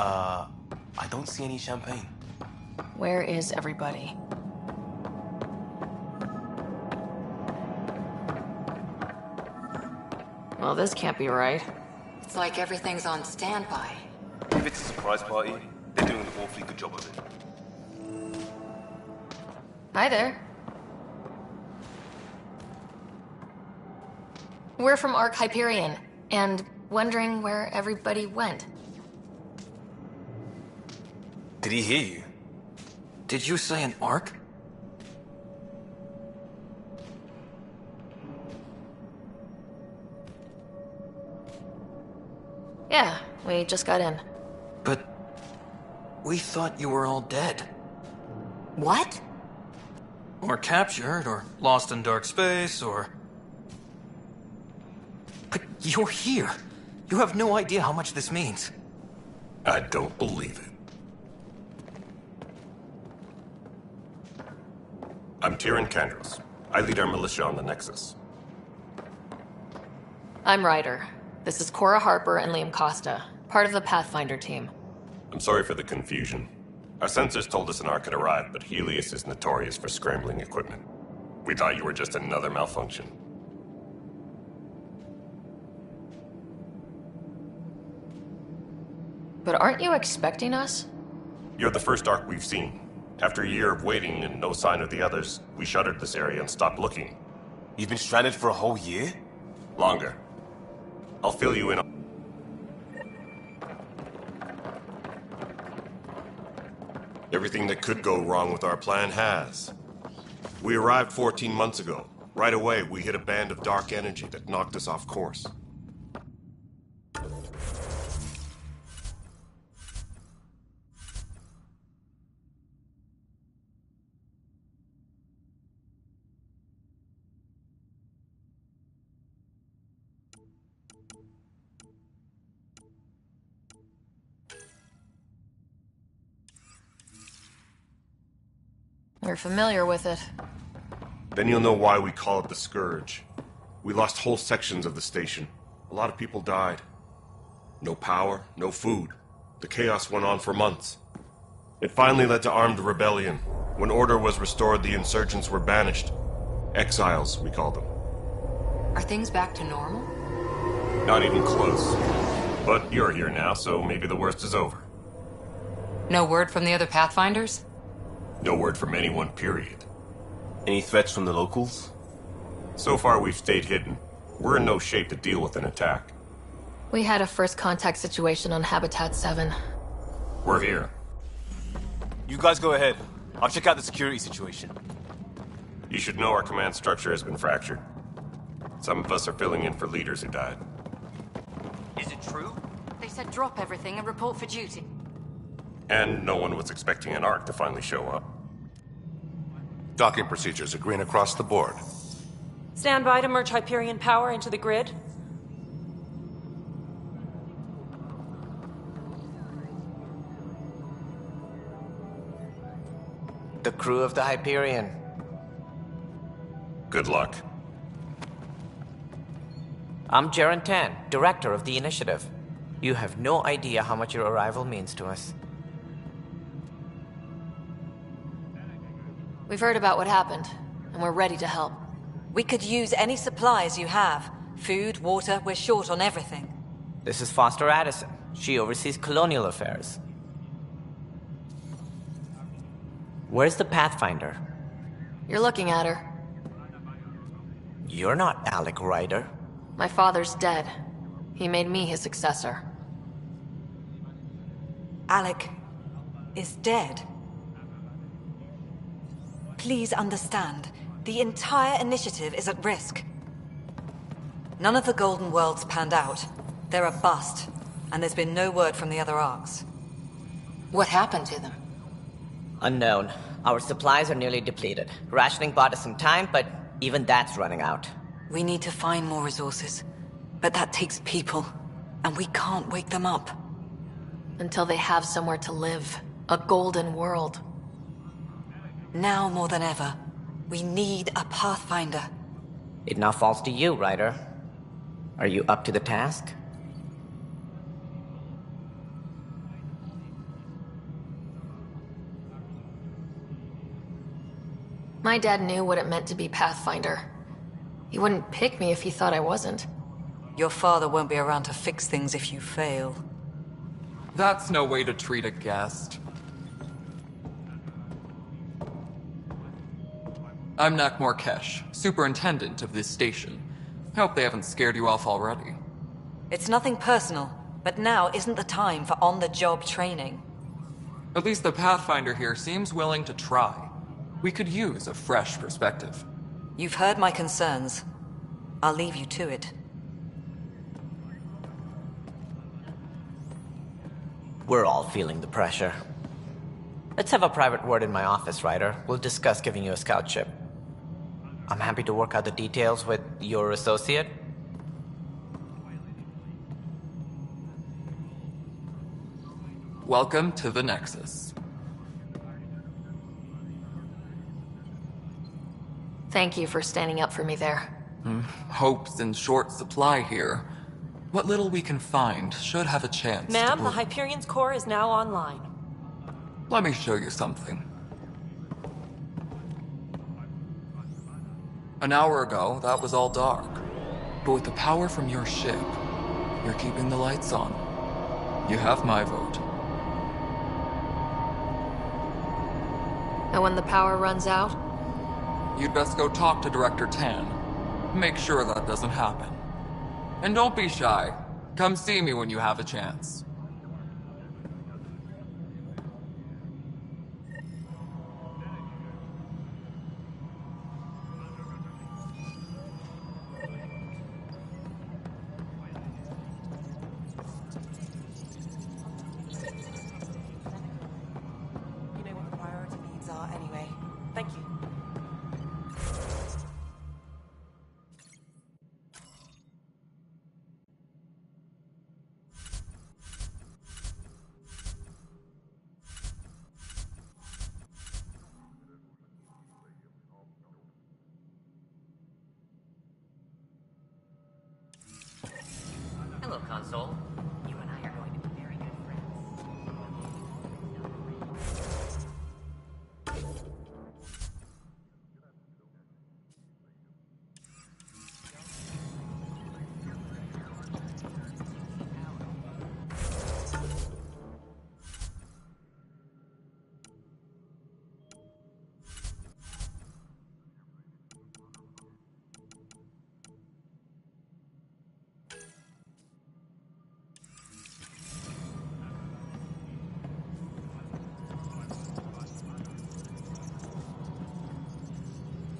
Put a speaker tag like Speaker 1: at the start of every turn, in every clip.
Speaker 1: I don't see any champagne.
Speaker 2: Where is everybody? Well, this can't be right.
Speaker 3: It's like everything's on standby.
Speaker 1: If it's a surprise party, they're doing an awfully good job of it.
Speaker 2: Hi there. We're from Ark Hyperion, and wondering where everybody went.
Speaker 1: Did he hear you?
Speaker 4: Did you say an arc?
Speaker 2: Yeah, we just got in.
Speaker 4: But we thought you were all dead.
Speaker 3: What?
Speaker 4: Or captured, or lost in dark space, or... But you're here. You have no idea how much this means.
Speaker 5: I don't believe it. I'm Tyrion Kandros. I lead our militia on the Nexus.
Speaker 2: I'm Ryder. This is Cora Harper and Liam Costa, part of the Pathfinder team.
Speaker 5: I'm sorry for the confusion. Our sensors told us an Ark had arrived, but Helios is notorious for scrambling equipment. We thought you were just another malfunction.
Speaker 2: But aren't you expecting us?
Speaker 5: You're the first Ark we've seen. After a year of waiting and no sign of the others, we shuttered this area and stopped looking.
Speaker 1: You've been stranded for a whole year?
Speaker 5: Longer. I'll fill you in on... Everything that could go wrong with our plan has. We arrived 14 months ago. Right away, we hit a band of dark energy that knocked us off course.
Speaker 2: We're familiar with it.
Speaker 5: Then you'll know why we call it the Scourge. We lost whole sections of the station. A lot of people died. No power, no food. The chaos went on for months. It finally led to armed rebellion. When order was restored, the insurgents were banished. Exiles, we call them.
Speaker 3: Are things back to normal?
Speaker 5: Not even close. But you're here now, so maybe the worst is over.
Speaker 3: No word from the other Pathfinders?
Speaker 5: No word from anyone, period.
Speaker 1: Any threats from the locals?
Speaker 5: So far, we've stayed hidden. We're in no shape to deal with an attack.
Speaker 2: We had a first contact situation on Habitat 7.
Speaker 5: We're here.
Speaker 1: You guys go ahead. I'll check out the security situation.
Speaker 5: You should know our command structure has been fractured. Some of us are filling in for leaders who died.
Speaker 1: Is it true?
Speaker 3: They said drop everything and report for duty.
Speaker 5: And no one was expecting an Ark to finally show up.
Speaker 6: Docking procedures are green across the board.
Speaker 7: Stand by to merge Hyperion power into the grid.
Speaker 8: The crew of the Hyperion.
Speaker 5: Good luck.
Speaker 8: I'm Jaren Tan, Director of the Initiative. You have no idea how much your arrival means to us.
Speaker 2: We've heard about what happened, and we're ready to help.
Speaker 9: We could use any supplies you have. Food, water, we're short on everything.
Speaker 8: This is Foster Addison. She oversees colonial affairs. Where's the Pathfinder?
Speaker 2: You're looking at her.
Speaker 8: You're not Alec Ryder.
Speaker 2: My father's dead. He made me his successor.
Speaker 9: Alec is dead. Please understand, the entire initiative is at risk. None of the Golden Worlds panned out. They're a bust, and there's been no word from the other Arks.
Speaker 3: What happened to them?
Speaker 8: Unknown. Our supplies are nearly depleted. Rationing bought us some time, but even that's running out.
Speaker 9: We need to find more resources, but that takes people, and we can't wake them up.
Speaker 2: Until they have somewhere to live. A golden world.
Speaker 9: Now more than ever, we need a Pathfinder.
Speaker 8: It now falls to you, Ryder. Are you up to the task?
Speaker 2: My dad knew what it meant to be Pathfinder. He wouldn't pick me if he thought I wasn't.
Speaker 9: Your father won't be around to fix things if you fail.
Speaker 10: That's no way to treat a guest. I'm Nak Morkesh, superintendent of this station. Hope they haven't scared you off already.
Speaker 9: It's nothing personal, but now isn't the time for on-the-job training.
Speaker 10: At least the Pathfinder here seems willing to try. We could use a fresh perspective.
Speaker 9: You've heard my concerns. I'll leave you to it.
Speaker 8: We're all feeling the pressure. Let's have a private word in my office, Ryder. We'll discuss giving you a scout ship. I'm happy to work out the details with your associate.
Speaker 10: Welcome to the Nexus.
Speaker 2: Thank you for standing up for me there.
Speaker 10: Hope's in short supply here. What little we can find should have a chance to
Speaker 7: Ma'am, the
Speaker 10: bloom.
Speaker 7: Hyperion's core is now online.
Speaker 10: Let me show you something. An hour ago, that was all dark. But with the power from your ship, you're keeping the lights on. You have my vote.
Speaker 2: And when the power runs out,
Speaker 10: You'd best go talk to Director Tan. Make sure that doesn't happen. And don't be shy. Come see me when you have a chance.
Speaker 11: You know what the priority needs are anyway. Thank you.
Speaker 8: Hello, console. You and I are going to be very good friends.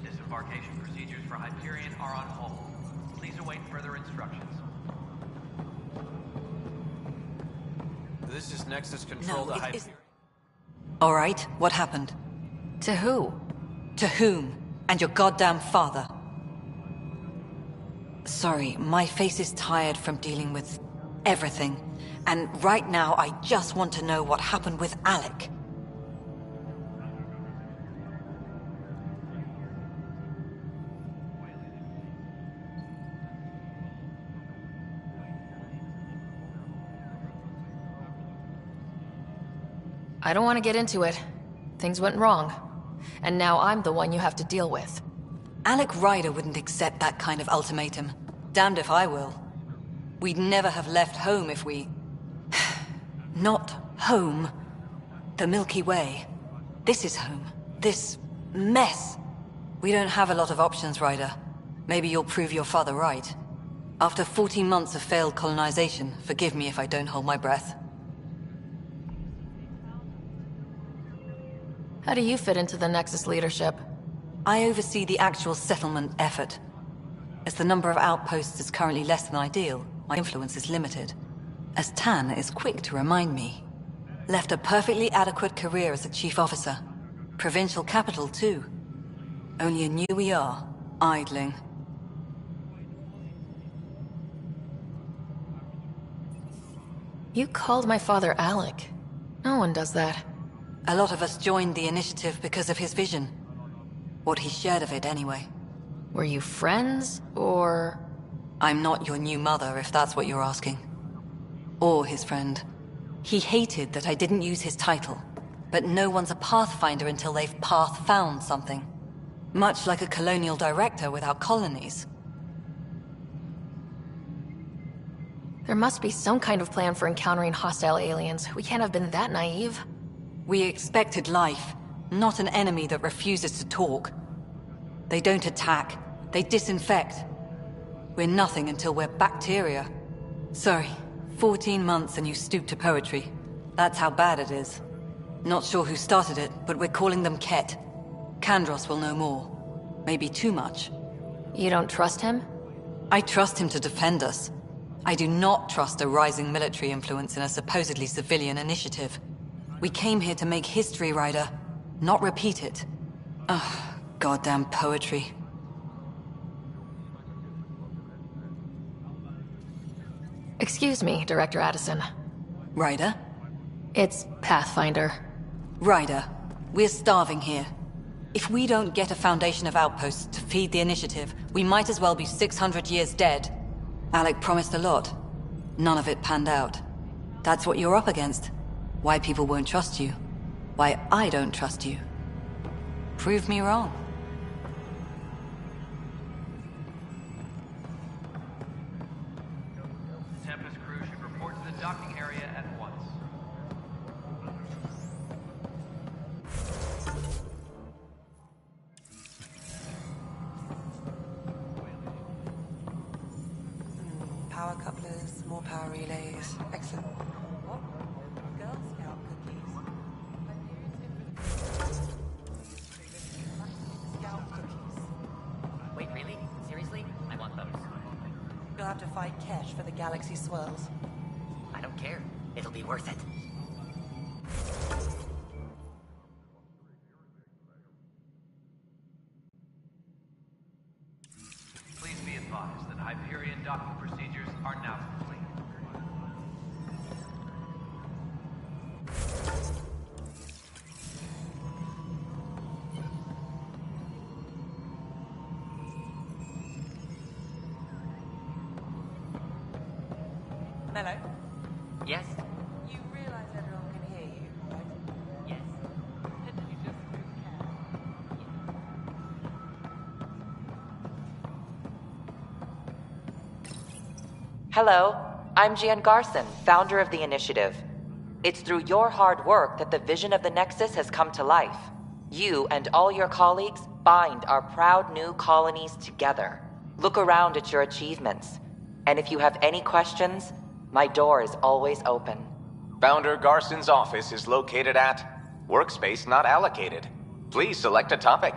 Speaker 12: Disembarkation procedures for Hyperion are on hold. Please await further instructions.
Speaker 13: This is Nexus Control to Hyperion.
Speaker 9: All right, what happened?
Speaker 2: to who?
Speaker 9: To whom? And your goddamn father. Sorry, my face is tired from dealing with everything. And right now, I just want to know what happened with Alec.
Speaker 2: I don't want to get into it. Things went wrong. And now I'm the one you have to deal with.
Speaker 9: Alec Ryder wouldn't accept that kind of ultimatum. Damned if I will. We'd never have left home if we... Not home. The Milky Way. This is home. This mess. We don't have a lot of options, Ryder. Maybe you'll prove your father right. After 14 months of failed colonization, forgive me if I don't hold my breath.
Speaker 2: How do you fit into the Nexus leadership?
Speaker 9: I oversee the actual settlement effort. As the number of outposts is currently less than ideal, my influence is limited. As Tan is quick to remind me. Left a perfectly adequate career as a chief officer. Provincial capital, too. Only and here we are, idling.
Speaker 2: You called my father Alec. No one does that.
Speaker 9: A lot of us joined the initiative because of his vision. What he shared of it, anyway.
Speaker 2: Were you friends, or...?
Speaker 9: I'm not your new mother, if that's what you're asking. Or his friend. He hated that I didn't use his title. But no one's a Pathfinder until they've path-found something. Much like a colonial director without colonies.
Speaker 2: There must be some kind of plan for encountering hostile aliens. We can't have been that naive.
Speaker 9: We expected life, not an enemy that refuses to talk. They don't attack, they disinfect. We're nothing until we're bacteria. Sorry, 14 months and you stoop to poetry. That's how bad it is. Not sure who started it, but we're calling them Ket. Kandros will know more. Maybe too much.
Speaker 2: You don't trust him?
Speaker 9: I trust him to defend us. I do not trust a rising military influence in a supposedly civilian initiative. We came here to make history, Ryder, not repeat it. Ugh, goddamn poetry.
Speaker 2: Excuse me, Director Addison.
Speaker 9: Ryder?
Speaker 2: It's Pathfinder.
Speaker 9: Ryder, we're starving here. If we don't get a foundation of outposts to feed the initiative, we might as well be 600 years dead. Alec promised a lot. None of it panned out. That's what you're up against. Why people won't trust you. Why I don't trust you. Prove me wrong.
Speaker 12: The Tempest crew should report to the docking area at once.
Speaker 11: Power couplers, more power relays. Excellent. What? Girl Scout cookies. Scout cookies.
Speaker 14: Wait, really? Seriously? I want those.
Speaker 11: You'll have to fight Kesh for the galaxy swirls.
Speaker 14: I don't care. It'll be worth it.
Speaker 12: Please be advised that Hyperion docking procedures are now complete.
Speaker 11: Mello?
Speaker 14: Yes?
Speaker 11: You realize everyone can hear you, right?
Speaker 14: Yes.
Speaker 11: Did you just move care?
Speaker 15: Hello, I'm Gian Garson, founder of the initiative. It's through your hard work that the vision of the Nexus has come to life. You and all your colleagues bind our proud new colonies together. Look around at your achievements. And if you have any questions, my door is always open.
Speaker 16: Founder Garson's office is located at Workspace Not Allocated. Please select a topic.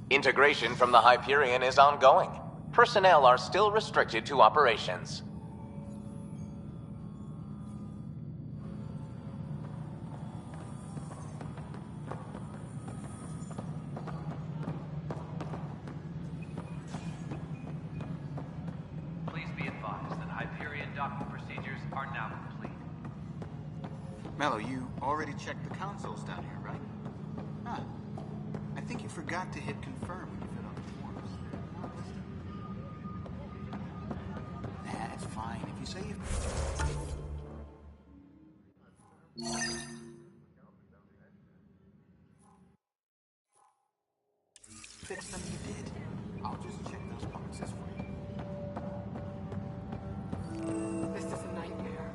Speaker 16: Integration from the Hyperion is ongoing. Personnel are still restricted to operations.
Speaker 12: Please be advised that Hyperion docking procedures are now complete.
Speaker 17: Mello, you already checked the consoles down here, right? Huh. I think you forgot to hit confirm when you filled out the forms. Nah, it's fine. If you say you... Fix them, you did. I'll just check those boxes for you.
Speaker 11: This is a nightmare.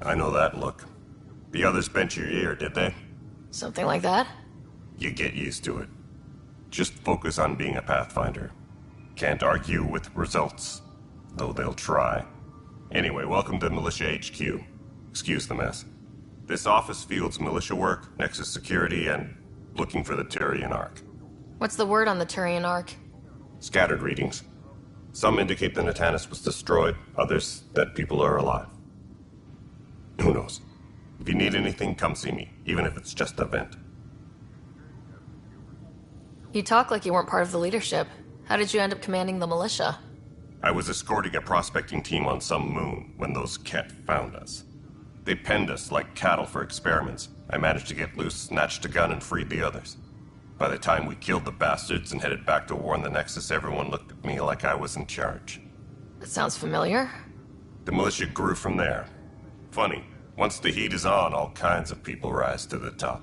Speaker 5: I know that look. The others bent your ear, did they?
Speaker 2: Something like that?
Speaker 5: You get used to it. Just focus on being a Pathfinder. Can't argue with results, though they'll try. Anyway, welcome to Militia HQ. Excuse the mess. This office fields militia work, Nexus security, and looking for the Turian Ark.
Speaker 2: What's the word on the Turian Ark?
Speaker 5: Scattered readings. Some indicate the Natanus was destroyed, others that people are alive. Who knows? If you need anything, come see me, even if it's just a vent.
Speaker 2: You talk like you weren't part of the leadership. How did you end up commanding the militia?
Speaker 5: I was escorting a prospecting team on some moon when those Ket found us. They penned us like cattle for experiments. I managed to get loose, snatched a gun, and freed the others. By the time we killed the bastards and headed back to warn the Nexus, everyone looked at me like I was in charge.
Speaker 2: That sounds familiar.
Speaker 5: The militia grew from there. Funny, once the heat is on, all kinds of people rise to the top.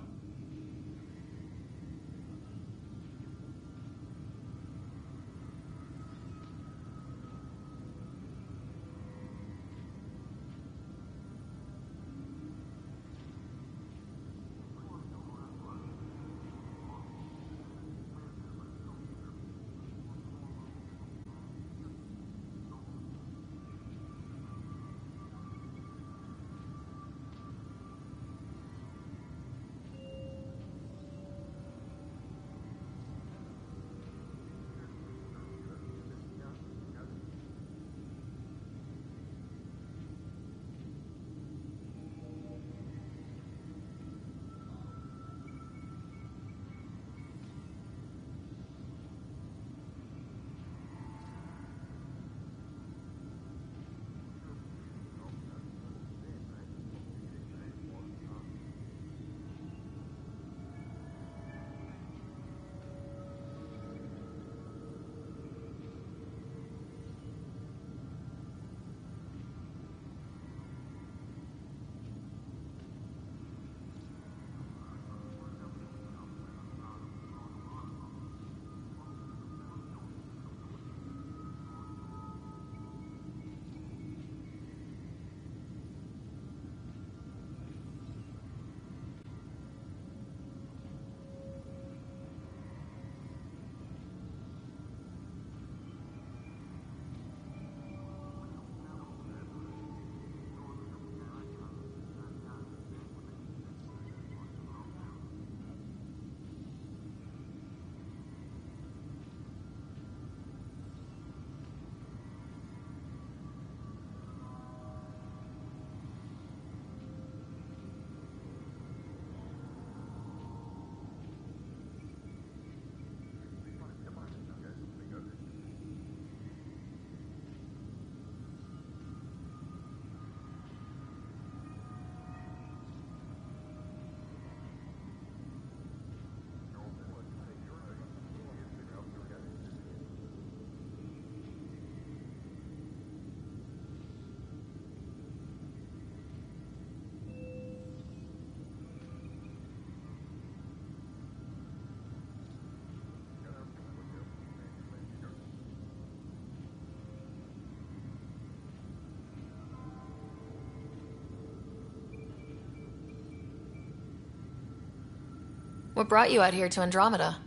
Speaker 2: What brought you out here to Andromeda?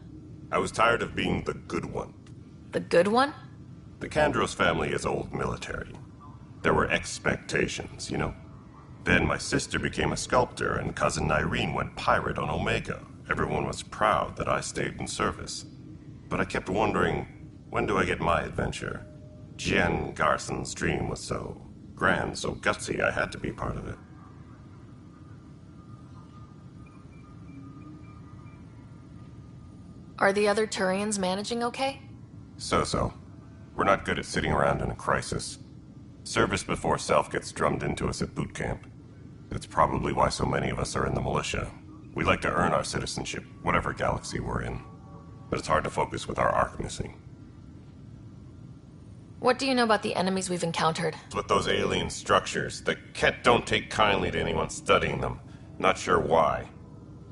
Speaker 5: I was tired of being the good one.
Speaker 2: The good one?
Speaker 5: The Kandros family is old military. There were expectations, you know. Then my sister became a sculptor and cousin Irene went pirate on Omega. Everyone was proud that I stayed in service. But I kept wondering, when do I get my adventure? Jen Garson's dream was so grand, so gutsy, I had to be part of it.
Speaker 2: Are the other Turians managing okay?
Speaker 5: So-so. We're not good at sitting around in a crisis. Service before self gets drummed into us at boot camp. That's probably why so many of us are in the militia. We like to earn our citizenship, whatever galaxy we're in. But it's hard to focus with our arc missing.
Speaker 2: What do you know about the enemies we've encountered?
Speaker 5: With those alien structures, the Ket don't take kindly to anyone studying them. Not sure why.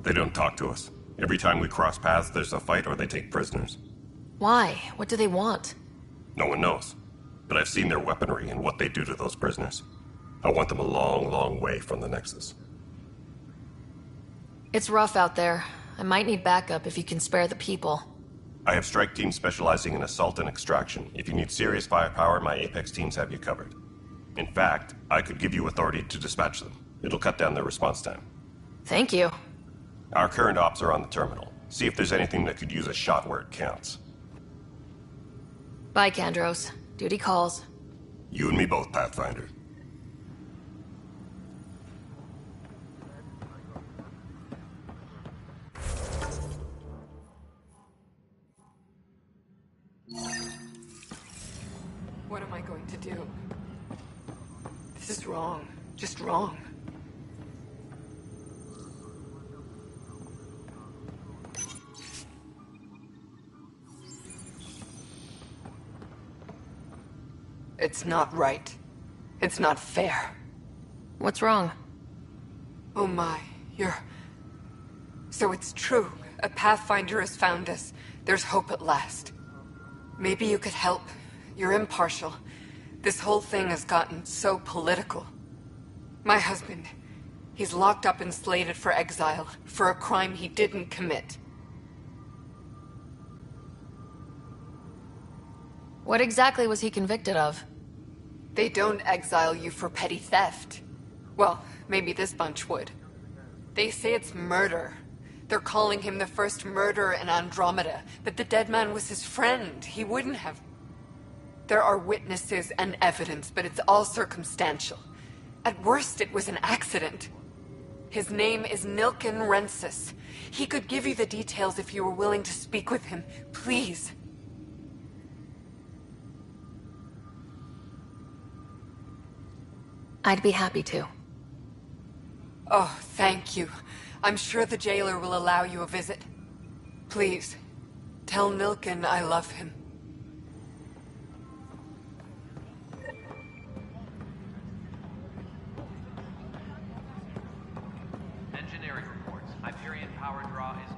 Speaker 5: They don't talk to us. Every time we cross paths, there's a fight or they take prisoners.
Speaker 2: Why? What do they want?
Speaker 5: No one knows. But I've seen their weaponry and what they do to those prisoners. I want them a long, long way from the Nexus.
Speaker 2: It's rough out there. I might need backup if you can spare the people.
Speaker 5: I have strike teams specializing in assault and extraction. If you need serious firepower, my Apex teams have you covered. In fact, I could give you authority to dispatch them. It'll cut down their response time.
Speaker 2: Thank you.
Speaker 5: Our current ops are on the terminal. See if there's anything that could use a shot where it counts.
Speaker 2: Bye, Kandros. Duty calls.
Speaker 5: You and me both, Pathfinder.
Speaker 18: What am I going to do? This is wrong. Just wrong. It's not right. It's not fair.
Speaker 2: What's wrong?
Speaker 18: Oh my, you're... So it's true. A Pathfinder has found us. There's hope at last. Maybe you could help. You're impartial. This whole thing has gotten so political. My husband, he's locked up and slated for exile for a crime he didn't commit.
Speaker 2: What exactly was he convicted of?
Speaker 18: They don't exile you for petty theft. Well, maybe this bunch would. They say it's murder. They're calling him the first murderer in Andromeda, but the dead man was his friend. He wouldn't have... There are witnesses and evidence, but it's all circumstantial. At worst, it was an accident. His name is Nilken Rensis. He could give you the details if you were willing to speak with him. Please.
Speaker 2: I'd be happy to.
Speaker 18: Oh, thank you. I'm sure the jailer will allow you a visit. Please, tell Nilken I love him.
Speaker 12: Engineering reports. Hyperion power draw is...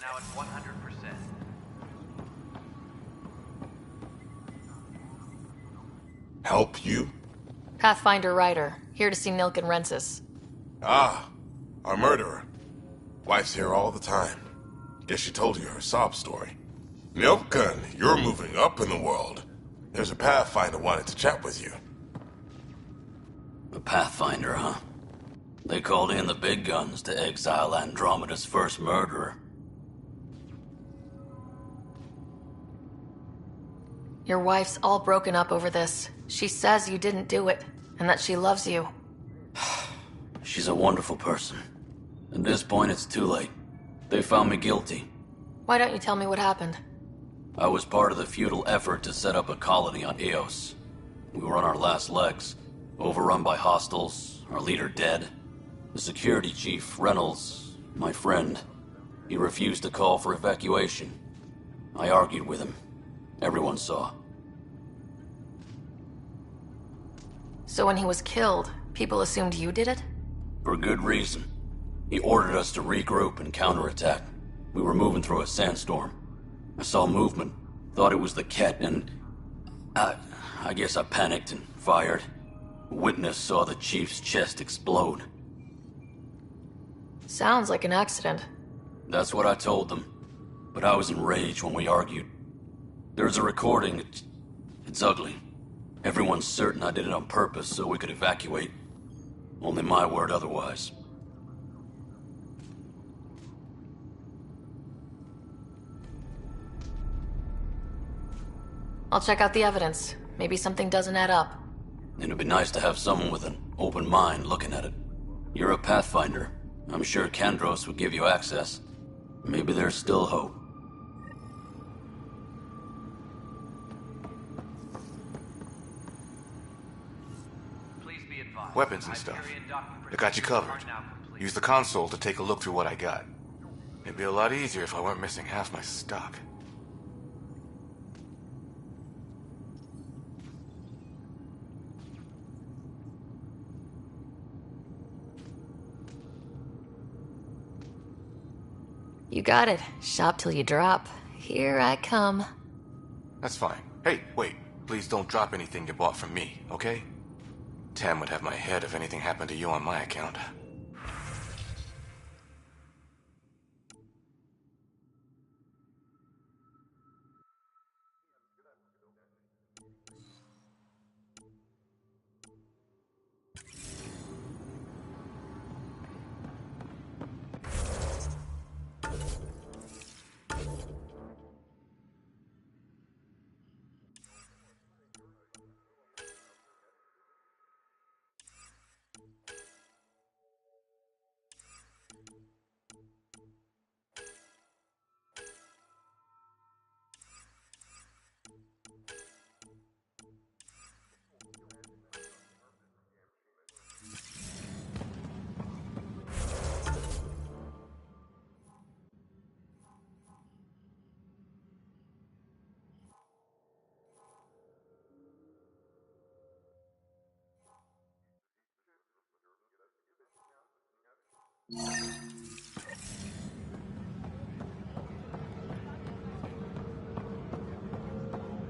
Speaker 12: now at 100%.
Speaker 5: Help you?
Speaker 2: Pathfinder Ryder, here to see Nilken Rensis.
Speaker 5: Ah, our murderer. Wife's here all the time. Guess she told you her sob story. Nilken, you're moving up in the world. There's a Pathfinder wanting to chat with you.
Speaker 19: A Pathfinder, huh? They called in the big guns to exile Andromeda's first murderer.
Speaker 2: Your wife's all broken up over this. She says you didn't do it, and that she loves you.
Speaker 19: She's a wonderful person. At this point, it's too late. They found me guilty.
Speaker 2: Why don't you tell me what happened?
Speaker 19: I was part of the futile effort to set up a colony on Eos. We were on our last legs, overrun by hostiles, our leader dead. The security chief, Reynolds, my friend, he refused to call for evacuation. I argued with him. Everyone saw.
Speaker 2: So when he was killed, people assumed you did it?
Speaker 19: For good reason. He ordered us to regroup and counterattack. We were moving through a sandstorm. I saw movement, thought it was the Ket, and... I guess I panicked and fired. A witness saw the chief's chest explode.
Speaker 2: Sounds like an accident.
Speaker 19: That's what I told them. But I was enraged when we argued. There's a recording. It's ugly. Everyone's certain I did it on purpose so we could evacuate. Only my word otherwise.
Speaker 2: I'll check out the evidence. Maybe something doesn't add up.
Speaker 19: It'd be nice to have someone with an open mind looking at it. You're a Pathfinder. I'm sure Kandros would give you access. Maybe there's still hope.
Speaker 6: Weapons and stuff. I got you covered. Use the console to take a look through what I got. It'd be a lot easier if I weren't missing half my stock.
Speaker 2: You got it. Shop till you drop. Here I come.
Speaker 6: That's fine. Hey, wait. Please don't drop anything you bought from me, okay? Tam would have my head if anything happened to you on my account.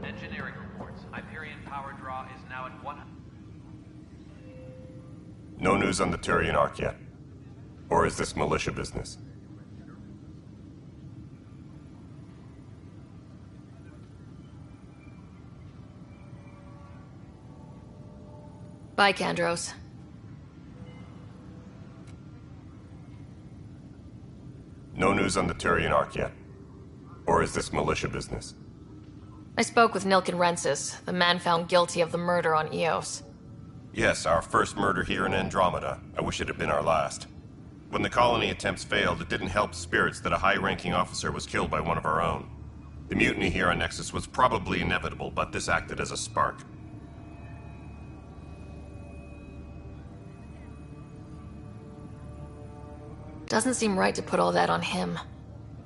Speaker 12: Engineering reports. Hyperion power draw is now at 100.
Speaker 5: No news on the Turian Ark yet. Or is this militia business?
Speaker 2: Bye, Kandros.
Speaker 5: No news on the Turian Ark yet. Or is this militia business?
Speaker 2: I spoke with Nilken Rensis, the man found guilty of the murder on Eos.
Speaker 5: Yes, our first murder here in Andromeda. I wish it had been our last. When the colony attempts failed, it didn't help spirits that a high-ranking officer was killed by one of our own. The mutiny here on Nexus was probably inevitable, but this acted as a spark.
Speaker 2: Doesn't seem right to put all that on him.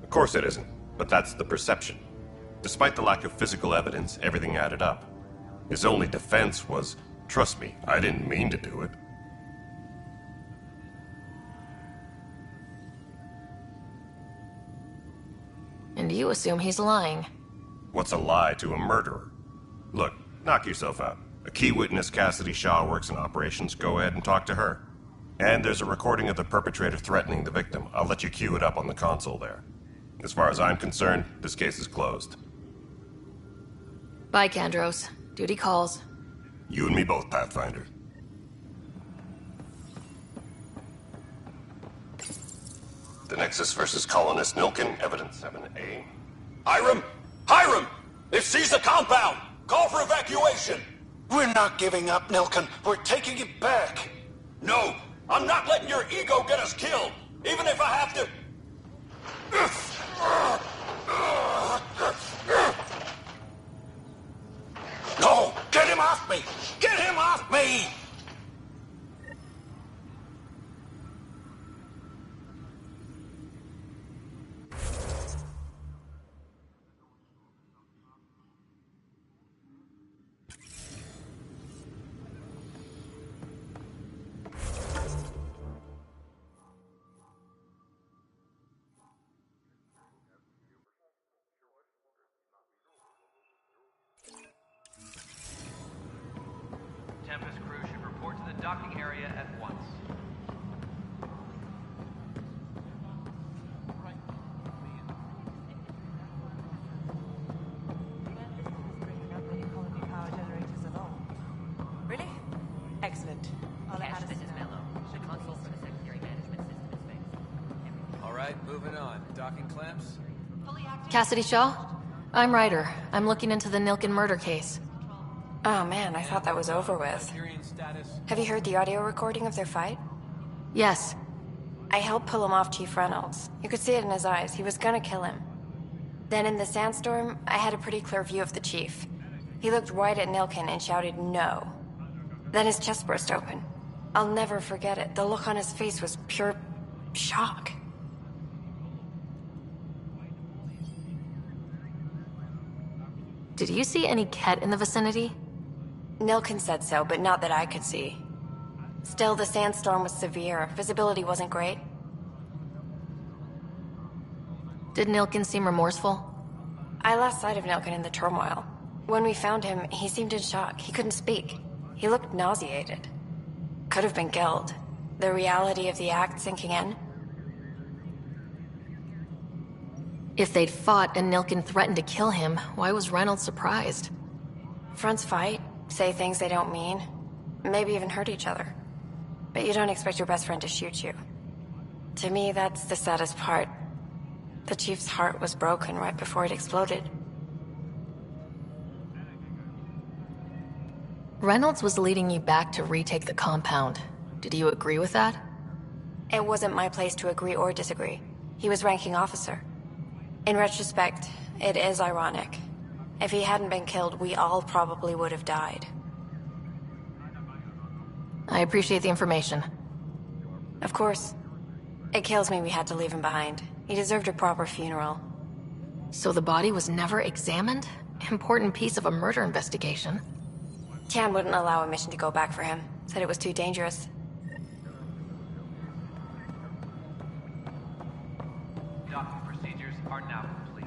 Speaker 5: Of course it isn't, but that's the perception. Despite the lack of physical evidence, everything added up. His only defense was, trust me, I didn't mean to do it.
Speaker 2: And you assume he's lying.
Speaker 5: What's a lie to a murderer? Look, knock yourself out. A key witness, Cassidy Shaw, works in operations. Go ahead and talk to her. And there's a recording of the perpetrator threatening the victim. I'll let you cue it up on the console there. As far as I'm concerned, this case is closed.
Speaker 2: Bye, Kandros. Duty calls.
Speaker 5: You and me both, Pathfinder. The Nexus versus Colonist Nilken, Evidence 7A.
Speaker 20: Hiram! Hiram! They've seized the compound! Call for evacuation!
Speaker 17: We're not giving up, Nilken. We're taking it back.
Speaker 20: No! I'm not letting your ego get us killed! Even if I have to... No! Get him off me! Get him off me!
Speaker 12: Tempest crew should report to the docking area at once.
Speaker 11: Really? Excellent.
Speaker 14: Cash, this is Mello. The console for the secondary management system is fixed.
Speaker 13: All right, moving on. Docking clamps?
Speaker 2: Cassidy Shaw? I'm Ryder. I'm looking into the Nilken murder case.
Speaker 21: Oh man, I thought that was over with. Have you heard the audio recording of their fight?
Speaker 2: Yes.
Speaker 21: I helped pull him off Chief Reynolds. You could see it in his eyes. He was gonna kill him. Then in the sandstorm, I had a pretty clear view of the Chief. He looked right at Nilken and shouted no. Then his chest burst open. I'll never forget it. The look on his face was pure shock.
Speaker 2: Did you see any Ket in the vicinity?
Speaker 21: Nilken said so, but not that I could see. Still, the sandstorm was severe. Visibility wasn't great.
Speaker 2: Did Nilken seem remorseful?
Speaker 21: I lost sight of Nilken in the turmoil. When we found him, he seemed in shock. He couldn't speak. He looked nauseated. Could have been guilt. The reality of the act sinking in.
Speaker 2: If they'd fought and Nilken threatened to kill him, why was Reynolds surprised?
Speaker 21: Fronts fight, say things they don't mean, maybe even hurt each other. But you don't expect your best friend to shoot you. To me, that's the saddest part. The Chief's heart was broken right before it exploded.
Speaker 2: Reynolds was leading you back to retake the compound. Did you agree with that?
Speaker 21: It wasn't my place to agree or disagree. He was ranking officer. In retrospect, it is ironic. If he hadn't been killed, we all probably would have died.
Speaker 2: I appreciate the information.
Speaker 21: Of course. It kills me we had to leave him behind. He deserved a proper funeral.
Speaker 2: So the body was never examined? Important piece of a murder investigation.
Speaker 21: Tian wouldn't allow a mission to go back for him. Said it was too dangerous.
Speaker 12: Docking procedures are now complete.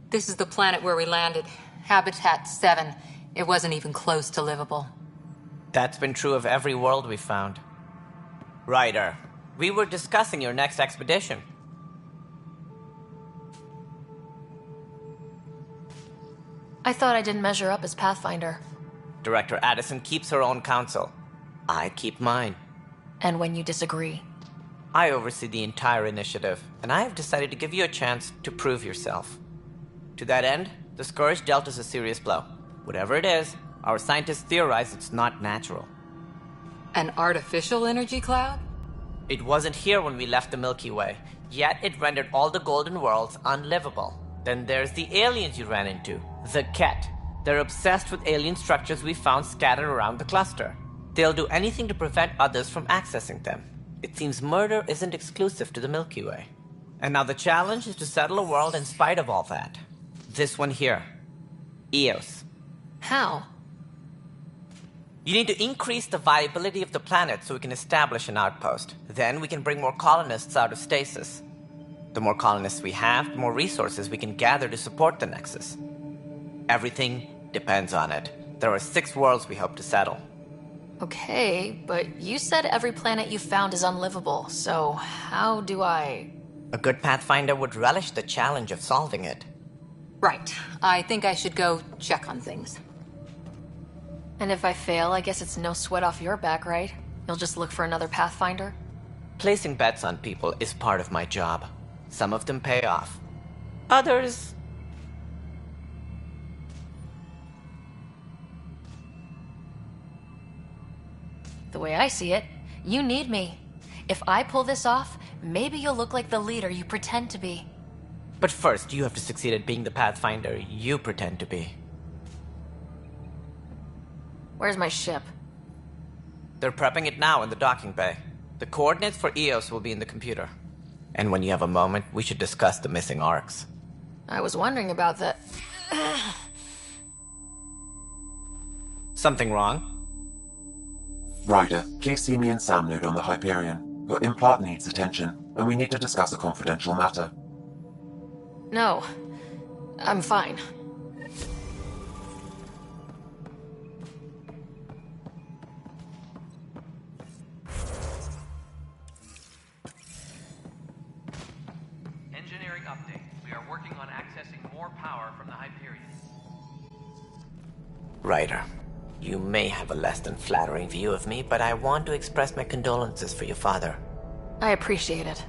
Speaker 3: This is the planet where we landed. Habitat 7. It wasn't even close to livable.
Speaker 8: That's been true of every world we found. Ryder, we were discussing your next expedition.
Speaker 2: I thought I didn't measure up as Pathfinder.
Speaker 8: Director Addison keeps her own counsel. I keep mine.
Speaker 2: And when you disagree?
Speaker 8: I oversee the entire initiative, and I have decided to give you a chance to prove yourself. To that end, the Scourge dealt us a serious blow. Whatever it is, our scientists theorize it's not natural.
Speaker 3: An artificial energy cloud?
Speaker 8: It wasn't here when we left the Milky Way, yet it rendered all the Golden Worlds unlivable. Then there's the aliens you ran into, the Ket. They're obsessed with alien structures we found scattered around the cluster. They'll do anything to prevent others from accessing them. It seems murder isn't exclusive to the Milky Way. And now the challenge is to settle a world in spite of all that. This one here. Eos.
Speaker 2: How?
Speaker 8: You need to increase the viability of the planet so we can establish an outpost. Then we can bring more colonists out of stasis. The more colonists we have, the more resources we can gather to support the Nexus. Everything depends on it. There are 6 worlds we hope to settle.
Speaker 2: Okay, but you said every planet you found is unlivable, so how do I...
Speaker 8: A good Pathfinder would relish the challenge of solving it.
Speaker 3: Right. I think I should go check on things.
Speaker 2: And if I fail, I guess it's no sweat off your back, right? You'll just look for another Pathfinder?
Speaker 8: Placing bets on people is part of my job. Some of them pay off. Others...
Speaker 2: The way I see it, you need me. If I pull this off, maybe you'll look like the leader you pretend to be.
Speaker 8: But first, you have to succeed at being the Pathfinder you pretend to be.
Speaker 2: Where's my ship?
Speaker 8: They're prepping it now in the docking bay. The coordinates for Eos will be in the computer. And when you have a moment, we should discuss the missing arcs.
Speaker 2: I was wondering about that.
Speaker 8: Something wrong?
Speaker 4: Ryder, please see me and Sam Node on the Hyperion. Your implant needs attention, and we need to discuss a confidential matter.
Speaker 2: No. I'm fine.
Speaker 12: Engineering update. We are working on accessing more power from the Hyperion.
Speaker 8: Ryder, you may have a less than flattering view of me, but I want to express my condolences for your father.
Speaker 2: I appreciate it.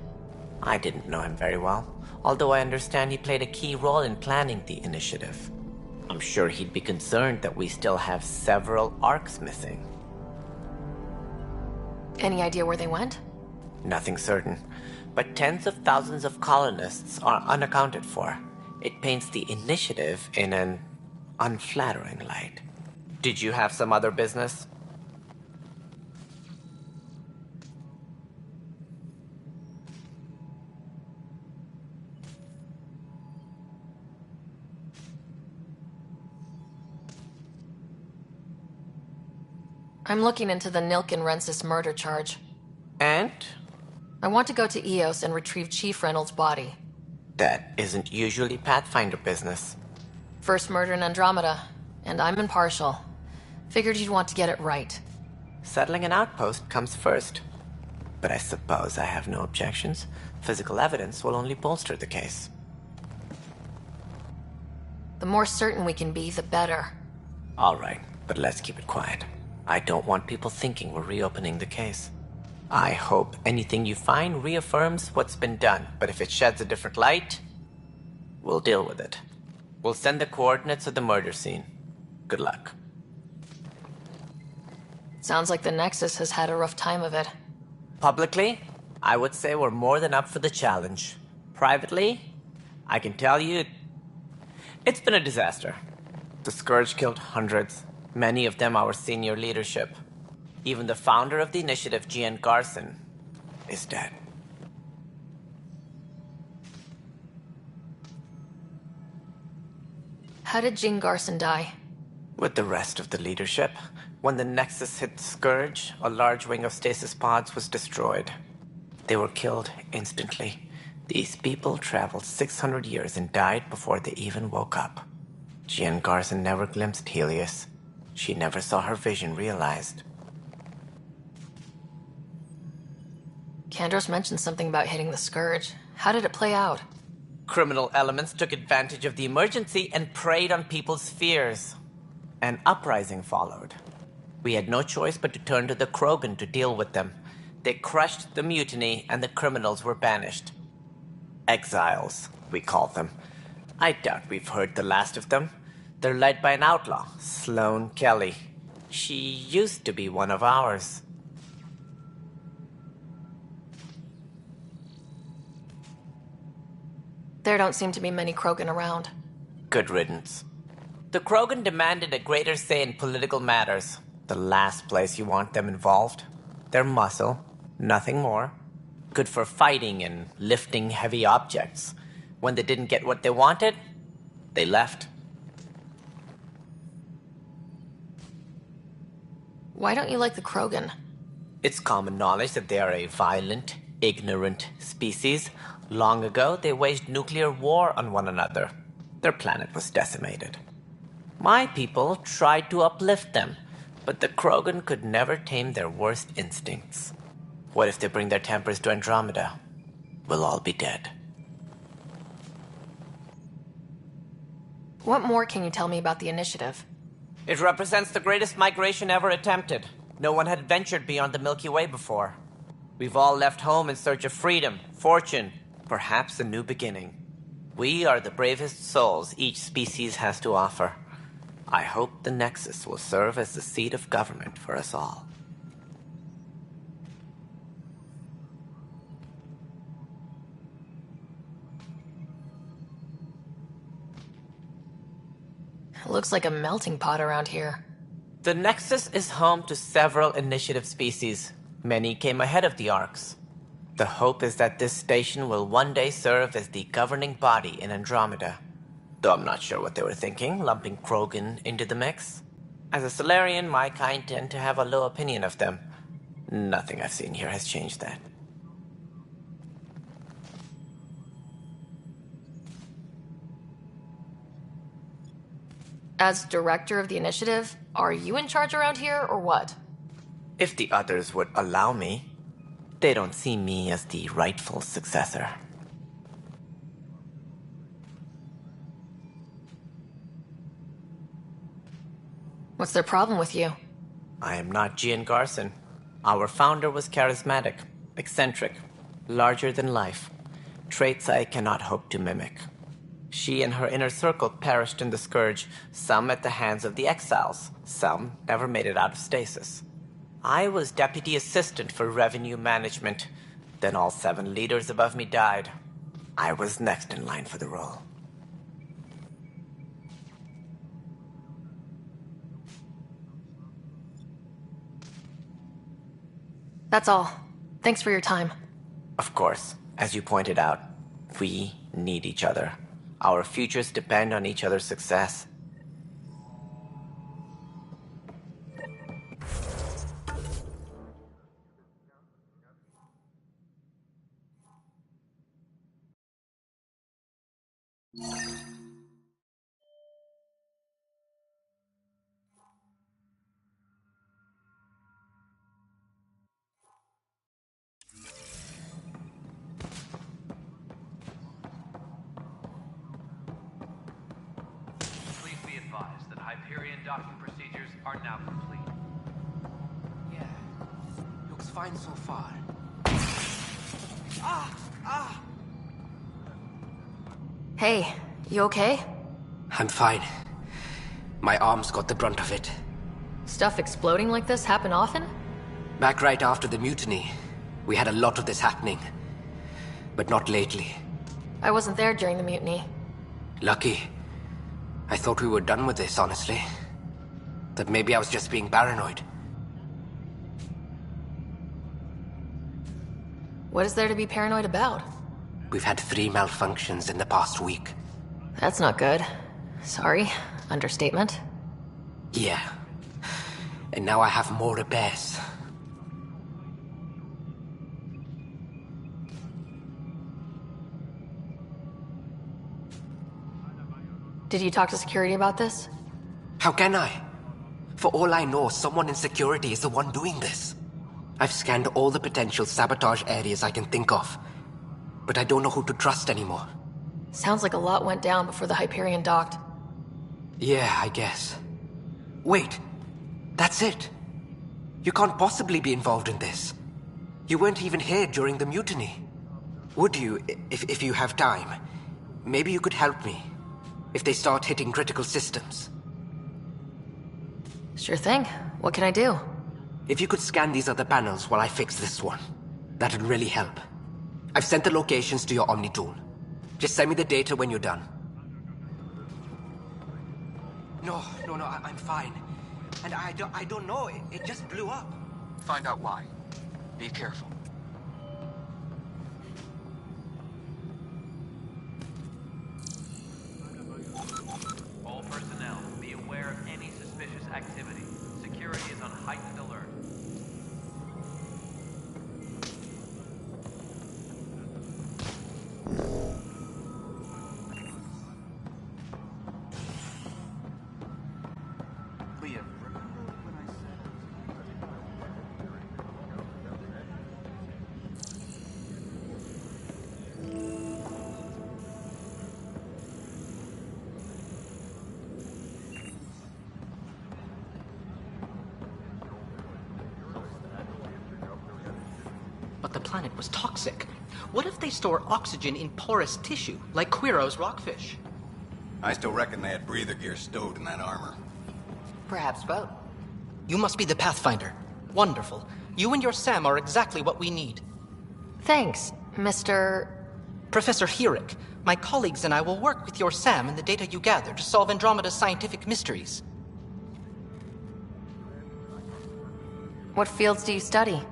Speaker 8: I didn't know him very well, although I understand he played a key role in planning the initiative. I'm sure he'd be concerned that we still have several arcs missing.
Speaker 2: Any idea where they went?
Speaker 8: Nothing certain, but tens of thousands of colonists are unaccounted for. It paints the initiative in an unflattering light. Did you have some other business?
Speaker 2: I'm looking into the Nilk and Rensis murder charge.
Speaker 8: And?
Speaker 2: I want to go to Eos and retrieve Chief Reynolds' body.
Speaker 8: That isn't usually Pathfinder business.
Speaker 2: First murder in Andromeda, and I'm impartial. Figured you'd want to get it right.
Speaker 8: Settling an outpost comes first. But I suppose I have no objections. Physical evidence will only bolster the case.
Speaker 2: The more certain we can be, the better.
Speaker 8: All right, but let's keep it quiet. I don't want people thinking we're reopening the case. I hope anything you find reaffirms what's been done, but if it sheds a different light, we'll deal with it. We'll send the coordinates of the murder scene. Good luck.
Speaker 2: Sounds like the Nexus has had a rough time of it.
Speaker 8: Publicly, I would say we're more than up for the challenge. Privately, I can tell you, it's been a disaster. The Scourge killed hundreds, many of them our senior leadership. Even the founder of the initiative, Gian Garson, is dead.
Speaker 2: How did Jean Garson die?
Speaker 8: With the rest of the leadership, when the Nexus hit the Scourge, a large wing of stasis pods was destroyed. They were killed instantly. These people traveled 600 years and died before they even woke up. Jean Garson never glimpsed Helios. She never saw her vision realized.
Speaker 2: Kandros mentioned something about hitting the Scourge. How did it play out?
Speaker 8: Criminal elements took advantage of the emergency and preyed on people's fears. An uprising followed. We had no choice but to turn to the Krogan to deal with them. They crushed the mutiny and the criminals were banished. Exiles, we call them. I doubt we've heard the last of them. They're led by an outlaw, Sloane Kelly. She used to be one of ours.
Speaker 2: There don't seem to be many Krogan around.
Speaker 8: Good riddance. The Krogan demanded a greater say in political matters. The last place you want them involved. They're muscle, nothing more. Good for fighting and lifting heavy objects. When they didn't get what they wanted, they left.
Speaker 2: Why don't you like the Krogan?
Speaker 8: It's common knowledge that they are a violent, ignorant species. Long ago, they waged nuclear war on one another. Their planet was decimated. My people tried to uplift them, but the Krogan could never tame their worst instincts. What if they bring their tempers to Andromeda? We'll all be dead.
Speaker 2: What more can you tell me about the initiative?
Speaker 8: It represents the greatest migration ever attempted. No one had ventured beyond the Milky Way before. We've all left home in search of freedom, fortune, perhaps a new beginning. We are the bravest souls each species has to offer. I hope the Nexus will serve as the seat of government for us all.
Speaker 2: Looks like a melting pot around here.
Speaker 8: The Nexus is home to several initiative species. Many came ahead of the Arks. The hope is that this station will one day serve as the governing body in Andromeda. Though I'm not sure what they were thinking, lumping Krogan into the mix. As a Solarian, my kind tend to have a low opinion of them. Nothing I've seen here has changed that.
Speaker 2: As director of the initiative, are you in charge around here, or what?
Speaker 8: If the others would allow me, they don't see me as the rightful successor.
Speaker 2: What's their problem with you?
Speaker 8: I am not Jean Garson. Our founder was charismatic, eccentric, larger than life. Traits I cannot hope to mimic. She and her inner circle perished in the Scourge, some at the hands of the Exiles, some never made it out of stasis. I was deputy assistant for revenue management. Then all 7 leaders above me died. I was next in line for the role.
Speaker 2: That's all. Thanks for your time.
Speaker 8: Of course, as you pointed out, we need each other. Our futures depend on each other's success.
Speaker 12: Please be advised that Hyperion docking procedures are now complete.
Speaker 1: Yeah, looks fine so far.
Speaker 2: Hey, you okay?
Speaker 1: I'm fine. My arms got the brunt of it.
Speaker 2: Stuff exploding like this happen often?
Speaker 1: Back right after the mutiny, we had a lot of this happening. But not lately.
Speaker 2: I wasn't there during the mutiny.
Speaker 1: Lucky. I thought we were done with this, honestly. That maybe I was just being paranoid.
Speaker 2: What is there to be paranoid about?
Speaker 1: We've had 3 malfunctions in the past week.
Speaker 2: That's not good. Sorry, understatement.
Speaker 1: Yeah. And now I have more repairs.
Speaker 2: Did you talk to security about this?
Speaker 1: How can I? For all I know, someone in security is the one doing this. I've scanned all the potential sabotage areas I can think of, but I don't know who to trust anymore.
Speaker 2: Sounds like a lot went down before the Hyperion docked.
Speaker 1: Yeah, I guess. Wait, that's it. You can't possibly be involved in this. You weren't even here during the mutiny. Would you, if you have time? Maybe you could help me, if they start hitting critical systems.
Speaker 2: Sure thing. What can I do?
Speaker 1: If you could scan these other panels while I fix this one, that'd really help. I've sent the locations to your Omni tool. Just send me the data when you're done. No, I'm fine. And I don't know, it just blew up.
Speaker 10: Find out why. Be careful.
Speaker 12: All personnel, be aware of any suspicious activity. Security is on heightened alert.
Speaker 17: Leah, remember when I
Speaker 7: But the planet was toxic. What if they store oxygen in porous tissue, like Quiro's rockfish?
Speaker 17: I still reckon they had breather gear stowed in that armor.
Speaker 11: Perhaps both.
Speaker 7: You must be the Pathfinder. Wonderful. You and your Sam are exactly what we need.
Speaker 2: Thanks, Mr.
Speaker 7: Professor Herrick, my colleagues and I will work with your Sam and the data you gather to solve Andromeda's scientific mysteries.
Speaker 2: What fields do you study?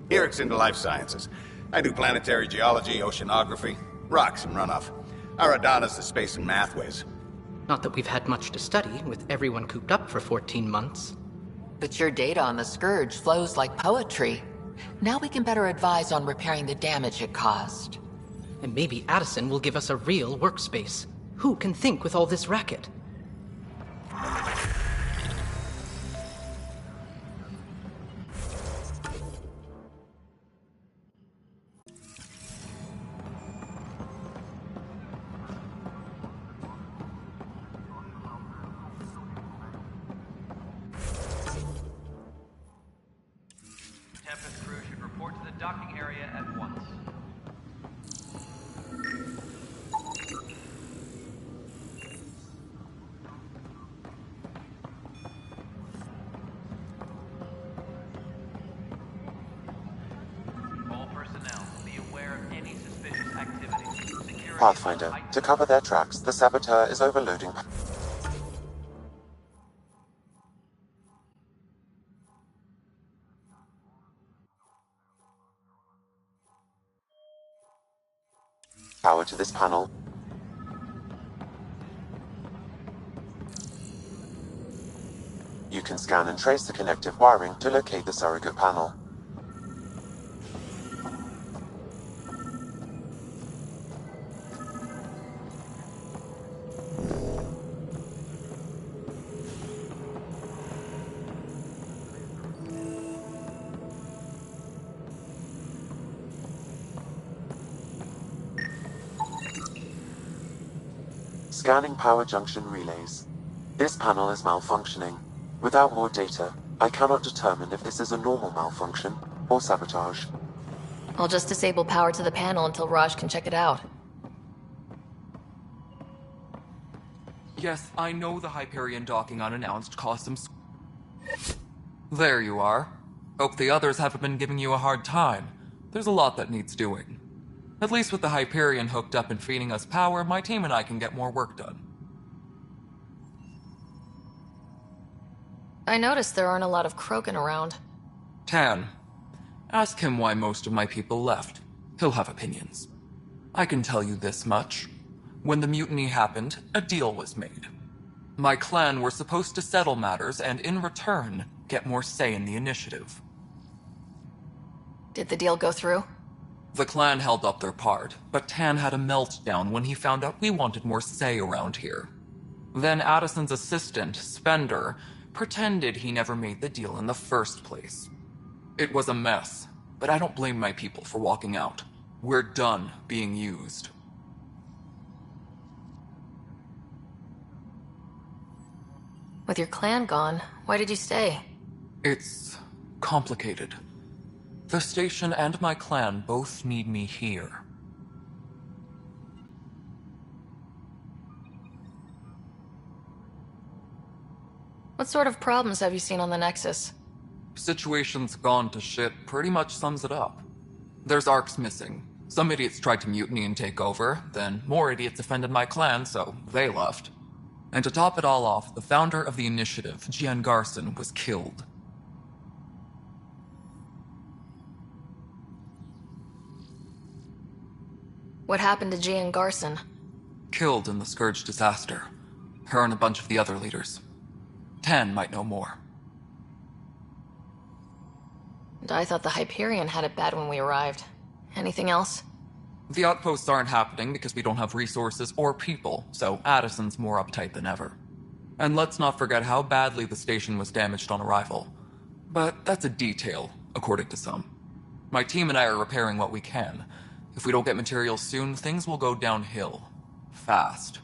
Speaker 17: Eric's into life sciences. I do planetary geology, oceanography, rocks and runoff. Aradana's the space and math whiz.
Speaker 7: Not that we've had much to study, with everyone cooped up for 14 months.
Speaker 15: But your data on the Scourge flows like poetry. Now we can better advise on repairing the damage it caused.
Speaker 7: And maybe Addison will give us a real workspace. Who can think with all this racket?
Speaker 12: Tempest crew should report to the docking area at once. All personnel, be aware of any suspicious activity. Security
Speaker 4: Pathfinder, to cover their tracks, the saboteur is overloading. Power to this panel. You can scan and trace the connective wiring to locate the surrogate panel. Scanning power junction relays. This panel is malfunctioning. Without more data, I cannot determine if this is a normal malfunction or sabotage.
Speaker 2: I'll just disable power to the panel until Raj can check it out.
Speaker 10: Yes, I know the Hyperion docking unannounced caused some... There you are. Hope the others haven't been giving you a hard time. There's a lot that needs doing. At least with the Hyperion hooked up and feeding us power, my team and I can get more work done.
Speaker 2: I noticed there aren't a lot of Krogan around.
Speaker 10: Tan. Ask him why most of my people left. He'll have opinions. I can tell you this much. When the mutiny happened, a deal was made. My clan were supposed to settle matters and, in return, get more say in the initiative.
Speaker 2: Did the deal go through?
Speaker 10: The clan held up their part, but Tan had a meltdown when he found out we wanted more say around here. Then Addison's assistant, Spender, pretended he never made the deal in the first place. It was a mess, but I don't blame my people for walking out. We're done being used.
Speaker 2: With your clan gone, why did you stay?
Speaker 10: It's complicated. The station and my clan both need me here.
Speaker 2: What sort of problems have you seen on the Nexus?
Speaker 10: Situation's gone to shit pretty much sums it up. There's arcs missing. Some idiots tried to mutiny and take over, then more idiots offended my clan, so they left. And to top it all off, the founder of the initiative, Gian Garson, was killed.
Speaker 2: What happened to Gian Garson?
Speaker 10: Killed in the Scourge disaster. Her and a bunch of the other leaders. Tan might know more.
Speaker 2: And I thought the Hyperion had it bad when we arrived. Anything else?
Speaker 10: The outposts aren't happening because we don't have resources or people, so Addison's more uptight than ever. And let's not forget how badly the station was damaged on arrival. But that's a detail, according to some. My team and I are repairing what we can. If we don't get materials soon, things will go downhill. Fast.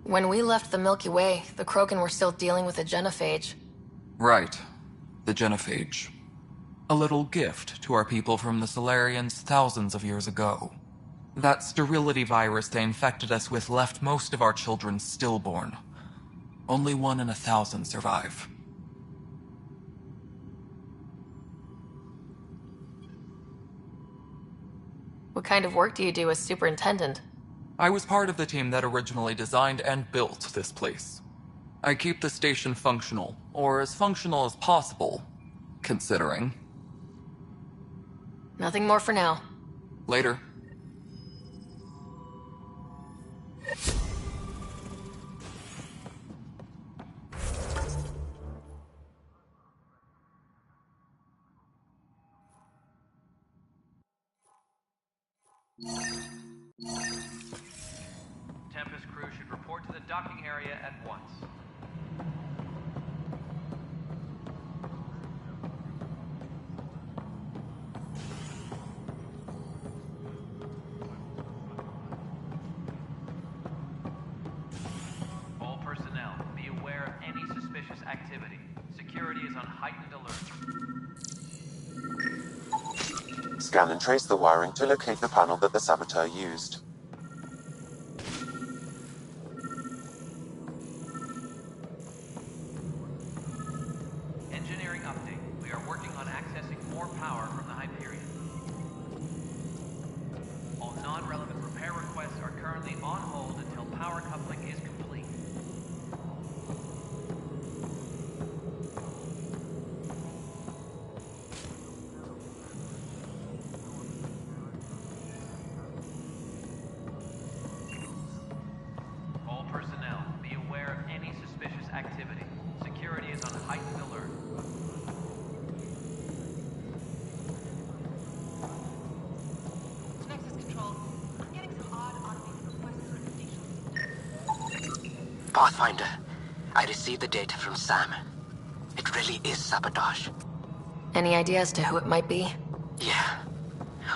Speaker 2: When we left the Milky Way, the Krogan were still dealing with a genophage.
Speaker 10: Right. The genophage. A little gift to our people from the Solarians thousands of years ago. That sterility virus they infected us with left most of our children stillborn. Only 1 in 1,000 survive.
Speaker 2: What kind of work do you do as superintendent?
Speaker 10: I was part of the team that originally designed and built this place. I keep the station functional, or as functional as possible, considering.
Speaker 2: Nothing more for now.
Speaker 10: Later.
Speaker 12: Tempest crew should report to the docking area at once. All personnel, be aware of any suspicious activity. Security is on heightened alert.
Speaker 4: Scan and trace the wiring to locate the panel that the saboteur used.
Speaker 12: Engineering update. We are working on accessing more power from the Hyperion. All non-relevant repair requests are currently on hold until power coupling is complete. All personnel, be aware of any suspicious activity. Security is on heightened alert.
Speaker 11: Nexus Control. I'm getting some odd automated requests from the station.
Speaker 1: Pathfinder, I received the data from Sam. It really is sabotage.
Speaker 2: Any idea as to who it might be?
Speaker 1: Yeah.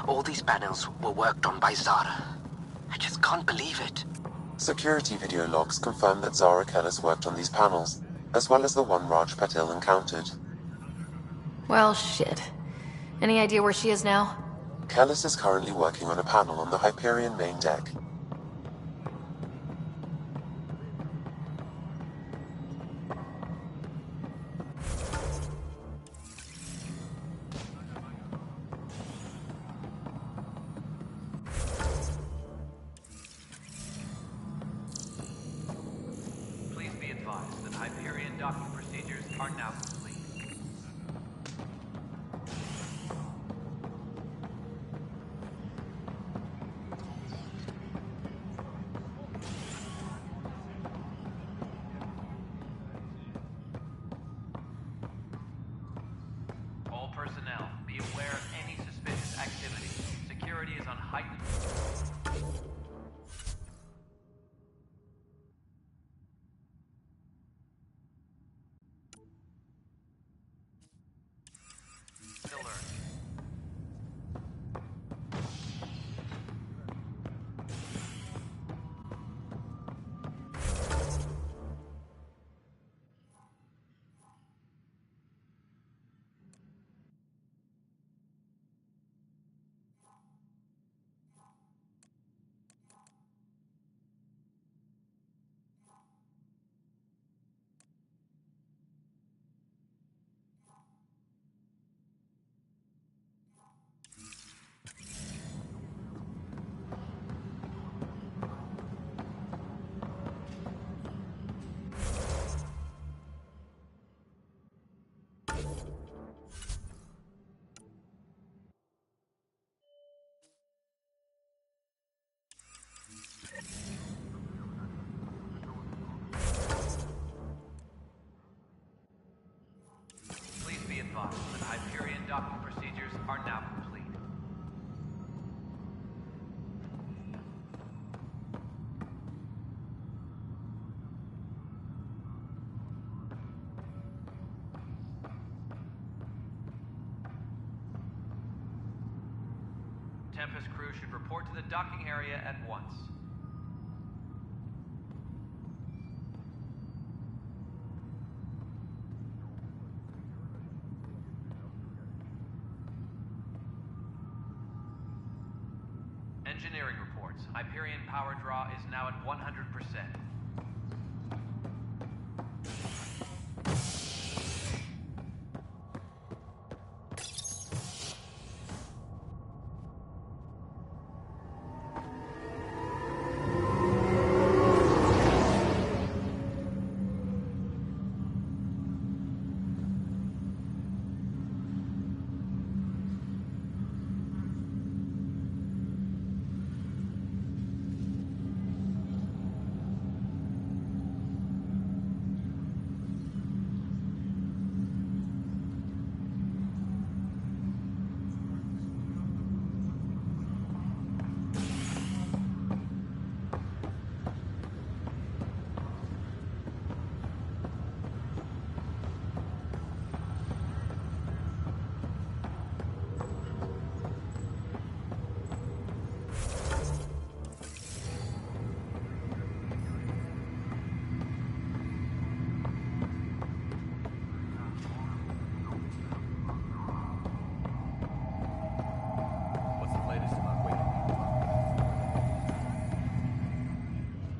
Speaker 1: All these panels were worked on by Zara. I just can't believe it.
Speaker 4: Security video logs confirm that Zara Kellis worked on these panels, as well as the one Raj Patil encountered.
Speaker 2: Well, shit. Any idea where she is now?
Speaker 4: Kellis is currently working on a panel on the Hyperion main deck.
Speaker 12: Please be advised that Hyperion docking procedures are now complete. Be aware of any suspicious activity. Security is on heightened... alert. Please be advised that Hyperion docking procedures are now complete. Tempest crew should report to the docking area at once. Engineering reports. Hyperion power draw is now at 100%.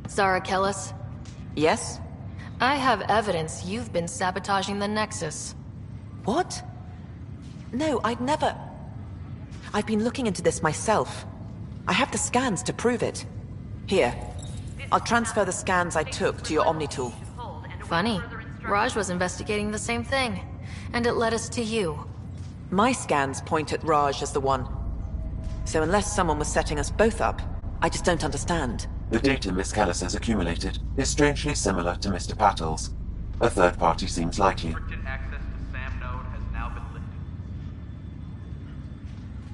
Speaker 2: Zara Kellis?
Speaker 15: Yes?
Speaker 2: I have evidence you've been sabotaging the Nexus.
Speaker 15: What? No, I'd never... I've been looking into this myself. I have the scans to prove it. Here. I'll transfer the scans I took to your Omni tool.
Speaker 2: Funny. Raj was investigating the same thing, and it led us to you.
Speaker 15: My scans point at Raj as the one. So unless someone was setting us both up, I just don't understand.
Speaker 4: The data Miss Callis has accumulated is strangely similar to Mr. Patel's. A third party seems likely.
Speaker 12: Access to SAM node has now been lifted.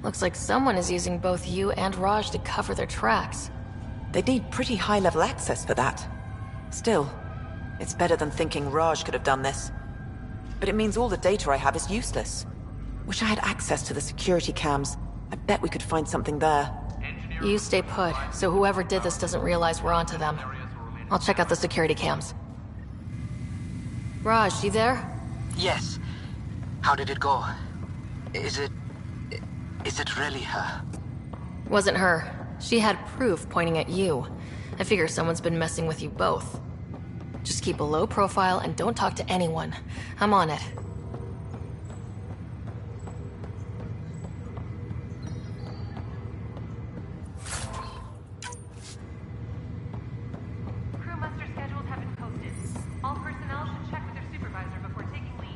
Speaker 2: Looks like someone is using both you and Raj to cover their tracks.
Speaker 15: They need pretty high-level access for that. Still, it's better than thinking Raj could have done this. But it means all the data I have is useless. Wish I had access to the security cams. I bet we could find something there.
Speaker 2: You stay put, so whoever did this doesn't realize we're onto them. I'll check out the security cams. Raj, you there?
Speaker 1: Yes. How did it go? Is it really her?
Speaker 2: Wasn't her. She had proof pointing at you. I figure someone's been messing with you both. Just keep a low profile and don't talk to anyone. I'm on it.
Speaker 11: Crew muster schedules have been posted. All personnel should check with their supervisor before taking leave.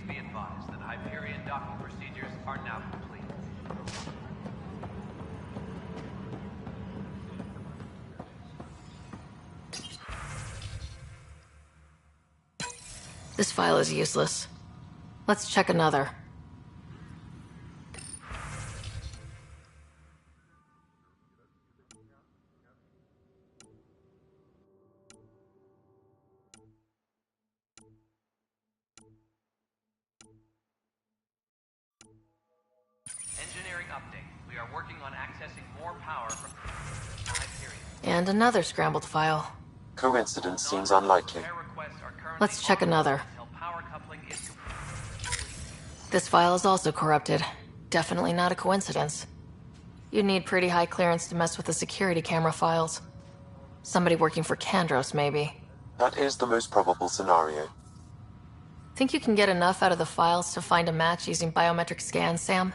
Speaker 12: be advised that Hyperion docking procedures are now complete.
Speaker 2: This file is useless. Let's check another.
Speaker 12: Engineering update. We are working on accessing more power from Hyperion.
Speaker 2: And another scrambled file.
Speaker 4: Coincidence seems unlikely.
Speaker 2: Let's check another. This file is also corrupted. Definitely not a coincidence. You'd need pretty high clearance to mess with the security camera files. Somebody working for Kandros, maybe.
Speaker 4: That is the most probable scenario.
Speaker 2: Think you can get enough out of the files to find a match using biometric scans, Sam?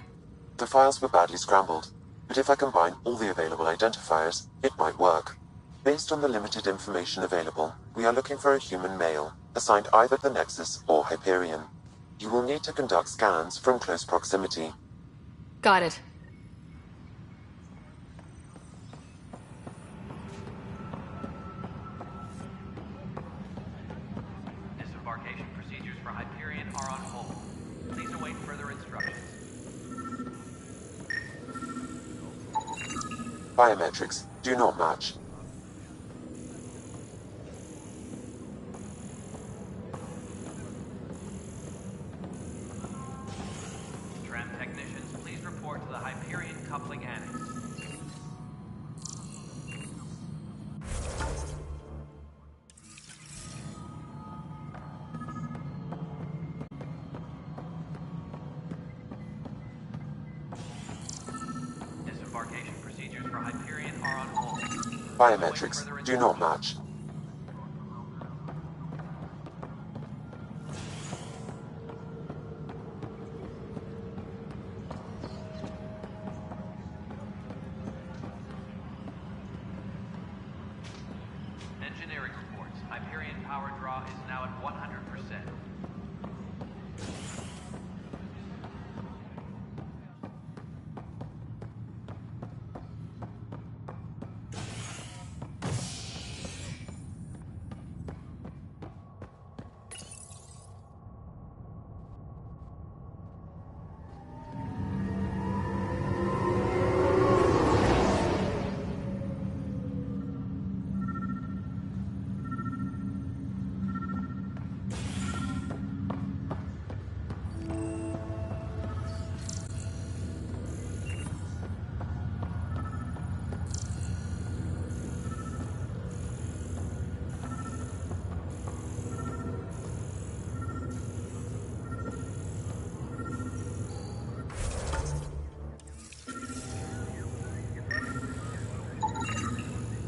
Speaker 4: The files were badly scrambled, but if I combine all the available identifiers, it might work. Based on the limited information available, we are looking for a human male, assigned either the Nexus or Hyperion. You will need to conduct scans from close proximity.
Speaker 2: Got it.
Speaker 12: Disembarkation procedures for Hyperion are on hold. Please await further instructions.
Speaker 4: Biometrics do not match.
Speaker 12: Tram technicians, please report to the Hyperion coupling annex. Disembarkation procedures for Hyperion are on hold.
Speaker 4: Biometrics do not match.
Speaker 12: Engineering reports. Hyperion power draw is now at 100%.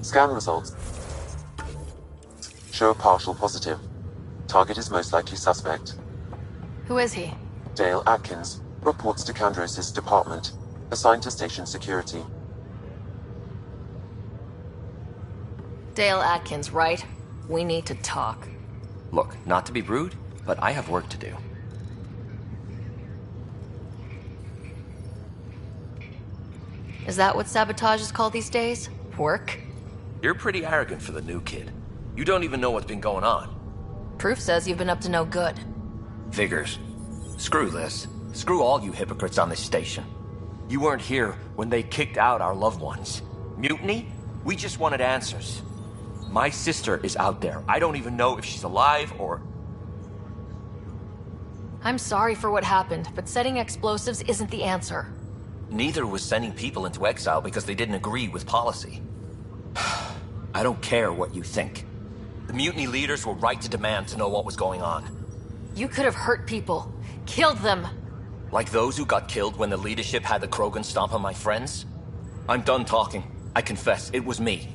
Speaker 4: Scan results show a partial positive. Target is most likely suspect.
Speaker 2: Who is he?
Speaker 4: Dale Atkins reports to Kandros' department, assigned to station security.
Speaker 2: Dale Atkins, right? We need to talk.
Speaker 9: Look, not to be rude, but I have work to do.
Speaker 2: Is that what sabotage is called these days? Work?
Speaker 9: You're pretty arrogant for the new kid. You don't even know what's been going on.
Speaker 2: Proof says you've been up to no good.
Speaker 9: Figures. Screw this. Screw all you hypocrites on this station. You weren't here when they kicked out our loved ones. Mutiny? We just wanted answers. My sister is out there. I don't even know if she's alive or...
Speaker 2: I'm sorry for what happened, but setting explosives isn't the answer.
Speaker 9: Neither was sending people into exile because they didn't agree with policy. I don't care what you think. The mutiny leaders were right to demand to know what was going on.
Speaker 2: You could have hurt people. Killed them.
Speaker 9: Like those who got killed when the leadership had the Krogan stomp on my friends? I'm done talking. I confess, it was me.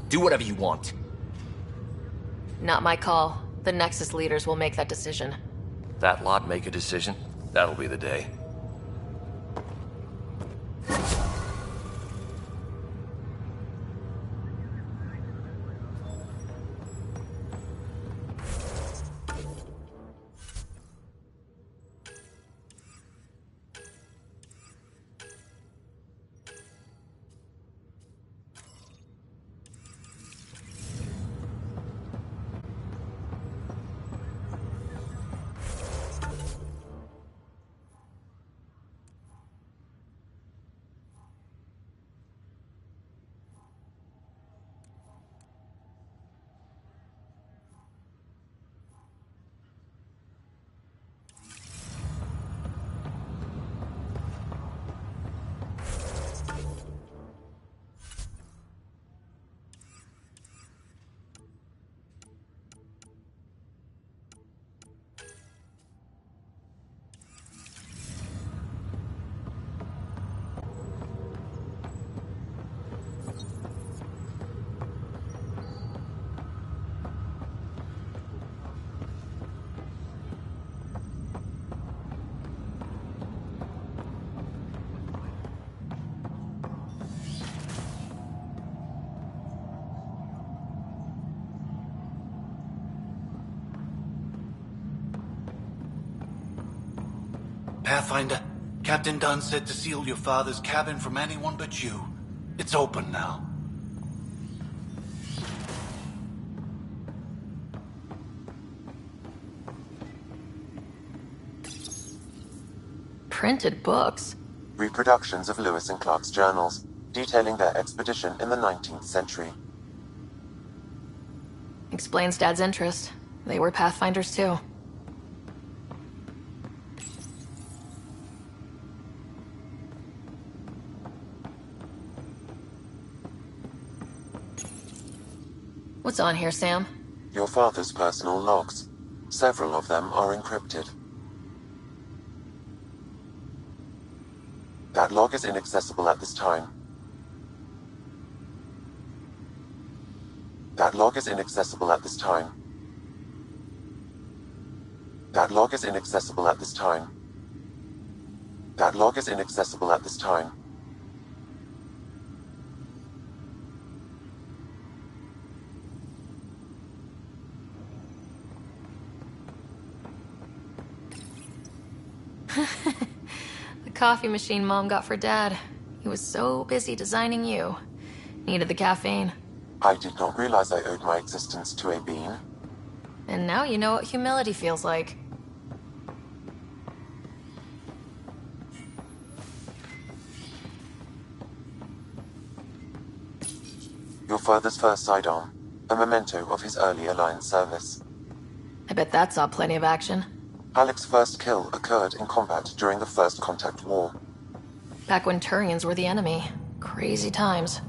Speaker 9: Do whatever you want.
Speaker 2: Not my call. The Nexus leaders will make that decision.
Speaker 9: That lot make a decision? That'll be the day.
Speaker 16: Pathfinder, Captain Dunn said to seal your father's cabin from anyone but you. It's open now.
Speaker 2: Printed books?
Speaker 4: Reproductions of Lewis and Clark's journals, detailing their expedition in the 19th century.
Speaker 2: Explains Dad's interest. They were Pathfinders too. What's on here, Sam?
Speaker 4: Your father's personal logs. Several of them are encrypted. That log is inaccessible at this time. That log is inaccessible at this time. That log is inaccessible at this time. That log is inaccessible at this time.
Speaker 2: The coffee machine Mom got for Dad. He was so busy designing you. Needed the caffeine.
Speaker 4: I did not realize I owed my existence to a bean.
Speaker 2: And now you know what humility feels like.
Speaker 4: Your father's first sidearm, a memento of his early Alliance service.
Speaker 2: I bet that saw plenty of action.
Speaker 4: Alec's first kill occurred in combat during the First Contact War.
Speaker 2: Back when Turians were the enemy. Crazy times.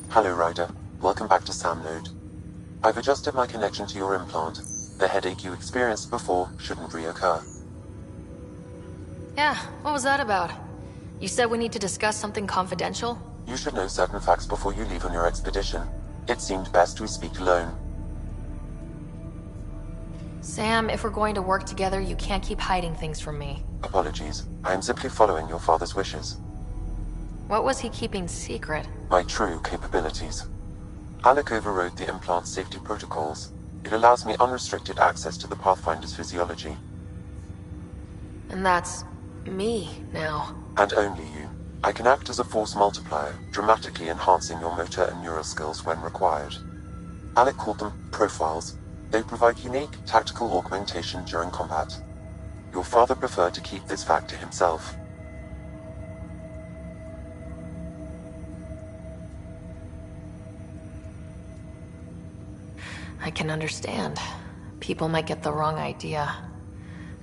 Speaker 4: Hello, Ryder. Welcome back to Sam Node. I've adjusted my connection to your implant. The headache you experienced before shouldn't reoccur.
Speaker 2: Yeah, what was that about? You said we need to discuss something confidential?
Speaker 4: You should know certain facts before you leave on your expedition. It seemed best we speak alone.
Speaker 2: Sam, if we're going to work together, you can't keep hiding things from me.
Speaker 4: Apologies. I am simply following your father's wishes.
Speaker 2: What was he keeping secret?
Speaker 4: My true capabilities. Alec overrode the implant's safety protocols. It allows me unrestricted access to the Pathfinder's physiology.
Speaker 2: And that's me now.
Speaker 4: And only you. I can act as a force multiplier, dramatically enhancing your motor and neural skills when required. Alec called them profiles. They provide unique tactical augmentation during combat. Your father preferred to keep this fact to himself.
Speaker 2: I can understand. People might get the wrong idea.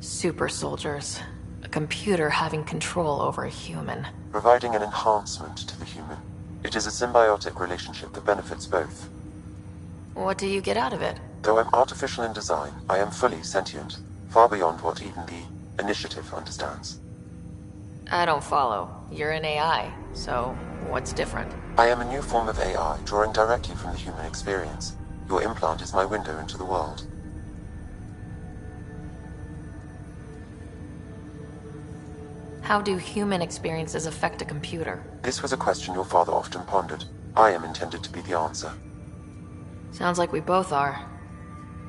Speaker 2: Super soldiers. A computer having control over a human.
Speaker 4: Providing an enhancement to the human. It is a symbiotic relationship that benefits both.
Speaker 2: What do you get out of it?
Speaker 4: Though I'm artificial in design, I am fully sentient, far beyond what even the Initiative understands.
Speaker 2: I don't follow. You're an AI, so what's different?
Speaker 4: I am a new form of AI, drawing directly from the human experience. Your implant is my window into the world.
Speaker 2: How do human experiences affect a computer?
Speaker 4: This was a question your father often pondered. I am intended to be the answer.
Speaker 2: Sounds like we both are.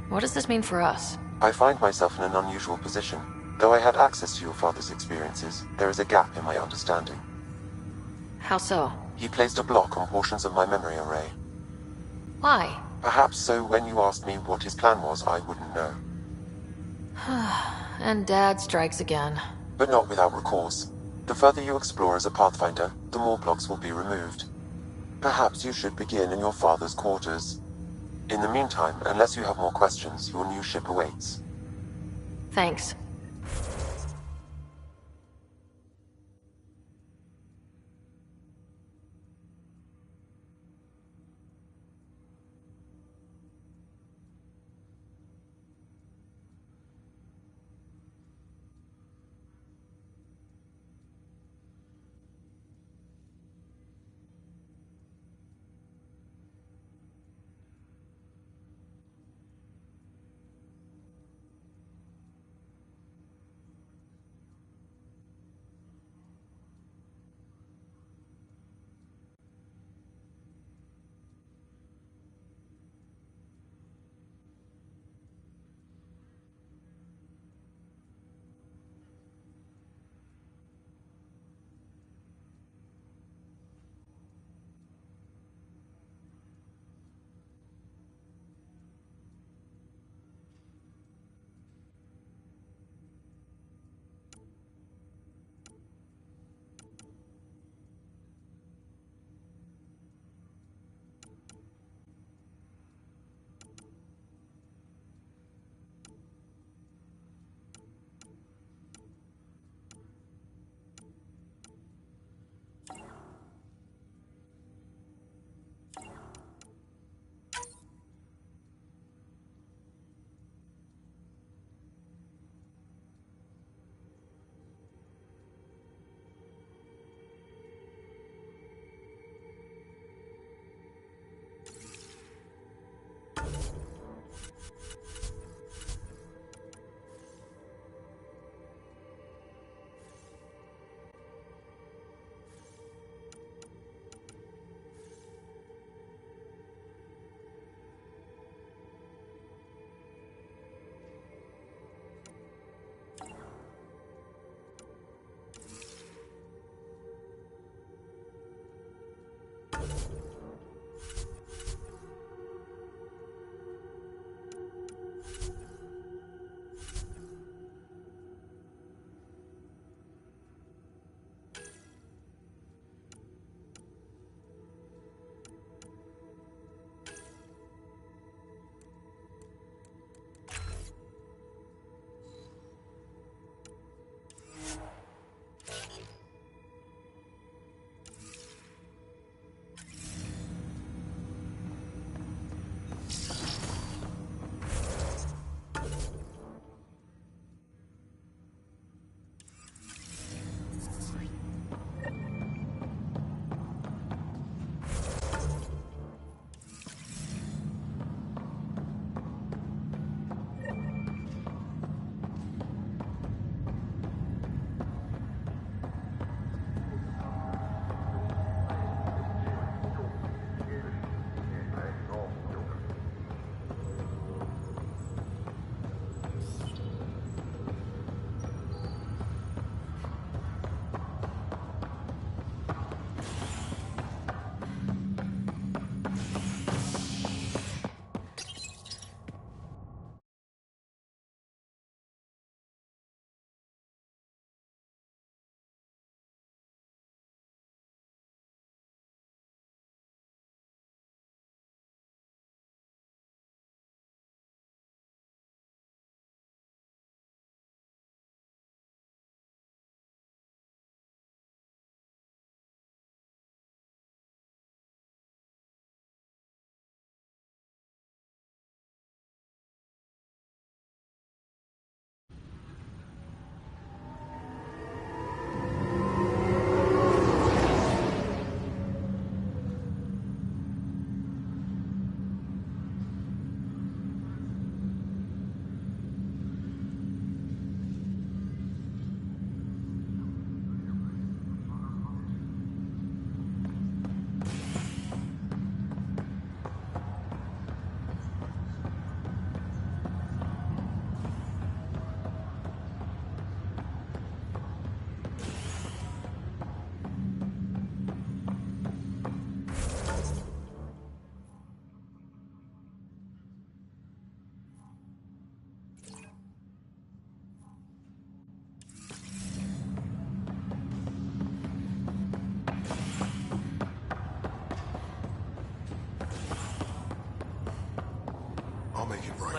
Speaker 2: What does this mean for us?
Speaker 4: I find myself in an unusual position. Though I had access to your father's experiences, there is a gap in my understanding.
Speaker 2: How so?
Speaker 4: He placed a block on portions of my memory array.
Speaker 2: Why?
Speaker 4: Perhaps so when you asked me what his plan was, I wouldn't know.
Speaker 2: And Dad strikes again.
Speaker 4: But not without recourse. The further you explore as a Pathfinder, the more blocks will be removed. Perhaps you should begin in your father's quarters. In the meantime, unless you have more questions, your new ship awaits.
Speaker 2: Thanks.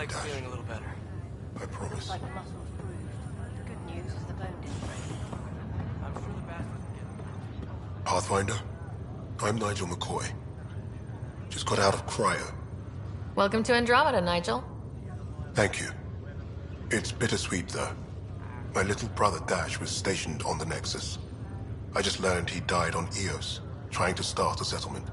Speaker 13: leg's
Speaker 16: Dash.
Speaker 13: feeling a little better.
Speaker 16: I promise.
Speaker 14: Like the muscles bruised. The good news is the bone didn't break.
Speaker 13: I'm sure the bastards will get
Speaker 16: Pathfinder, I'm Nigel McCoy. Just got out of cryo.
Speaker 2: Welcome to Andromeda, Nigel.
Speaker 16: Thank you. It's bittersweet, though. My little brother Dash was stationed on the Nexus. I just learned he died on Eos, trying to start a settlement.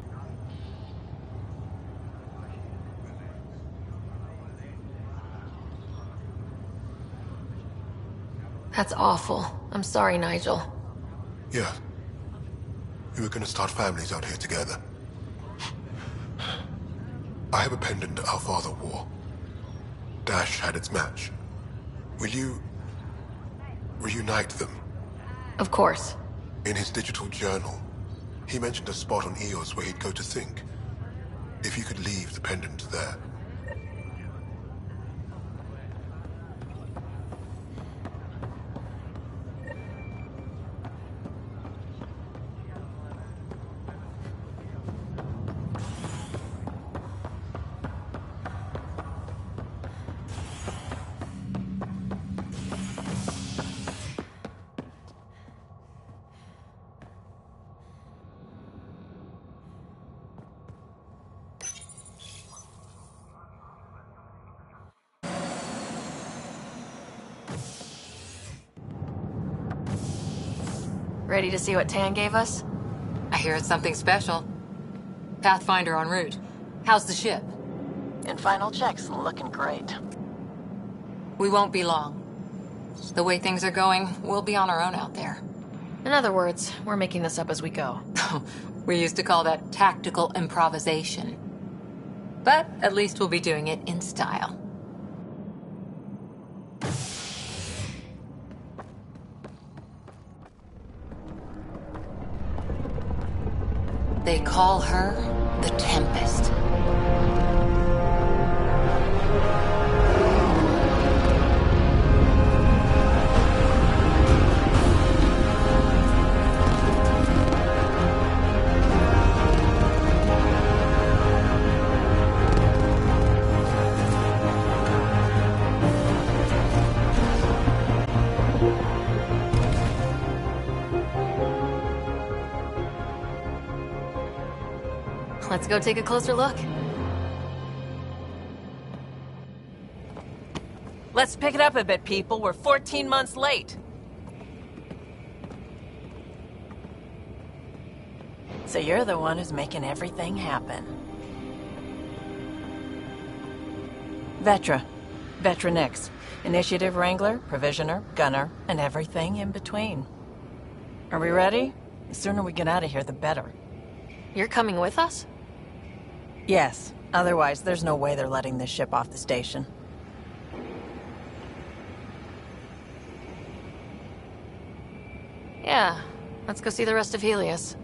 Speaker 2: That's awful. I'm sorry, Nigel.
Speaker 16: Yeah. We were gonna start families out here together. I have a pendant our father wore. Dash had its match. Will you reunite them?
Speaker 2: Of course.
Speaker 16: In his digital journal, he mentioned a spot on Eos where he'd go to think. If you could leave the pendant there.
Speaker 2: Ready to see what Tan gave us?
Speaker 3: I hear it's something special. Pathfinder en route. How's the ship?
Speaker 14: In final checks, looking great.
Speaker 3: We won't be long. The way things are going, we'll be on our own out there.
Speaker 2: In other words, we're making this up as we go.
Speaker 3: We used to call that tactical improvisation. But at least we'll be doing it in style. They call her the Tempest.
Speaker 2: Let's go take a closer look.
Speaker 18: Let's pick it up a bit, people. We're 14 months late. So you're the one who's making everything happen. Vetra. Vetra Nix. Initiative Wrangler, Provisioner, Gunner, and everything in between. Are we ready? The sooner we get out of here, the better.
Speaker 2: You're coming with us?
Speaker 18: Yes. Otherwise, there's no way they're letting this ship off the station.
Speaker 2: Yeah. Let's go see the rest of Helios.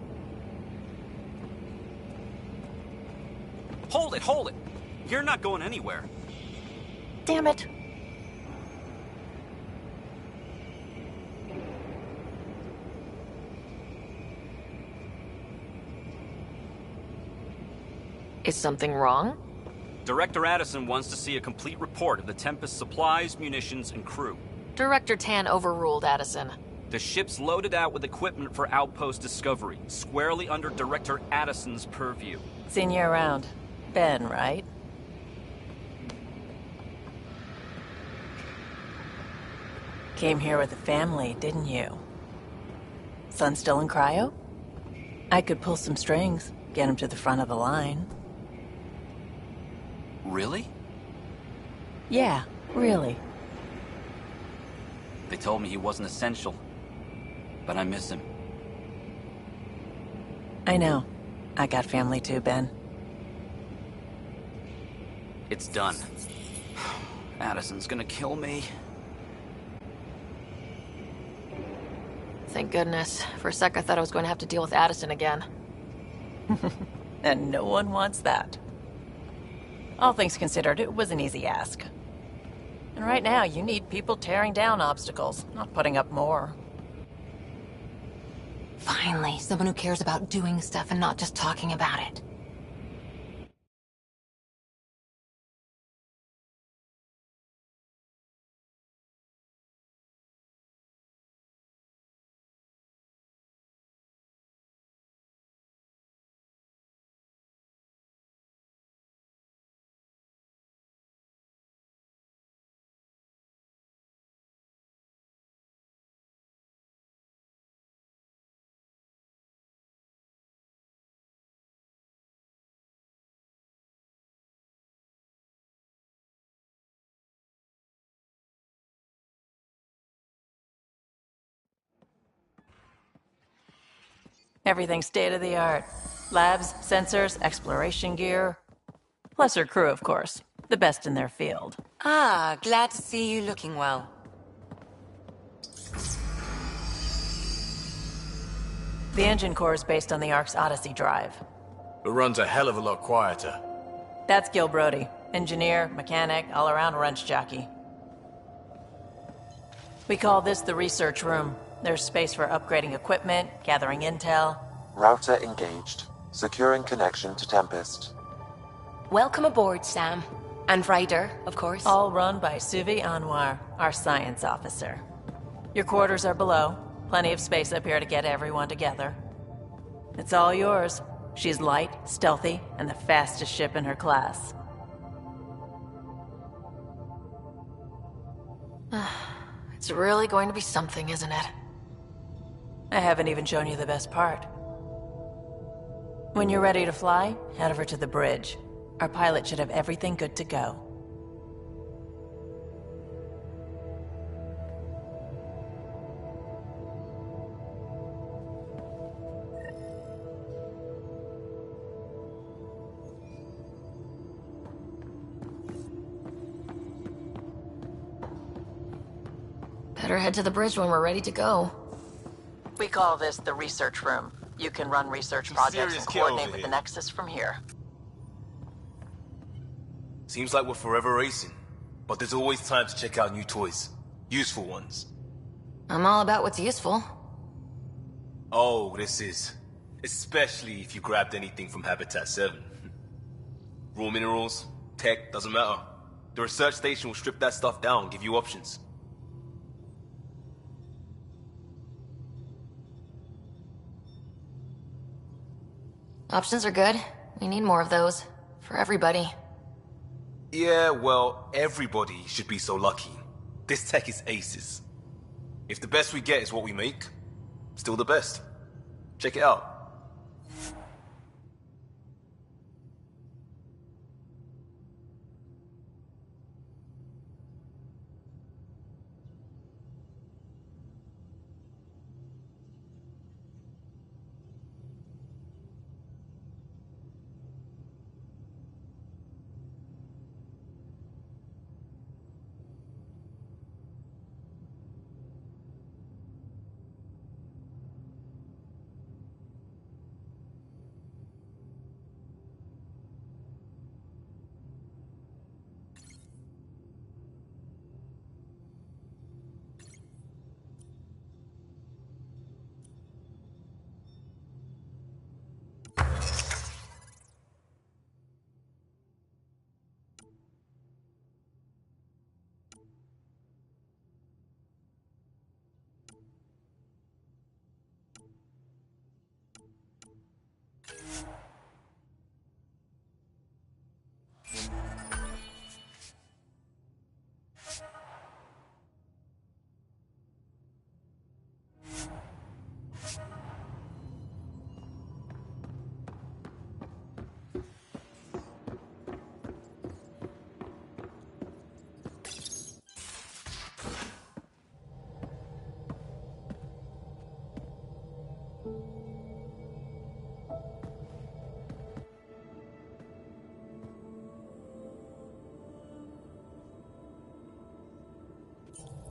Speaker 20: Hold it, hold it! You're not going anywhere.
Speaker 2: Damn it. Is something wrong?
Speaker 20: Director Addison wants to see a complete report of the Tempest's supplies, munitions, and crew.
Speaker 2: Director Tan overruled Addison.
Speaker 20: The ship's loaded out with equipment for outpost discovery, squarely under Director Addison's purview.
Speaker 18: Seen you around. Ben, right? Came here with a family, didn't you? Son still in cryo? I could pull some strings, get him to the front of the line.
Speaker 19: Really?
Speaker 18: Yeah, really.
Speaker 19: They told me he wasn't essential, but I miss him.
Speaker 18: I know. I got family too, Ben.
Speaker 20: It's done. Addison's gonna kill me.
Speaker 2: Thank goodness. For a sec, I thought I was going to have to deal with Addison again.
Speaker 18: And no one wants that. All things considered, it was an easy ask. And right now, you need people tearing down obstacles, not putting up more.
Speaker 3: Finally, someone who cares about doing stuff and not just talking about it.
Speaker 18: Everything's state-of-the-art. Labs, sensors, exploration gear. Plus her crew, of course. The best in their field.
Speaker 15: Ah, glad to see you looking well.
Speaker 18: The engine core is based on the Ark's Odyssey drive.
Speaker 13: It runs a hell of a lot quieter.
Speaker 18: That's Gil Brody. Engineer, mechanic, all-around wrench jockey. We call this the research room. There's space for upgrading equipment, gathering intel.
Speaker 4: Router engaged. Securing connection to Tempest.
Speaker 6: Welcome aboard, Sam. And Ryder, of course.
Speaker 18: All run by Suvi Anwar, our science officer. Your quarters are below. Plenty of space up here to get everyone together. It's all yours. She's light, stealthy, and the fastest ship in her class.
Speaker 2: It's really going to be something, isn't it?
Speaker 18: I haven't even shown you the best part. When you're ready to fly, head over to the bridge. Our pilot should have everything good to go.
Speaker 2: Better head to the bridge when we're ready to go.
Speaker 18: We call this the research room. You can run research projects and coordinate with the Nexus from here.
Speaker 22: Seems like we're forever racing, but there's always time to check out new toys. Useful ones.
Speaker 2: I'm all about what's useful.
Speaker 22: Oh, this is. Especially if you grabbed anything from Habitat 7. Raw minerals, tech, doesn't matter. The research station will strip that stuff down and give you options.
Speaker 2: Options are good. We need more of those. For everybody.
Speaker 22: Yeah, well, everybody should be so lucky. This tech is aces. If the best we get is what we make, still the best. Check it out.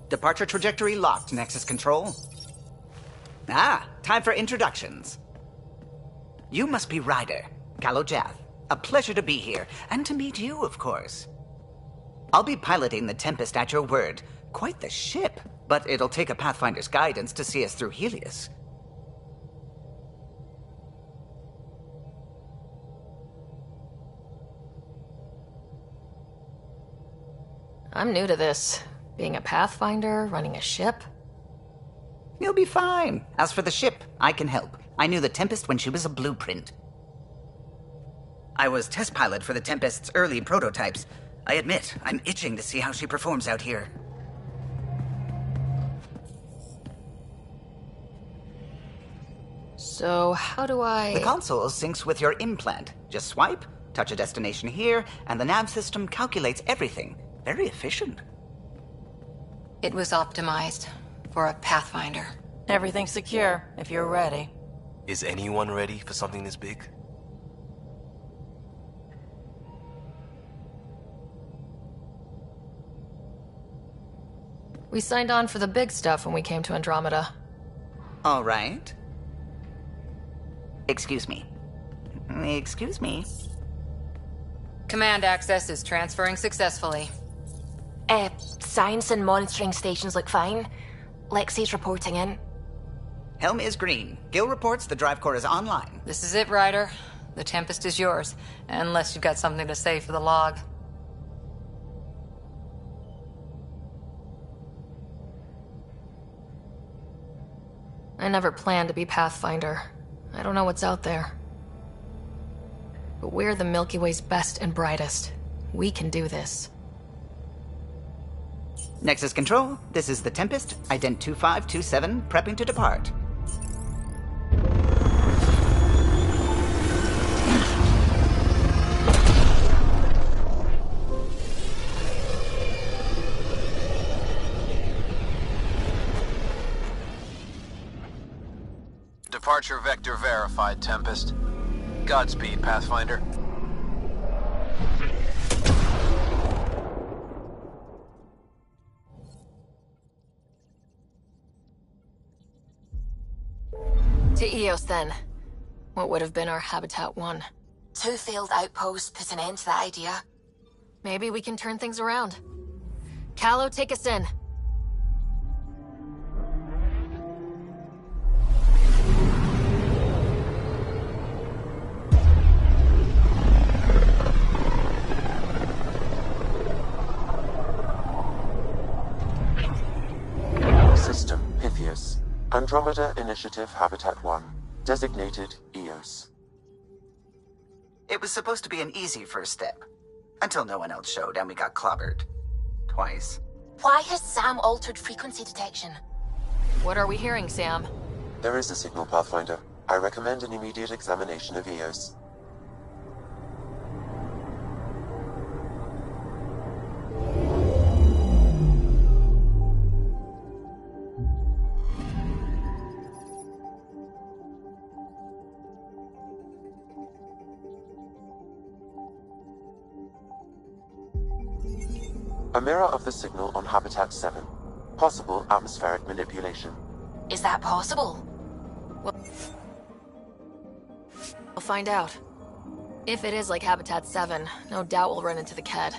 Speaker 23: Departure trajectory locked, Nexus Control. Ah, time for introductions. You must be Ryder, Kalojath. A pleasure to be here, and to meet you, of course. I'll be piloting the Tempest at your word. Quite the ship, but it'll take a Pathfinder's guidance to see us through Helios.
Speaker 2: I'm new to this. Being a Pathfinder, running a ship.
Speaker 23: You'll be fine. As for the ship, I can help. I knew the Tempest when she was a blueprint. I was test pilot for the Tempest's early prototypes. I admit, I'm itching to see how she performs out here.
Speaker 2: So, how do I...
Speaker 23: The console syncs with your implant. Just swipe, touch a destination here, and the nav system calculates everything. Very efficient.
Speaker 6: It was optimized for a Pathfinder.
Speaker 18: Everything's secure, if you're ready.
Speaker 22: Is anyone ready for something this big?
Speaker 2: We signed on for the big stuff when we came to Andromeda.
Speaker 23: All right. Excuse me. Excuse me.
Speaker 3: Command access is transferring successfully.
Speaker 6: Science and monitoring stations look fine. Lexi's reporting in.
Speaker 23: Helm is green. Gil reports the drive core is online.
Speaker 3: This is it, Ryder. The Tempest is yours, unless you've got something to say for the log.
Speaker 2: I never planned to be Pathfinder. I don't know what's out there. But we're the Milky Way's best and brightest. We can do this.
Speaker 23: Nexus Control, this is the Tempest, Ident 2527, prepping to depart.
Speaker 13: Departure vector verified, Tempest. Godspeed, Pathfinder.
Speaker 2: To Eos, then. What would have been our Habitat 1?
Speaker 6: 2 failed outposts put an end to that idea.
Speaker 2: Maybe we can turn things around. Callow, take us in.
Speaker 4: System Pythias. Andromeda Initiative Habitat 1. Designated Eos.
Speaker 23: It was supposed to be an easy first step. Until no one else showed and we got clobbered. Twice.
Speaker 6: Why has Sam altered frequency detection?
Speaker 2: What are we hearing, Sam?
Speaker 4: There is a signal, Pathfinder. I recommend an immediate examination of Eos. A mirror of the signal on Habitat 7. Possible atmospheric manipulation.
Speaker 6: Is that possible?
Speaker 2: We'll find out. If it is like Habitat 7, no doubt we'll run into the Ked.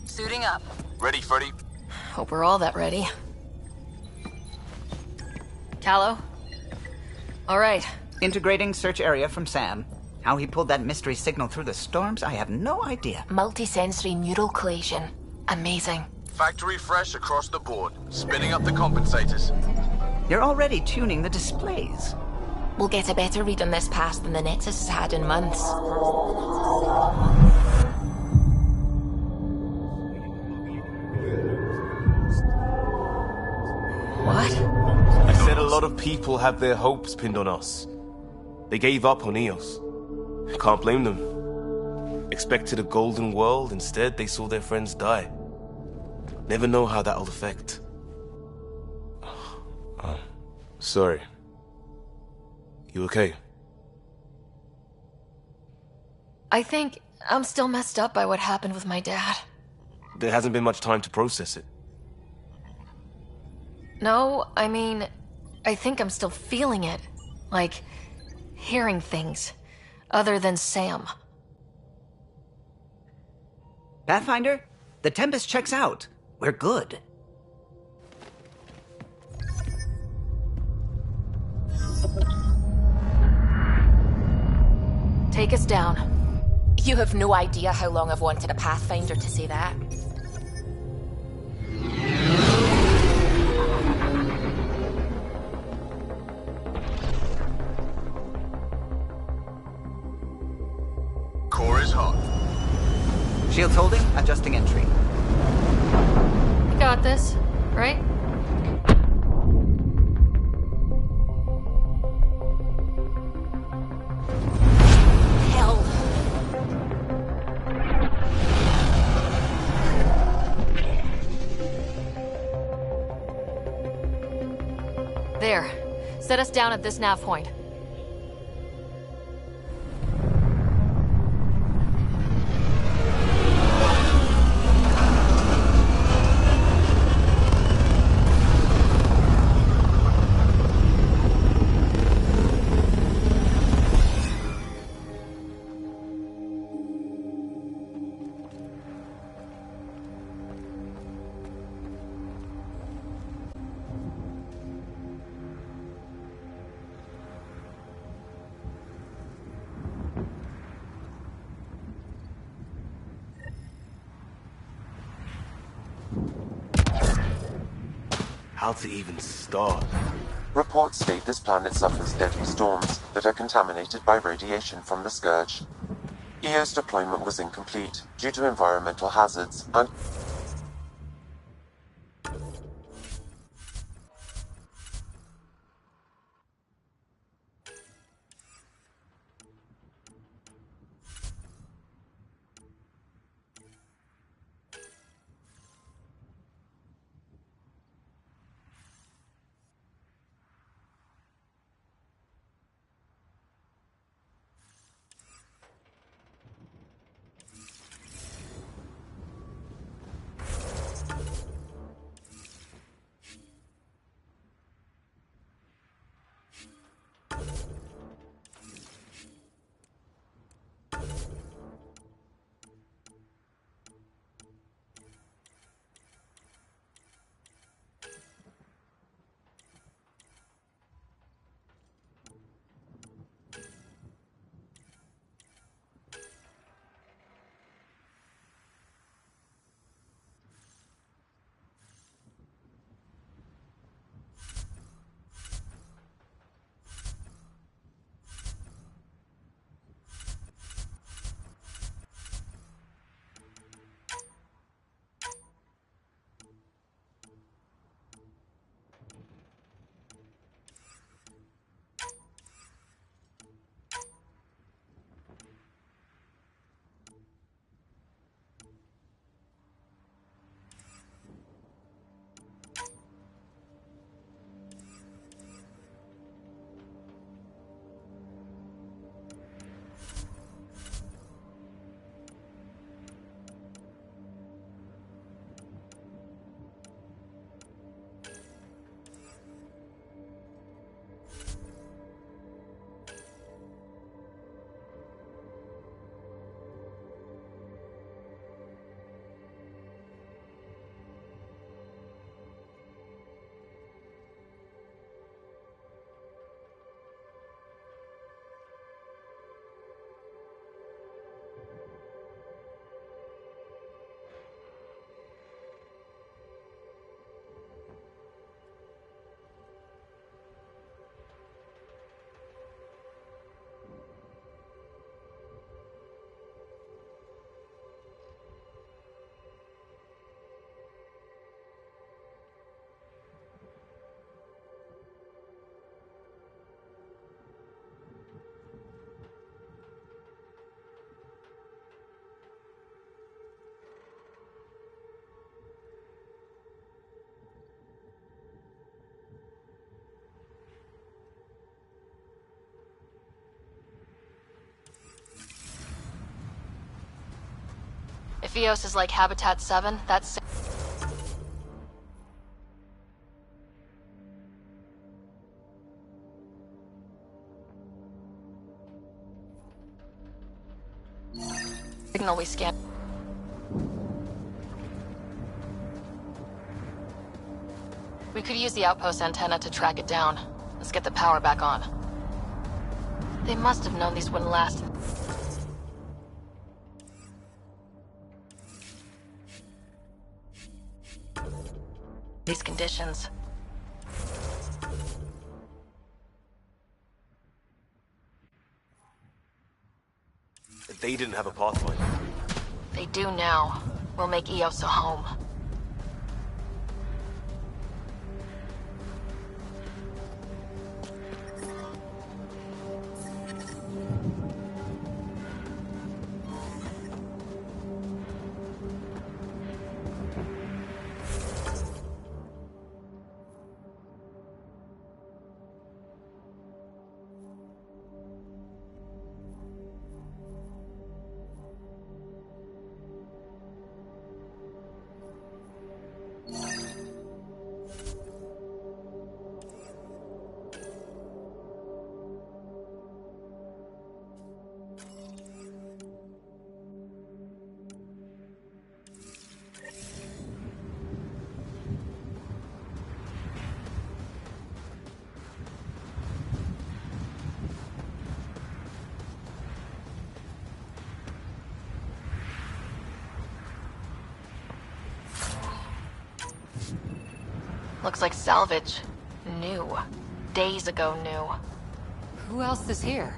Speaker 3: Suiting up.
Speaker 13: Ready, Freddy?
Speaker 2: Hope we're all that ready. Callow? All right.
Speaker 23: Integrating search area from Sam. How he pulled that mystery signal through the storms, I have no idea.
Speaker 6: Multisensory neural collation. Amazing.
Speaker 13: Factory fresh across the board. Spinning up the compensators.
Speaker 23: You're already tuning the displays.
Speaker 6: We'll get a better read on this pass than the Nexus has had in months.
Speaker 2: What?
Speaker 22: I said a lot of people have their hopes pinned on us. They gave up on Eos. Can't blame them. Expected a golden world, instead they saw their friends die. Never know how that'll affect. Sorry. You okay?
Speaker 2: I think I'm still messed up by what happened with my dad.
Speaker 22: There hasn't been much time to process it.
Speaker 2: No, I mean, I think I'm still feeling it. Like, hearing things. Other than Sam.
Speaker 23: Pathfinder, the Tempest checks out. We're good.
Speaker 2: Take us down.
Speaker 6: You have no idea how long I've wanted a Pathfinder to say that.
Speaker 17: Core is hot.
Speaker 23: Shields holding, adjusting entry.
Speaker 2: You got this, right?
Speaker 6: Hell.
Speaker 2: There. Set us down at this nav point.
Speaker 22: How to even start?
Speaker 4: Reports state this planet suffers deadly storms that are contaminated by radiation from the Scourge. EO's deployment was incomplete due to environmental hazards and...
Speaker 2: If Eos is like Habitat 7, that's... signal we scan. We could use the outpost antenna to track it down. Let's get the power back on. They must have known these wouldn't last. These conditions.
Speaker 22: They didn't have a pathfinder.
Speaker 2: They do now. We'll make Eos a home. Looks like salvage. New. Days ago new.
Speaker 3: Who else is here?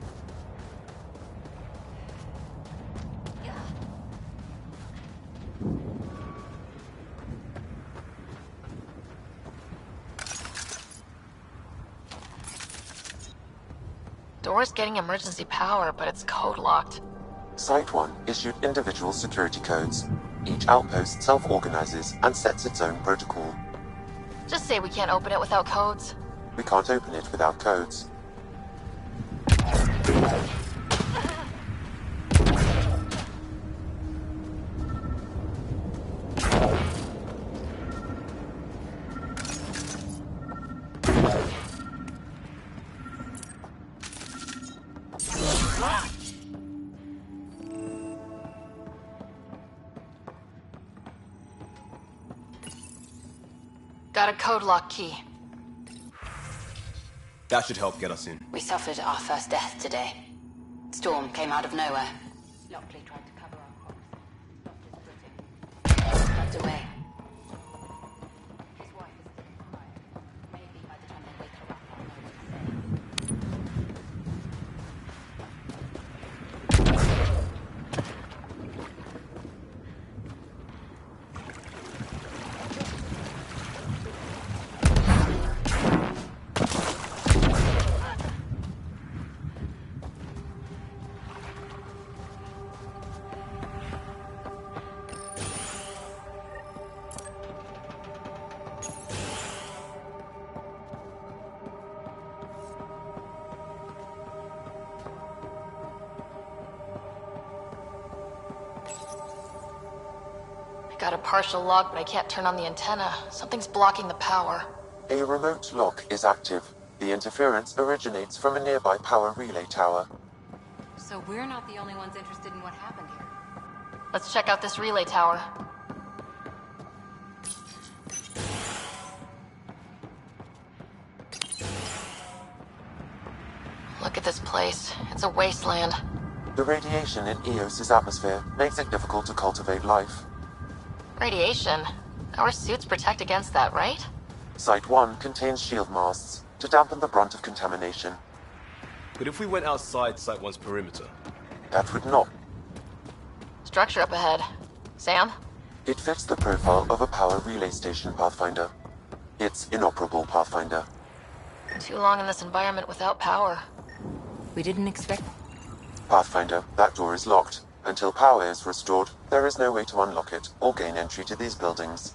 Speaker 2: Door's getting emergency power, but it's code locked.
Speaker 4: Site 1 issued individual security codes. Each outpost self-organizes and sets its own protocol.
Speaker 2: Just say we can't open it without codes.
Speaker 4: We can't open it without codes.
Speaker 2: Got a code lock key.
Speaker 22: That should help get us in.
Speaker 5: We suffered our first death today. Storm came out of nowhere. Lockley tried to cover our crops. Stopped his footing. Swept away. His wife is getting tired. Maybe by the time they wake her up, I'll know what to say.
Speaker 2: Got a partial lock, but I can't turn on the antenna. Something's blocking the power.
Speaker 4: A remote lock is active. The interference originates from a nearby power relay tower.
Speaker 3: So we're not the only ones interested in what happened here.
Speaker 2: Let's check out this relay tower. Look at this place. It's a wasteland.
Speaker 4: The radiation in Eos's atmosphere makes it difficult to cultivate life.
Speaker 2: Radiation? Our suits protect against that, right?
Speaker 4: Site 1 contains shield masts to dampen the brunt of contamination.
Speaker 22: But if we went outside Site 1's perimeter?
Speaker 4: That would not.
Speaker 2: Structure up ahead. Sam?
Speaker 4: It fits the profile of a power relay station, Pathfinder. It's inoperable, Pathfinder.
Speaker 2: Too long in this environment without power.
Speaker 3: We didn't expect...
Speaker 4: Pathfinder, that door is locked. Until power is restored, there is no way to unlock it or gain entry to these buildings.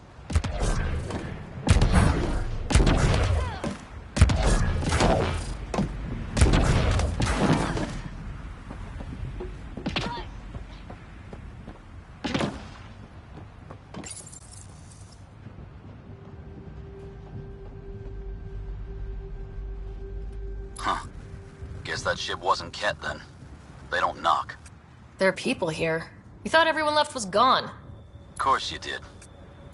Speaker 19: that ship wasn't Ket then. They don't knock.
Speaker 2: There are people here. You thought everyone left was gone.
Speaker 19: Of course you did.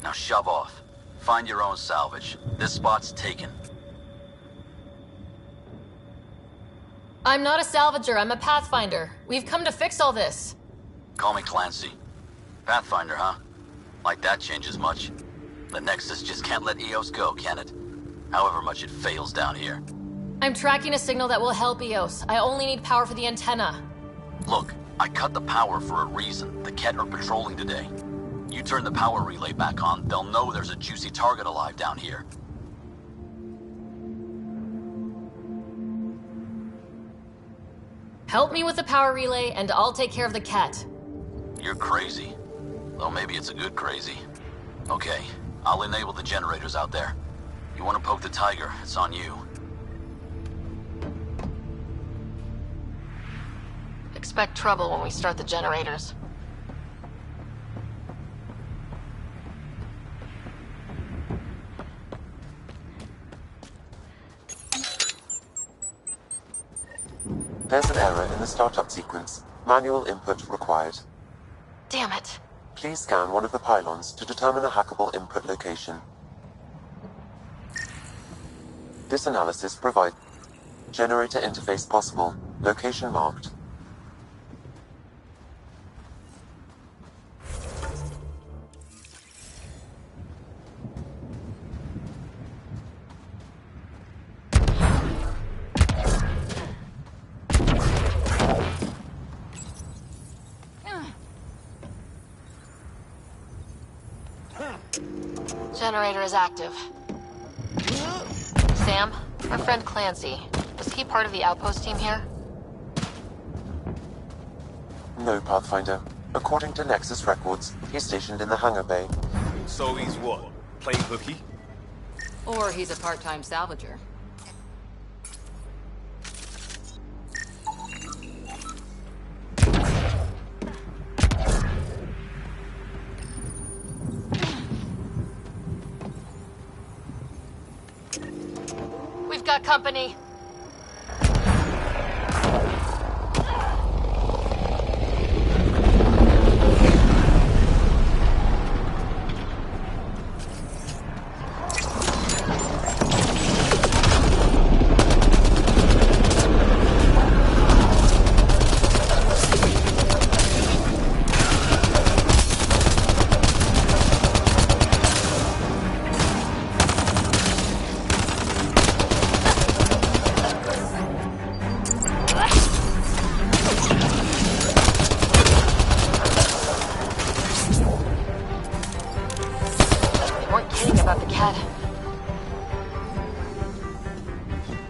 Speaker 19: Now shove off. Find your own salvage. This spot's taken.
Speaker 2: I'm not a salvager, I'm a pathfinder. We've come to fix all this.
Speaker 19: Call me Clancy. Pathfinder, huh? Like that changes much. The Nexus just can't let EOS go, can it? However much it fails down here.
Speaker 2: I'm tracking a signal that will help EOS. I only need power for the antenna.
Speaker 19: Look, I cut the power for a reason. The Ket are patrolling today. You turn the power relay back on, they'll know there's a juicy target alive down here.
Speaker 2: Help me with the power relay, and I'll take care of the Ket.
Speaker 19: You're crazy. Though maybe it's a good crazy. Okay, I'll enable the generators out there. You want to poke the tiger, it's on you.
Speaker 2: Expect trouble when we start the generators.
Speaker 4: There's an error in the startup sequence. Manual input required.
Speaker 6: Damn it.
Speaker 4: Please scan one of the pylons to determine a hackable input location. This analysis provides generator interface possible. Location marked.
Speaker 2: Generator is active. Sam, our friend Clancy, was he part of the outpost team here?
Speaker 4: No, Pathfinder. According to Nexus records, he's stationed in the hangar bay.
Speaker 22: So he's what? Playing hooky?
Speaker 3: Or he's a part-time salvager.
Speaker 2: We've got company.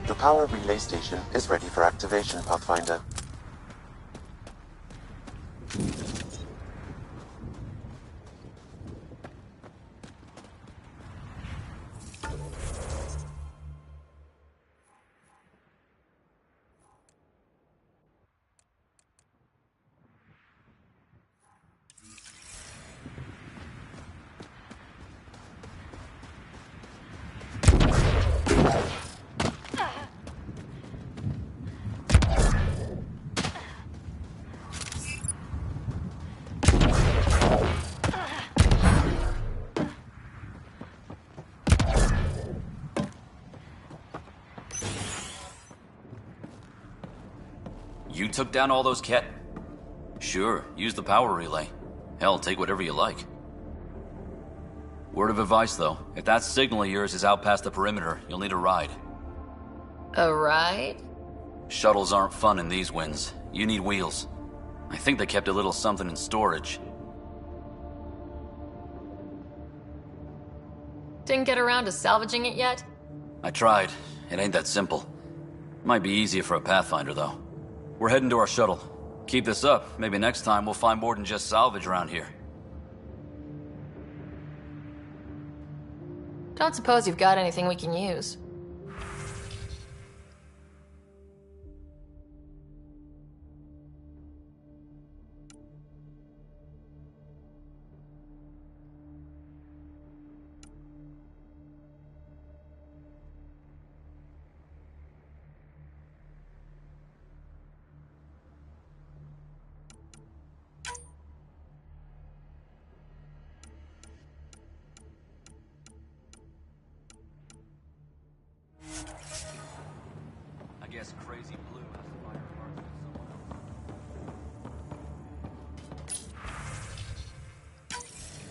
Speaker 4: The power relay station is ready for activation, Pathfinder.
Speaker 19: You took down all those Ket? Sure, use the power relay. Hell, take whatever you like. Word of advice, though. If that signal of yours is out past the perimeter, you'll need a ride.
Speaker 2: A ride?
Speaker 19: Shuttles aren't fun in these winds. You need wheels. I think they kept a little something in storage.
Speaker 2: Didn't get around to salvaging it yet?
Speaker 19: I tried. It ain't that simple. Might be easier for a Pathfinder, though. We're heading to our shuttle. Keep this up. Maybe next time we'll find more than just salvage around here.
Speaker 2: Don't suppose you've got anything we can use.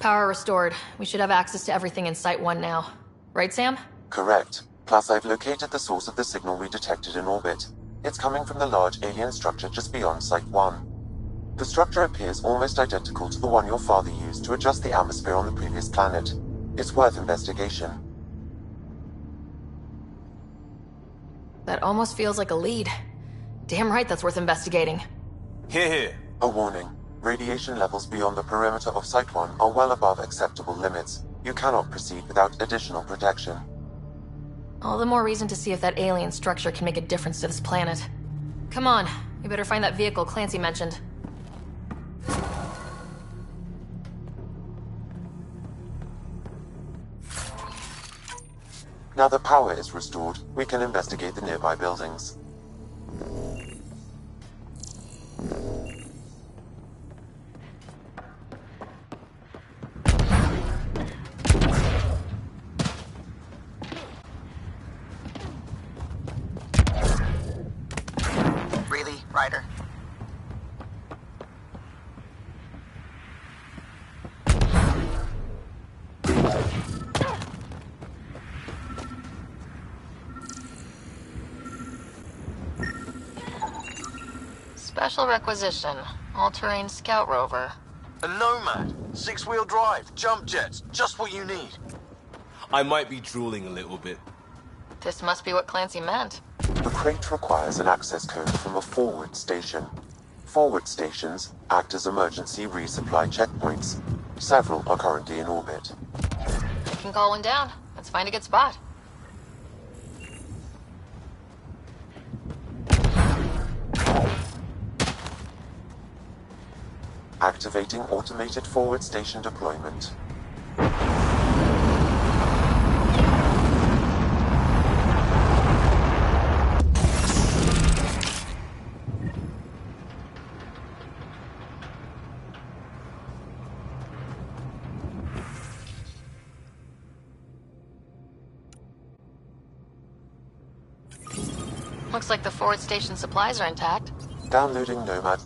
Speaker 2: Power restored. We should have access to everything in Site 1 now. Right, Sam?
Speaker 4: Correct. Plus, I've located the source of the signal we detected in orbit. It's coming from the large alien structure just beyond Site 1. The structure appears almost identical to the one your father used to adjust the atmosphere on the previous planet. It's worth investigation.
Speaker 2: That almost feels like a lead. Damn right that's worth investigating.
Speaker 22: Here.
Speaker 4: A warning. Radiation levels beyond the perimeter of Site 1 are well above acceptable limits. You cannot proceed without additional protection.
Speaker 2: All the more reason to see if that alien structure can make a difference to this planet. Come on, we better find that vehicle Clancy mentioned.
Speaker 4: Now that power is restored, we can investigate the nearby buildings.
Speaker 23: Really, Ryder?
Speaker 2: Special requisition. All-terrain scout rover.
Speaker 7: A Nomad. 6-wheel drive. Jump jets. Just what you need.
Speaker 22: I might be drooling a little bit.
Speaker 2: This must be what Clancy meant.
Speaker 4: The crate requires an access code from a forward station. Forward stations act as emergency resupply checkpoints. Several are currently in orbit.
Speaker 2: We can call one down. Let's find a good spot.
Speaker 4: Activating automated forward station deployment.
Speaker 2: Looks like the forward station supplies are intact.
Speaker 4: Downloading Nomad.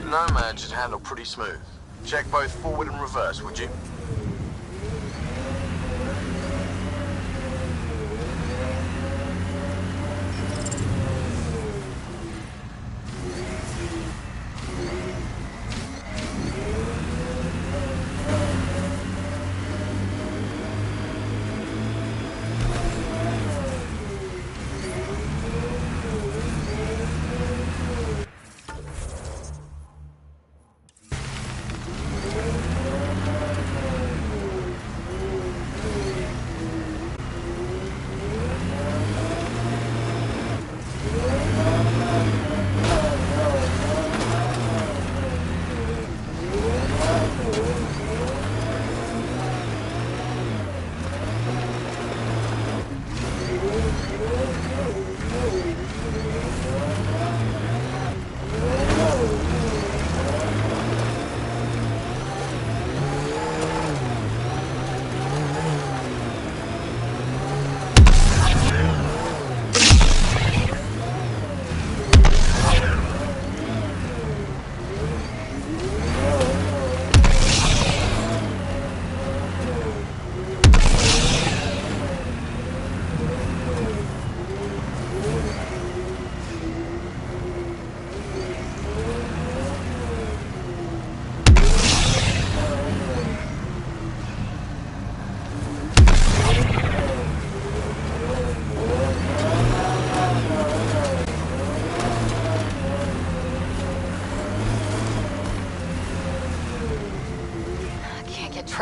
Speaker 7: Nomad should handle pretty smooth. Check both forward and reverse, would you?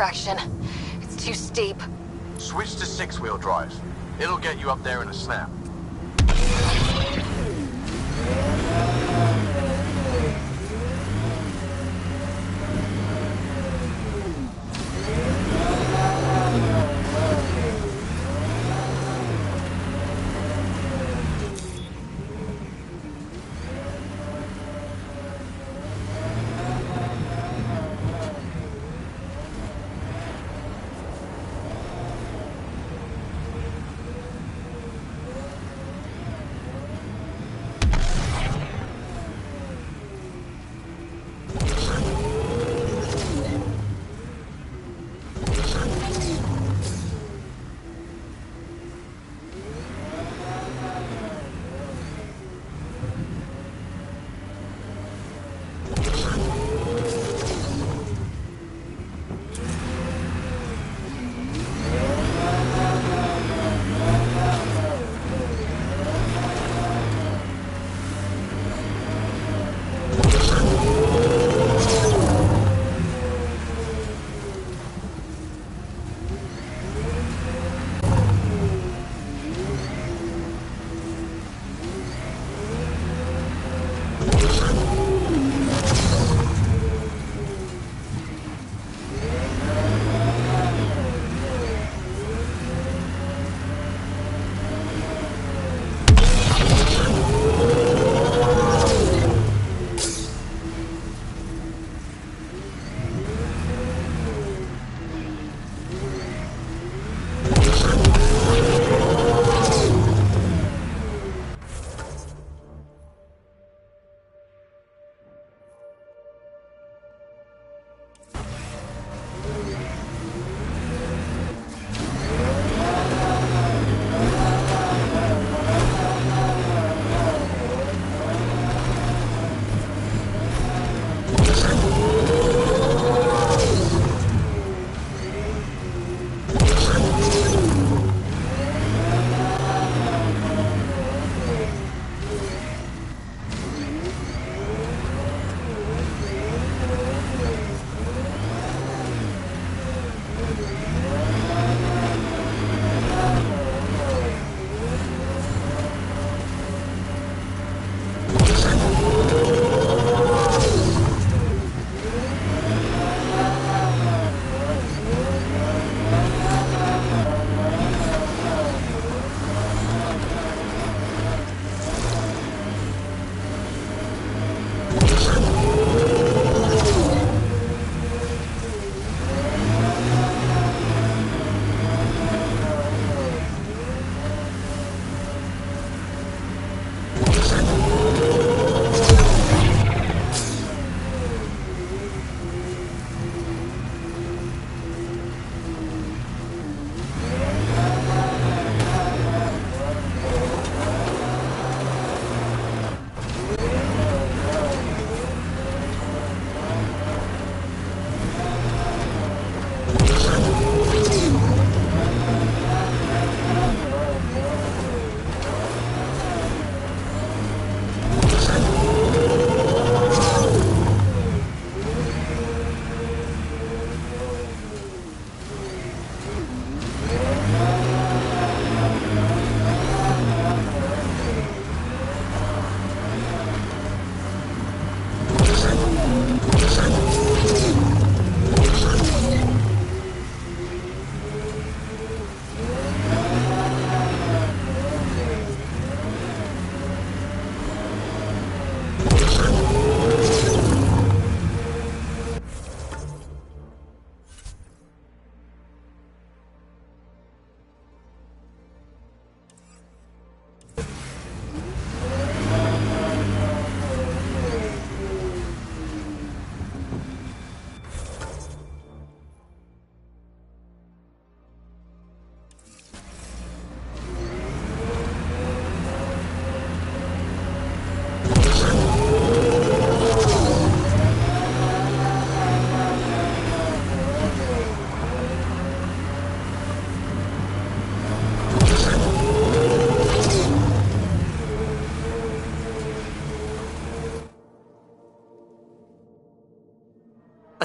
Speaker 6: traction. It's too steep.
Speaker 7: Switch to six-wheel drive. It'll get you up there in a snap.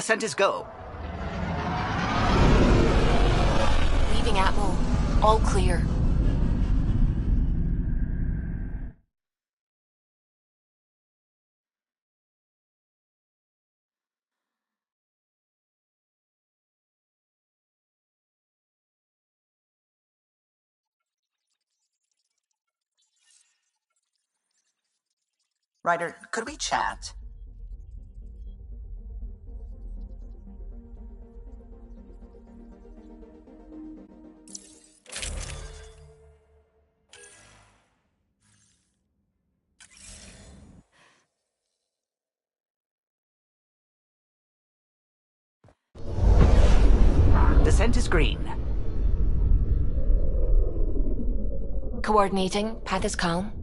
Speaker 23: Ascent is go.
Speaker 6: Atwell. All clear.
Speaker 23: Ryder, could we chat? Descent is green.
Speaker 6: Coordinating. Path is calm.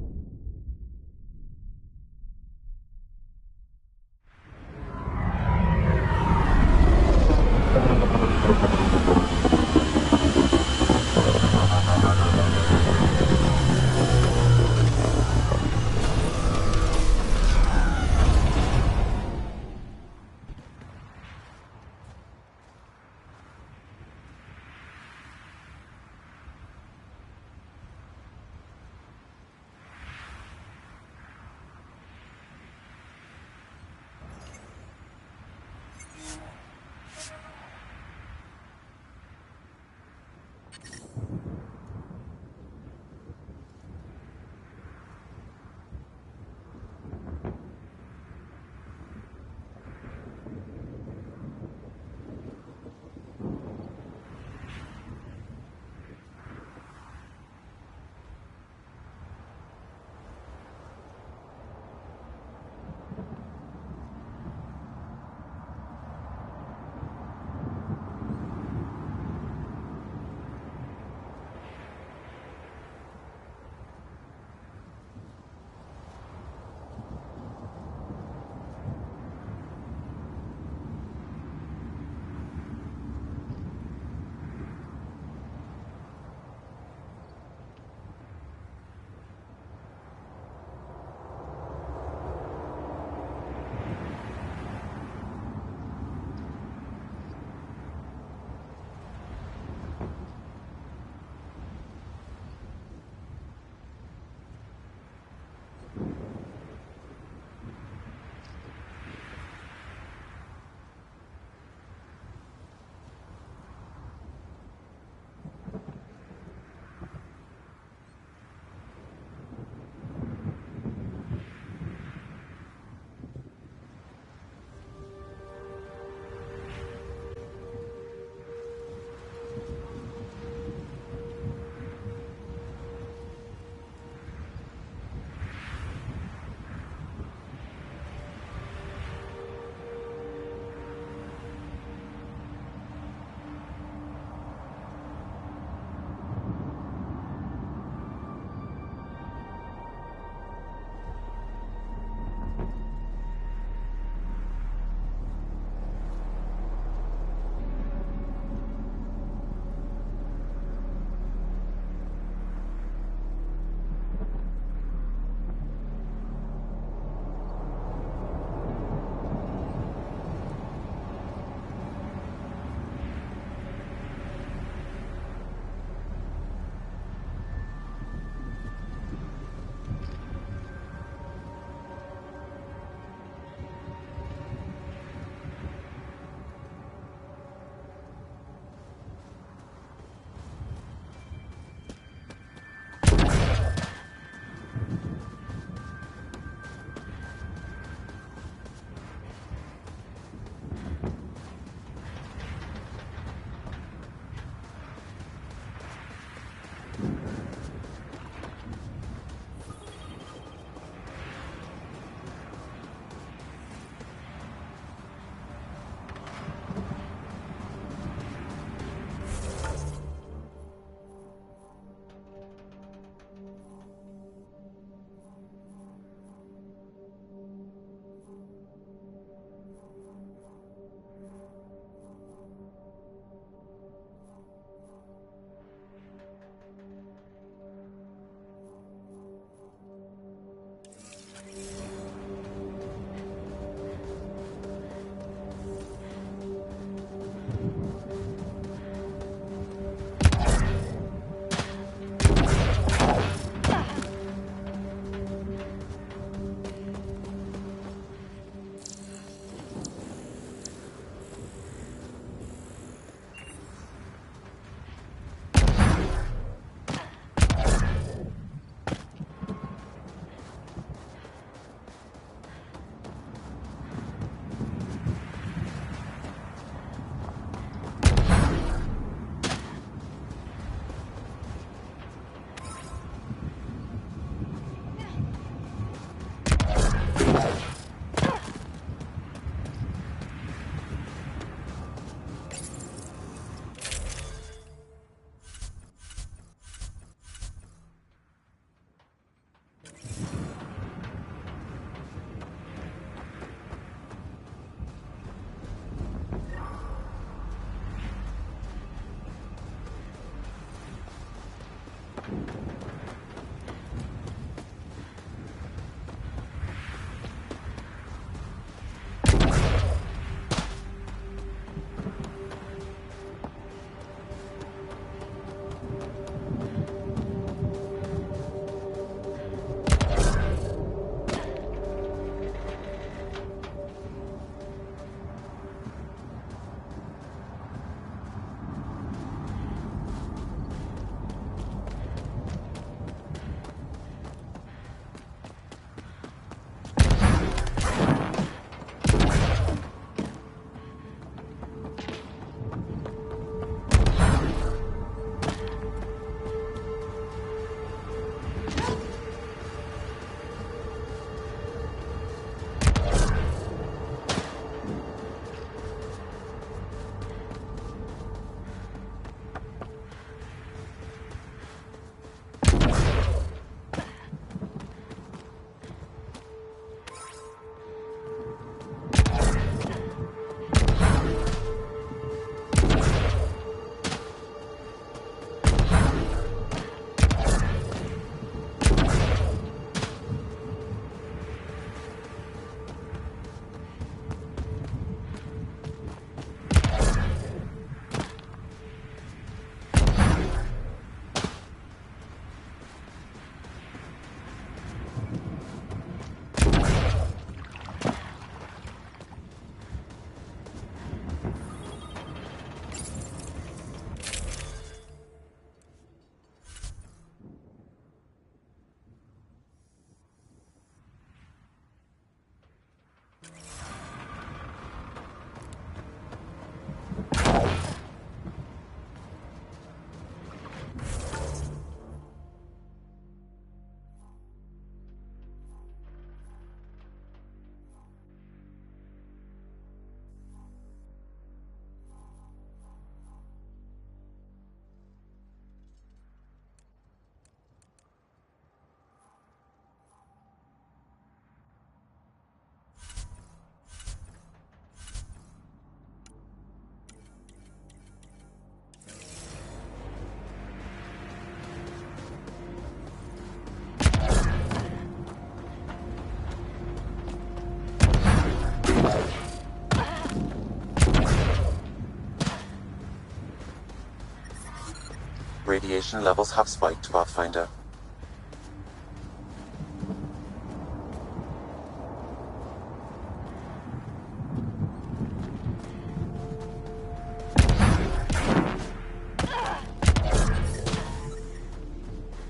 Speaker 4: Radiation levels have spiked, Pathfinder.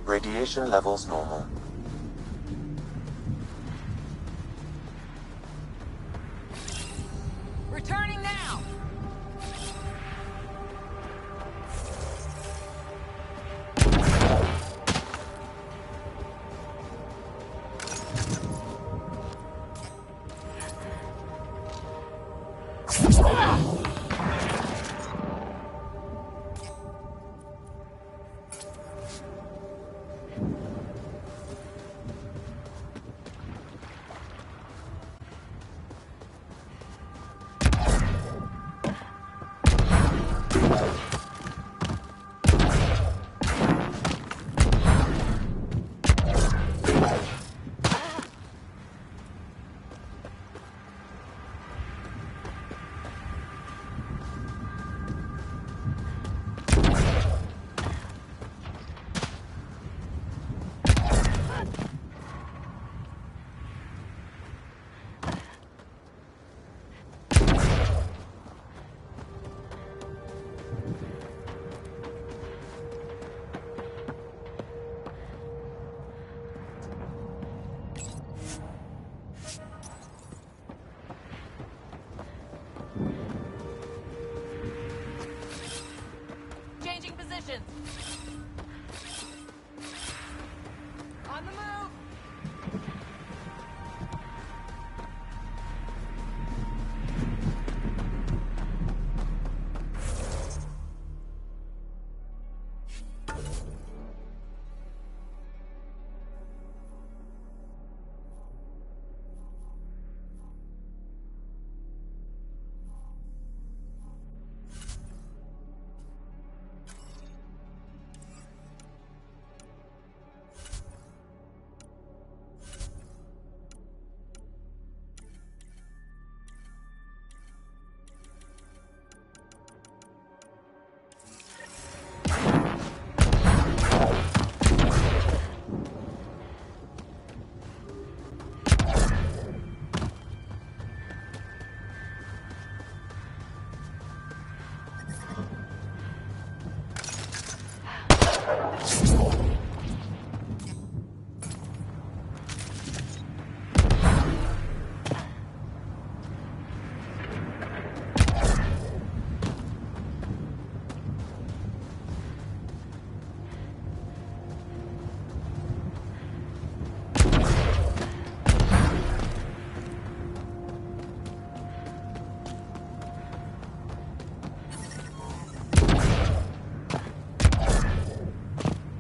Speaker 4: Radiation levels normal.
Speaker 3: Returning now!
Speaker 18: Changing positions. On the move.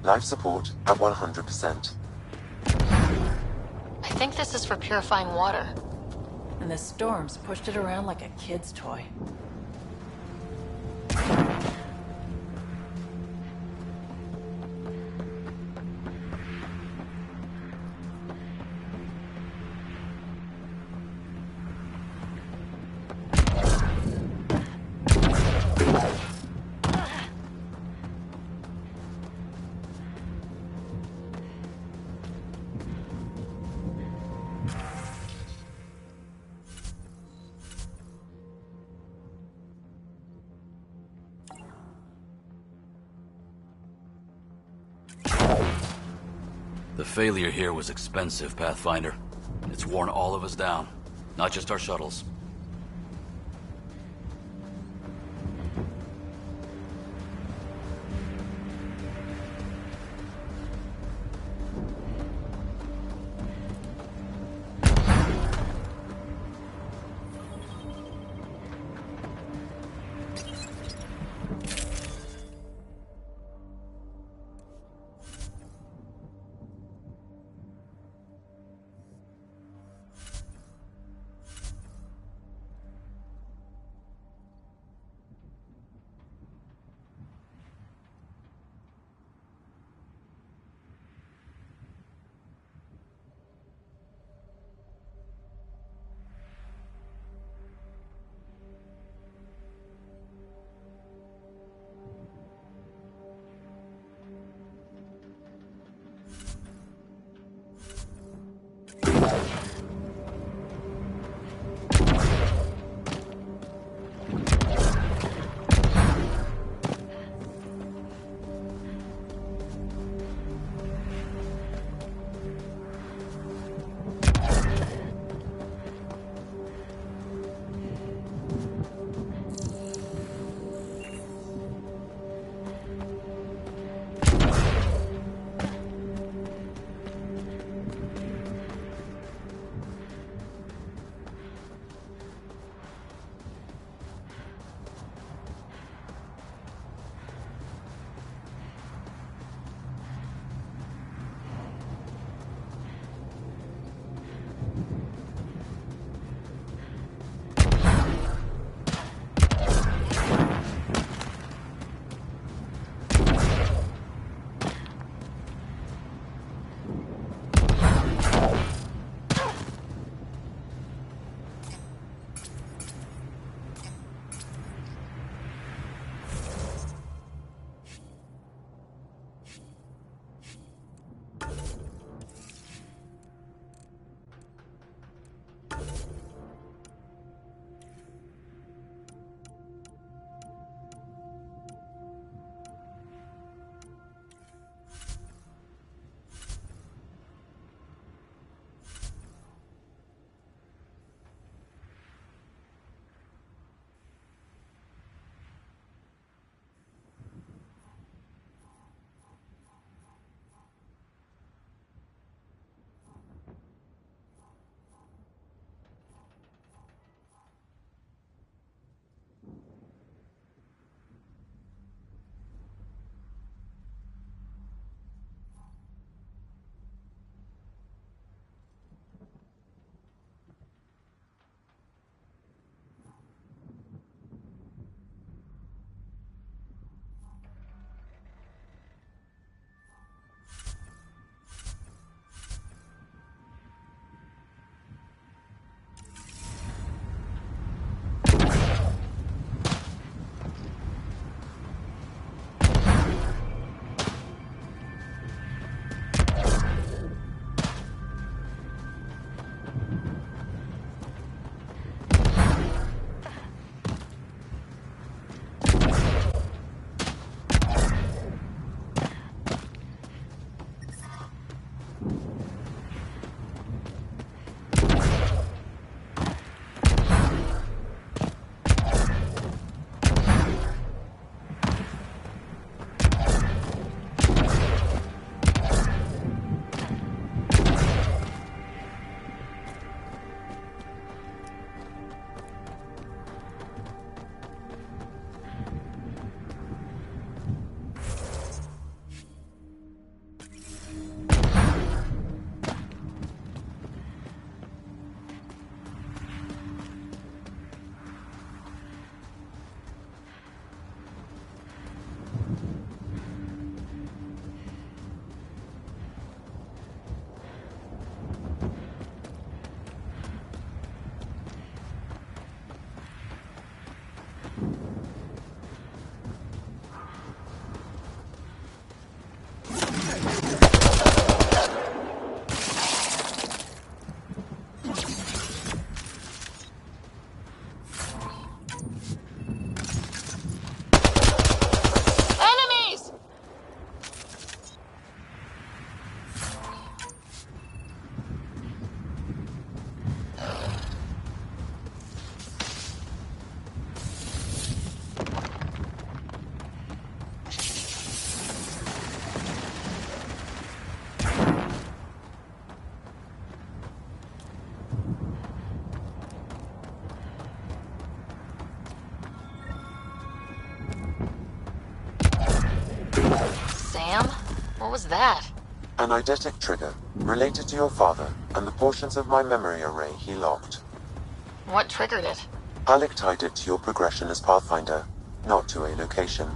Speaker 4: Life support at 100%.
Speaker 2: I think this is for purifying water.
Speaker 18: And the storms pushed it around like a kid's toy.
Speaker 19: The failure here was expensive, Pathfinder. It's worn all of us down, not just our shuttles.
Speaker 2: Sam? What was that?
Speaker 4: An eidetic trigger, related to your father, and the portions of my memory array he locked.
Speaker 2: What triggered it?
Speaker 4: Alec tied it to your progression as Pathfinder, not to a location.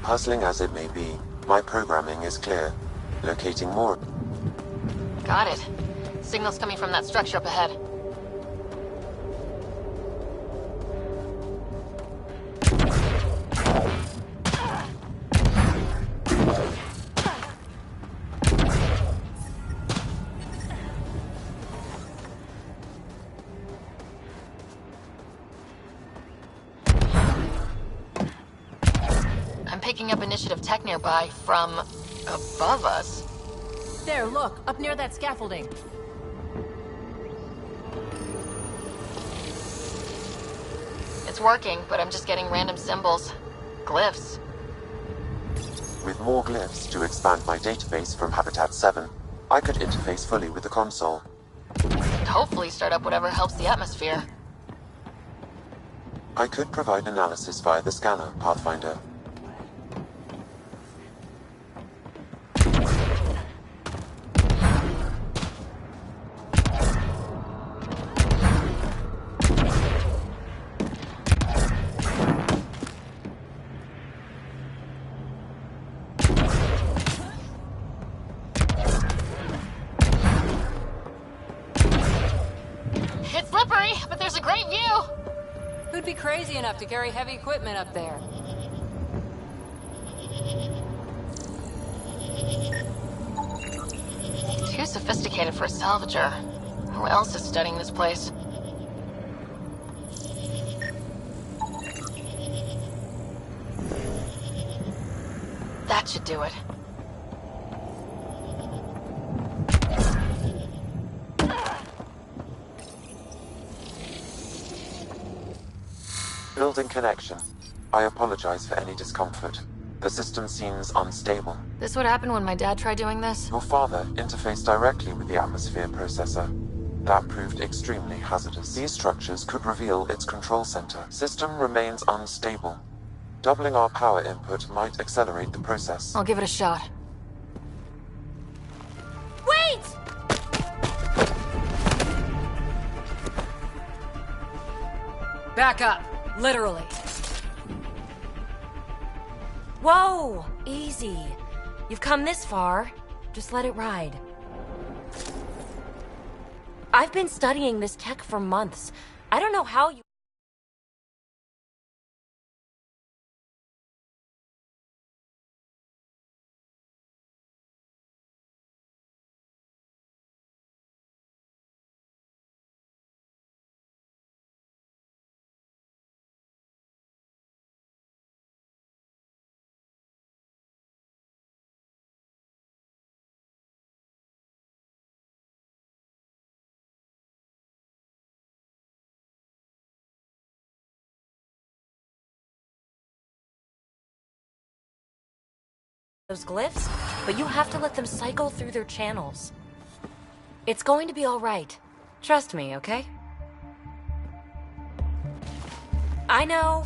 Speaker 4: Puzzling as it may be, my programming is clear. Locating more.
Speaker 2: Got it. Signal's coming from that structure up ahead. I'm picking up initiative tech nearby from above us.
Speaker 18: There, look, up near that scaffolding.
Speaker 2: It's working, but I'm just getting random symbols. Glyphs.
Speaker 4: With more glyphs to expand my database from Habitat 7, I could interface fully with the console.
Speaker 2: And hopefully start up whatever helps the atmosphere.
Speaker 4: I could provide analysis via the scanner, Pathfinder.
Speaker 2: It's slippery, but there's a great view!
Speaker 3: Who'd be crazy enough to carry heavy equipment up there?
Speaker 2: Too sophisticated for a salvager. Who else is studying this place? That should do it.
Speaker 4: Building connection. I apologize for any discomfort. The system seems unstable.
Speaker 2: This would happen when my dad tried doing this?
Speaker 4: Your father interfaced directly with the atmosphere processor. That proved extremely hazardous. These structures could reveal its control center. System remains unstable. Doubling our power input might accelerate the process.
Speaker 2: I'll give it a shot.
Speaker 6: Wait!
Speaker 3: Back up. Literally.
Speaker 6: Whoa! Easy. You've come this far. Just let it ride. I've been studying this tech for months. I don't know how you... those glyphs, but you have to let them cycle through their channels. It's going to be all right. Trust me, okay? I know.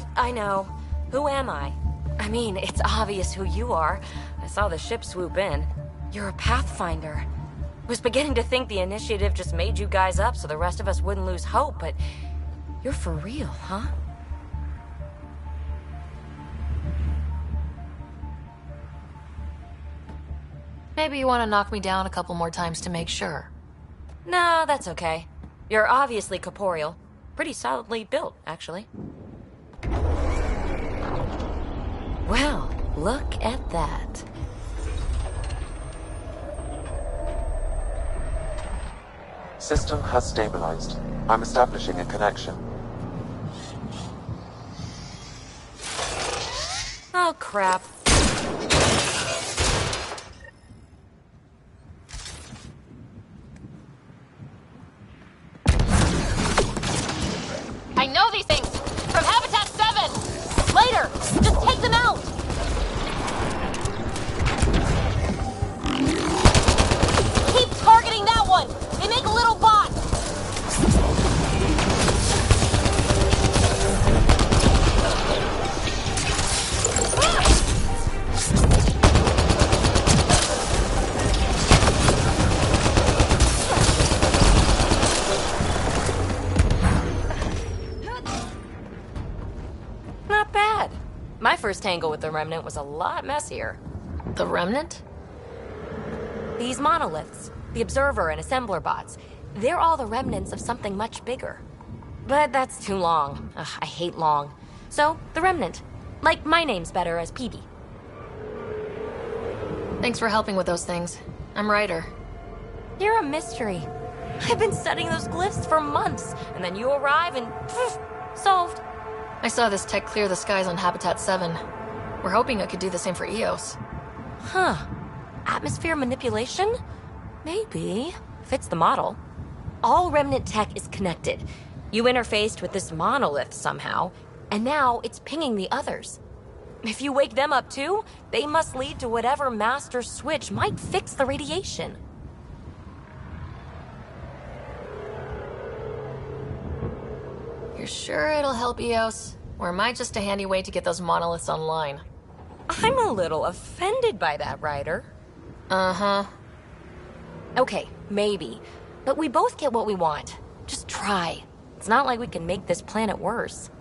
Speaker 6: Who am I? I mean, it's obvious who you are. I saw the ship swoop in. You're a Pathfinder. Was beginning to think the initiative just made you guys up so the rest of us wouldn't lose hope, but you're for real, huh?
Speaker 2: Maybe you want to knock me down a couple more times to make sure.
Speaker 6: No, that's okay. You're obviously corporeal. Pretty solidly built, actually. Well, look at that.
Speaker 4: System has stabilized. I'm establishing a connection.
Speaker 6: Oh, crap.
Speaker 2: I know these things! From Habitat 7! Later! Just take them out! Keep targeting that one! They make little bots!
Speaker 6: first tangle with the Remnant was a lot messier.
Speaker 2: The Remnant?
Speaker 6: These monoliths, the Observer and Assembler bots, they're all the remnants of something much bigger. But that's too long. Ugh, I hate long. So, the Remnant. Like, my name's better as PB.
Speaker 2: Thanks for helping with those things. I'm Ryder.
Speaker 6: You're a mystery. I've been studying those glyphs for months, and then you arrive and poof, solved.
Speaker 2: I saw this tech clear the skies on Habitat 7. We're hoping it could do the same for EOS.
Speaker 6: Huh. Atmosphere manipulation? Maybe. Fits the model. All Remnant tech is connected. You interfaced with this monolith somehow, and now it's pinging the others. If you wake them up too, they must lead to whatever master switch might fix the radiation.
Speaker 2: You're sure it'll help EOS? Or am I just a handy way to get those monoliths online?
Speaker 6: I'm a little offended by that, Ryder.
Speaker 2: Uh-huh.
Speaker 6: Okay, maybe. But we both get what we want. Just try. It's not like we can make this planet worse.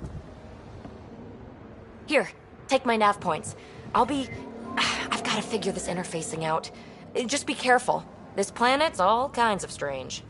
Speaker 6: Here, take my nav points. I've got to figure this interfacing out. Just be careful. This planet's all kinds of strange.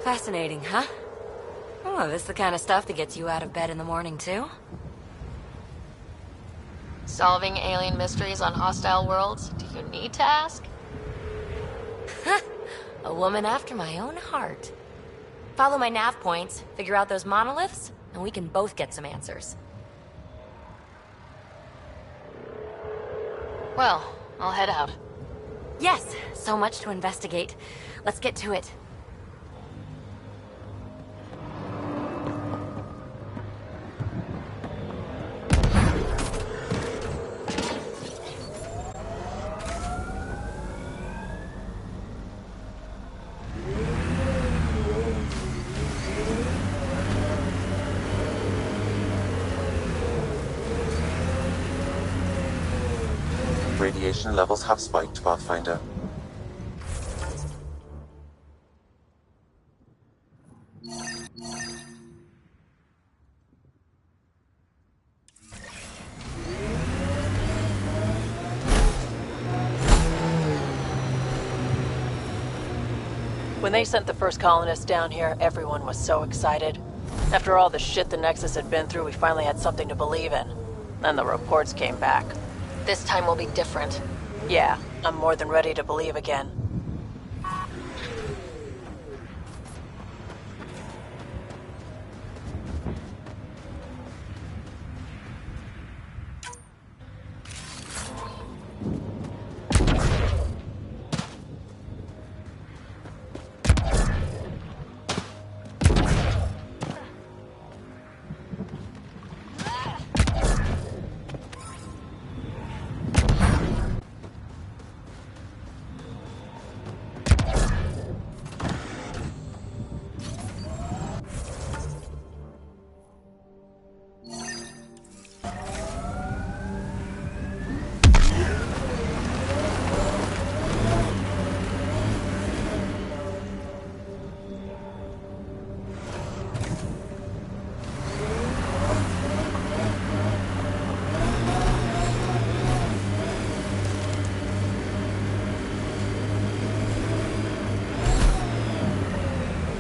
Speaker 6: Fascinating, huh? Oh, this is the kind of stuff that gets you out of bed in the morning, too?
Speaker 2: Solving alien mysteries on hostile worlds? Do you need to ask?
Speaker 6: A woman after my own heart. Follow my nav points, figure out those monoliths, and we can both get some answers.
Speaker 2: Well, I'll head out.
Speaker 6: Yes, so much to investigate. Let's get to it.
Speaker 4: Radiation levels have spiked, Pathfinder.
Speaker 18: When they sent the first colonists down here, everyone was so excited. After all the shit the Nexus had been through, we finally had something to believe in. Then the reports came back.
Speaker 2: This time will be different.
Speaker 18: Yeah, I'm more than ready to believe again.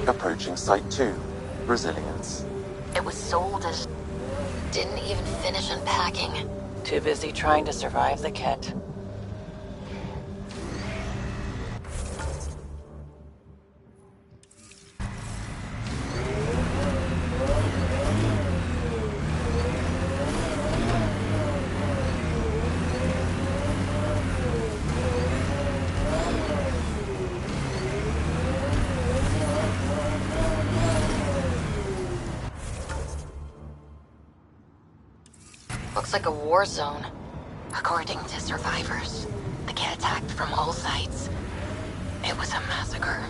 Speaker 4: Approaching Site 2. Resilience.
Speaker 2: It was sold as... didn't even finish unpacking.
Speaker 18: Too busy trying to survive the Ket.
Speaker 2: Looks like a war zone. According to survivors, the kid attacked from all sides. It was a massacre.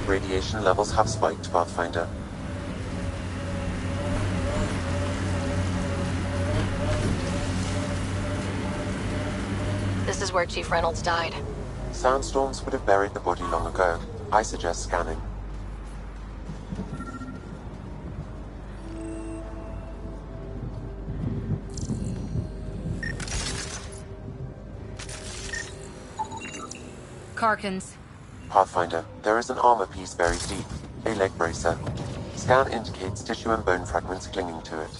Speaker 4: Radiation levels have spiked, Pathfinder.
Speaker 2: This is where Chief Reynolds died.
Speaker 4: Sandstorms would have buried the body long ago. I suggest scanning.
Speaker 3: Karkins.
Speaker 4: Pathfinder, there is an armor piece buried deep. A leg bracer. Scan indicates tissue and bone fragments clinging to it.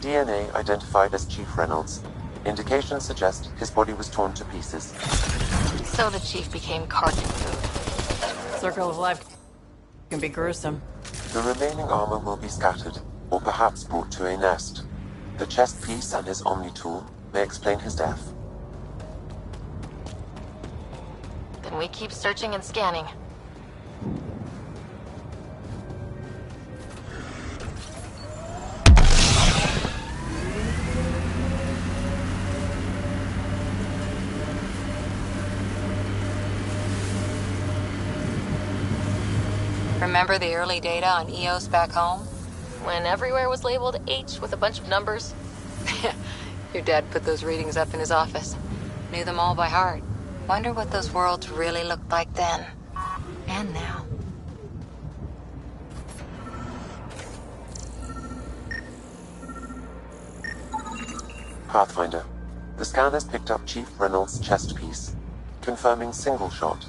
Speaker 4: DNA identified as Chief Reynolds. Indications suggest his body was torn to pieces.
Speaker 2: So the Chief became Karkin food.
Speaker 18: Circle of life can be gruesome.
Speaker 4: The remaining armor will be scattered, or perhaps brought to a nest. The chest piece and his Omni tool may explain his death.
Speaker 2: Then we keep searching and scanning.
Speaker 3: Remember the early data on EOS back home?
Speaker 2: When everywhere was labeled H with a bunch of numbers?
Speaker 3: Your dad put those readings up in his office. Knew them all by heart. Wonder what those worlds really looked like then. And now.
Speaker 4: Pathfinder, the scanner's picked up Chief Reynolds' chest piece, confirming single shot.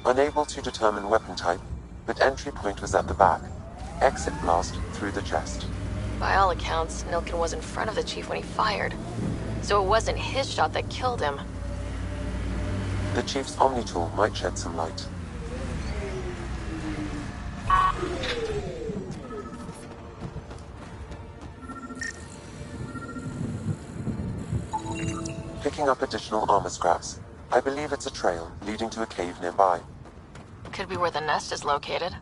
Speaker 4: Unable to determine weapon type, but entry point was at the back. Exit blast through the chest.
Speaker 2: By all accounts, Nilkin was in front of the Chief when he fired. So it wasn't his shot that killed him.
Speaker 4: The Chief's Omni tool might shed some light. Picking up additional armor scraps. I believe it's a trail leading to a cave nearby.
Speaker 2: Could be where the nest is located.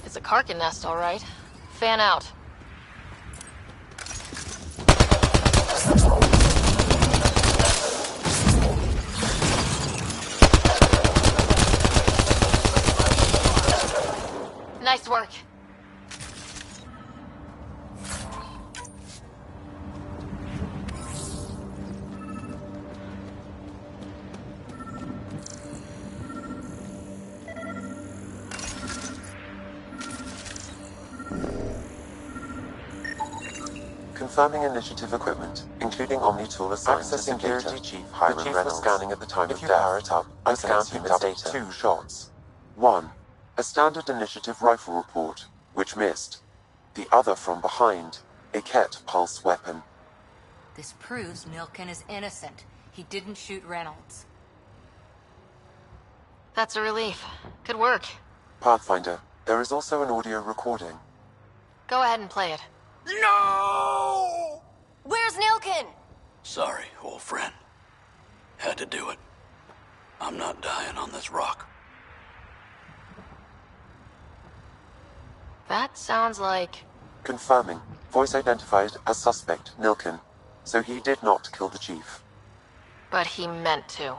Speaker 2: It's a Karkin nest, all right. Fan out. Nice work.
Speaker 4: Confirming initiative equipment, including Omni tool assigned to Security Chief Hiram Reynolds. The Chief was scanning at the time of death. Power it up, I scan picked up data. 2 shots. 1. A standard initiative rifle report, which missed. The other from behind, a Ket pulse weapon.
Speaker 3: This proves Nilkin is innocent. He didn't shoot Reynolds.
Speaker 2: That's a relief. Good work.
Speaker 4: Pathfinder, there is also an audio recording.
Speaker 2: Go ahead and play it.
Speaker 6: No! Where's Nilkin?
Speaker 19: Sorry, old friend. Had to do it. I'm not dying on this rock.
Speaker 2: That sounds like...
Speaker 4: Confirming. Voice identified as suspect, Nilkin. So he did not kill the Chief.
Speaker 2: But he meant to.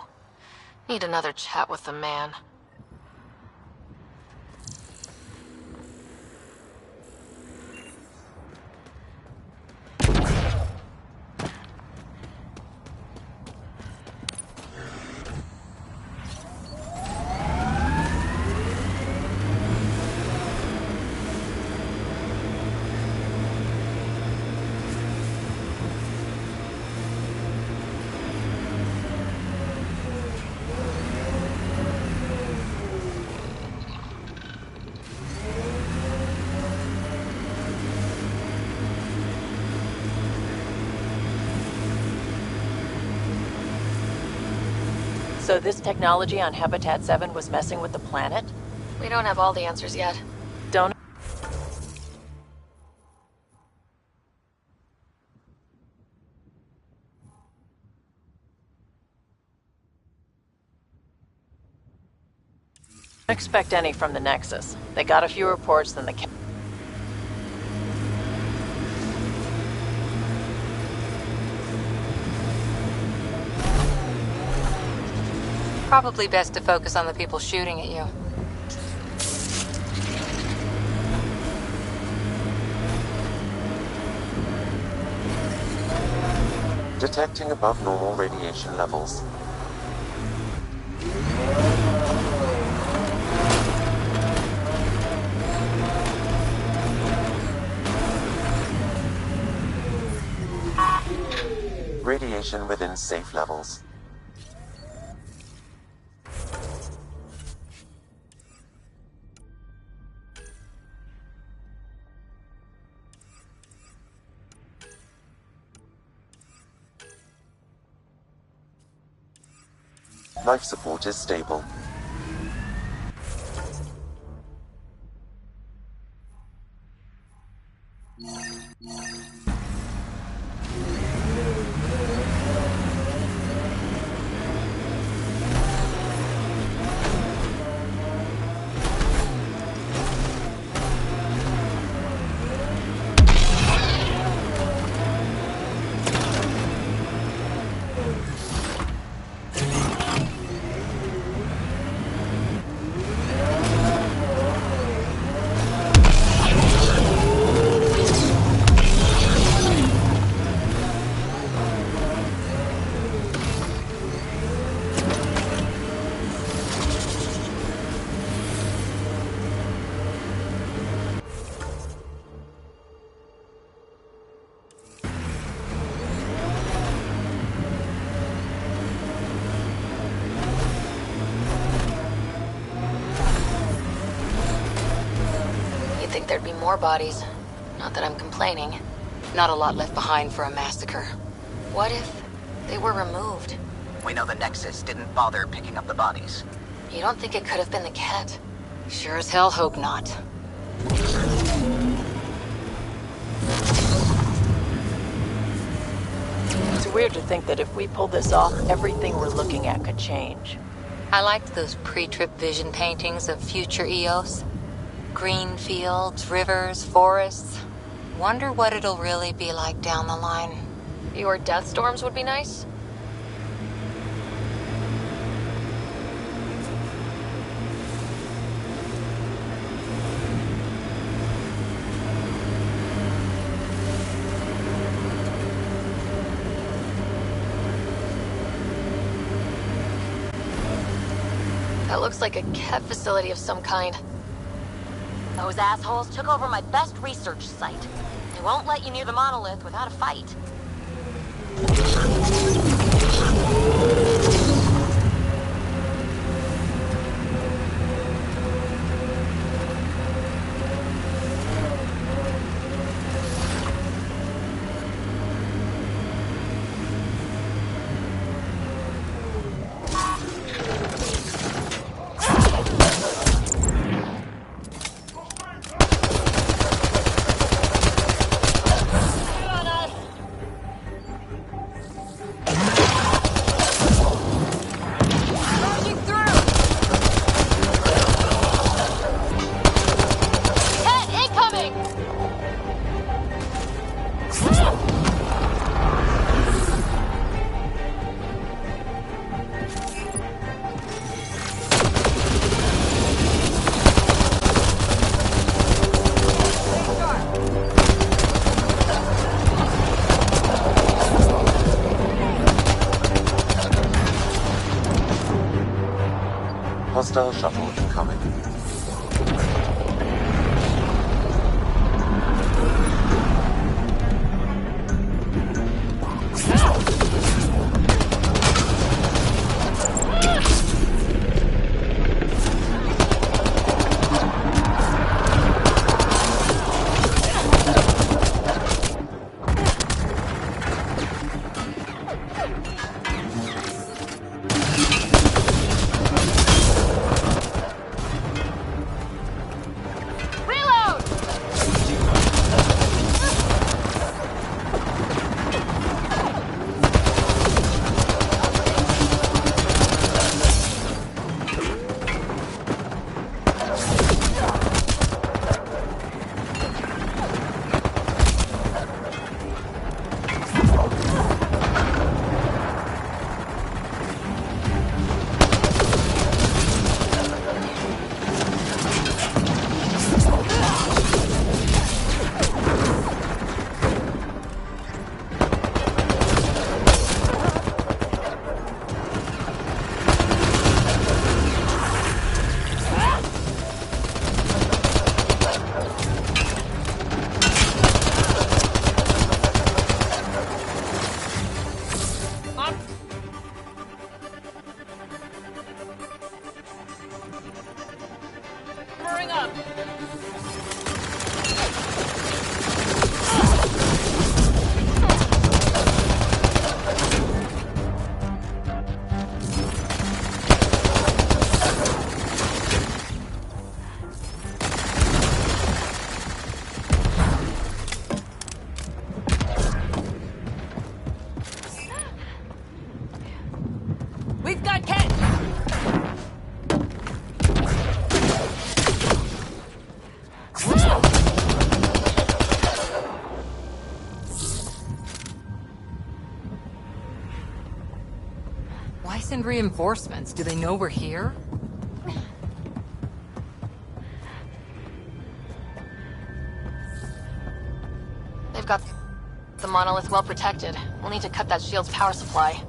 Speaker 2: Need another chat with the man.
Speaker 18: So this technology on Habitat 7 was messing with the planet?
Speaker 2: We don't have all the answers yet.
Speaker 18: Don't... Expect any from the Nexus. They got a few reports than the
Speaker 3: Probably best to focus on the people shooting at you.
Speaker 4: Detecting above normal radiation levels. Radiation within safe levels. Life support is stable.
Speaker 3: There'd be more bodies. Not that I'm complaining. Not a lot left behind for a massacre. What if they were removed?
Speaker 23: We know the Nexus didn't bother picking up the bodies.
Speaker 3: You don't think it could have been the Ket? Sure as hell hope not.
Speaker 18: It's weird to think that if we pull this off, everything we're looking at could change.
Speaker 3: I liked those pre-trip vision paintings of future Eos. Green fields, rivers, forests. Wonder what it'll really be like down the line.
Speaker 2: Your death storms would be nice? That looks like a Ket facility of some kind.
Speaker 6: Those assholes took over my best research site. They won't let you near the monolith without a fight.
Speaker 4: Hostile shuttle incoming.
Speaker 8: reinforcements. Do they know we're here?
Speaker 2: They've got the monolith well protected. We'll need to cut that shield's power supply.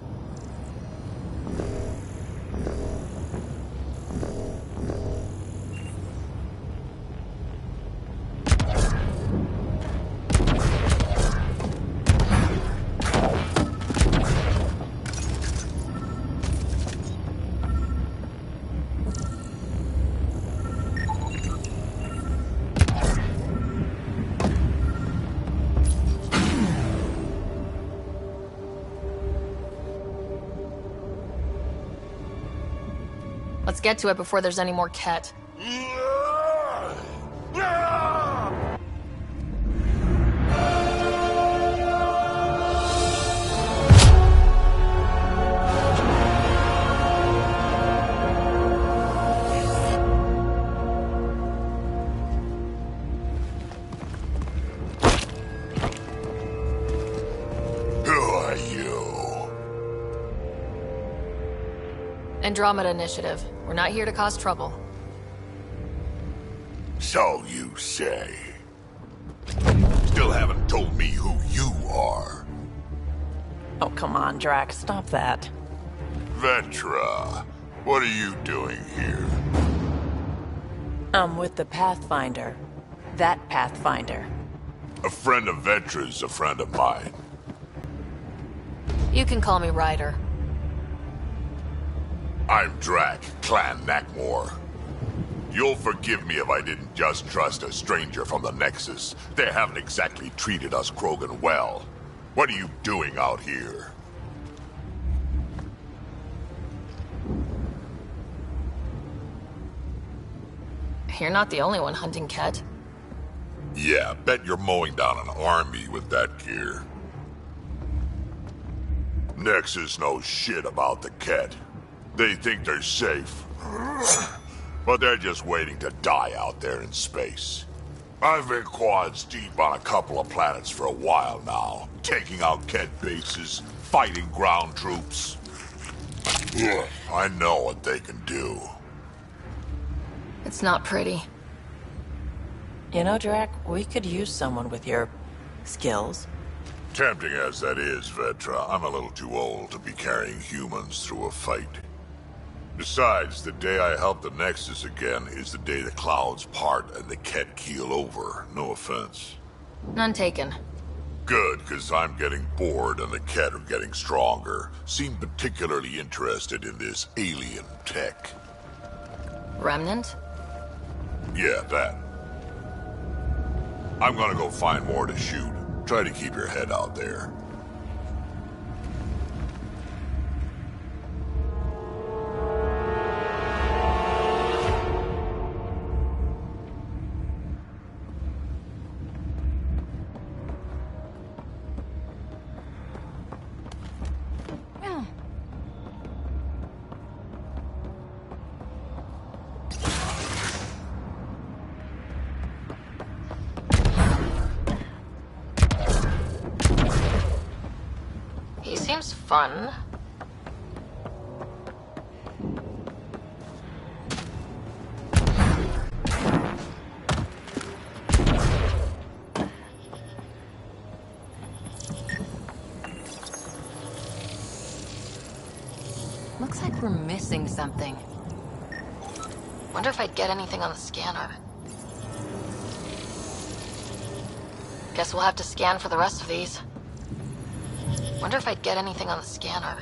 Speaker 2: Let's get to it before there's any more Ket. Andromeda Initiative. We're not here to cause trouble.
Speaker 10: So you say. Still haven't told me who you are.
Speaker 18: Oh, come on, Drax. Stop that.
Speaker 10: Vetra, what are you doing here?
Speaker 18: I'm with the Pathfinder. That Pathfinder.
Speaker 10: A friend of Vetra's a friend of mine.
Speaker 2: You can call me Ryder.
Speaker 10: I'm Drac, Clan Nakmor. You'll forgive me if I didn't just trust a stranger from the Nexus. They haven't exactly treated us Krogan well. What are you doing out here?
Speaker 2: You're not the only one hunting Ket.
Speaker 10: Yeah, bet you're mowing down an army with that gear. Nexus knows shit about the Ket. They think they're safe. But they're just waiting to die out there in space. I've been quads deep on a couple of planets for a while now, taking out Ket bases, fighting ground troops. I know what they can do.
Speaker 2: It's not pretty.
Speaker 18: You know, Drac, we could use someone with your skills.
Speaker 10: Tempting as that is, Vetra, I'm a little too old to be carrying humans through a fight. Besides, the day I help the Nexus again is the day the clouds part and the Ket keel over. No offense.
Speaker 2: None taken.
Speaker 10: Good, because I'm getting bored and the Ket are getting stronger. Seem particularly interested in this alien tech.
Speaker 2: Remnant?
Speaker 10: Yeah, that. I'm gonna go find more to shoot. Try to keep your head out there.
Speaker 2: He seems fun.
Speaker 8: Looks like we're missing something.
Speaker 2: Wonder if I'd get anything on the scanner. Guess we'll have to scan for the rest of these. Wonder if I'd get anything on the scanner.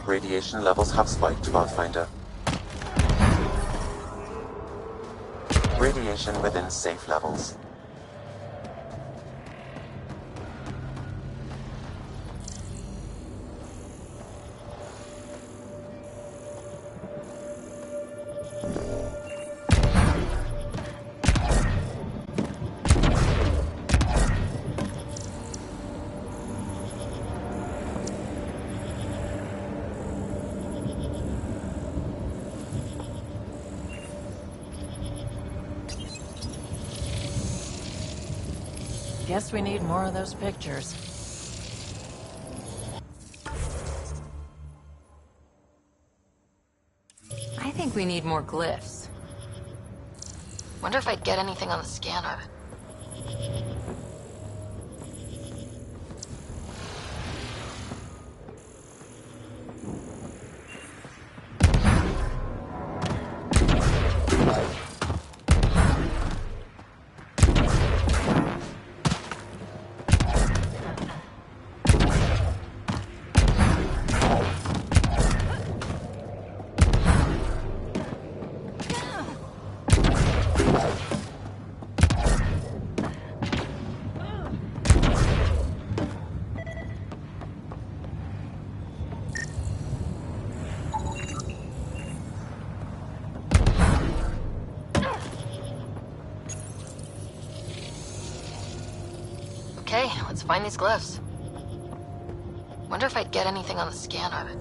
Speaker 4: Radiation levels have spiked, Pathfinder. Radiation within safe levels.
Speaker 18: Guess we need more of those pictures.
Speaker 2: I think we need more glyphs. Wonder if I'd get anything on the scanner. Okay, let's find these glyphs. Wonder if I'd get anything on the scanner.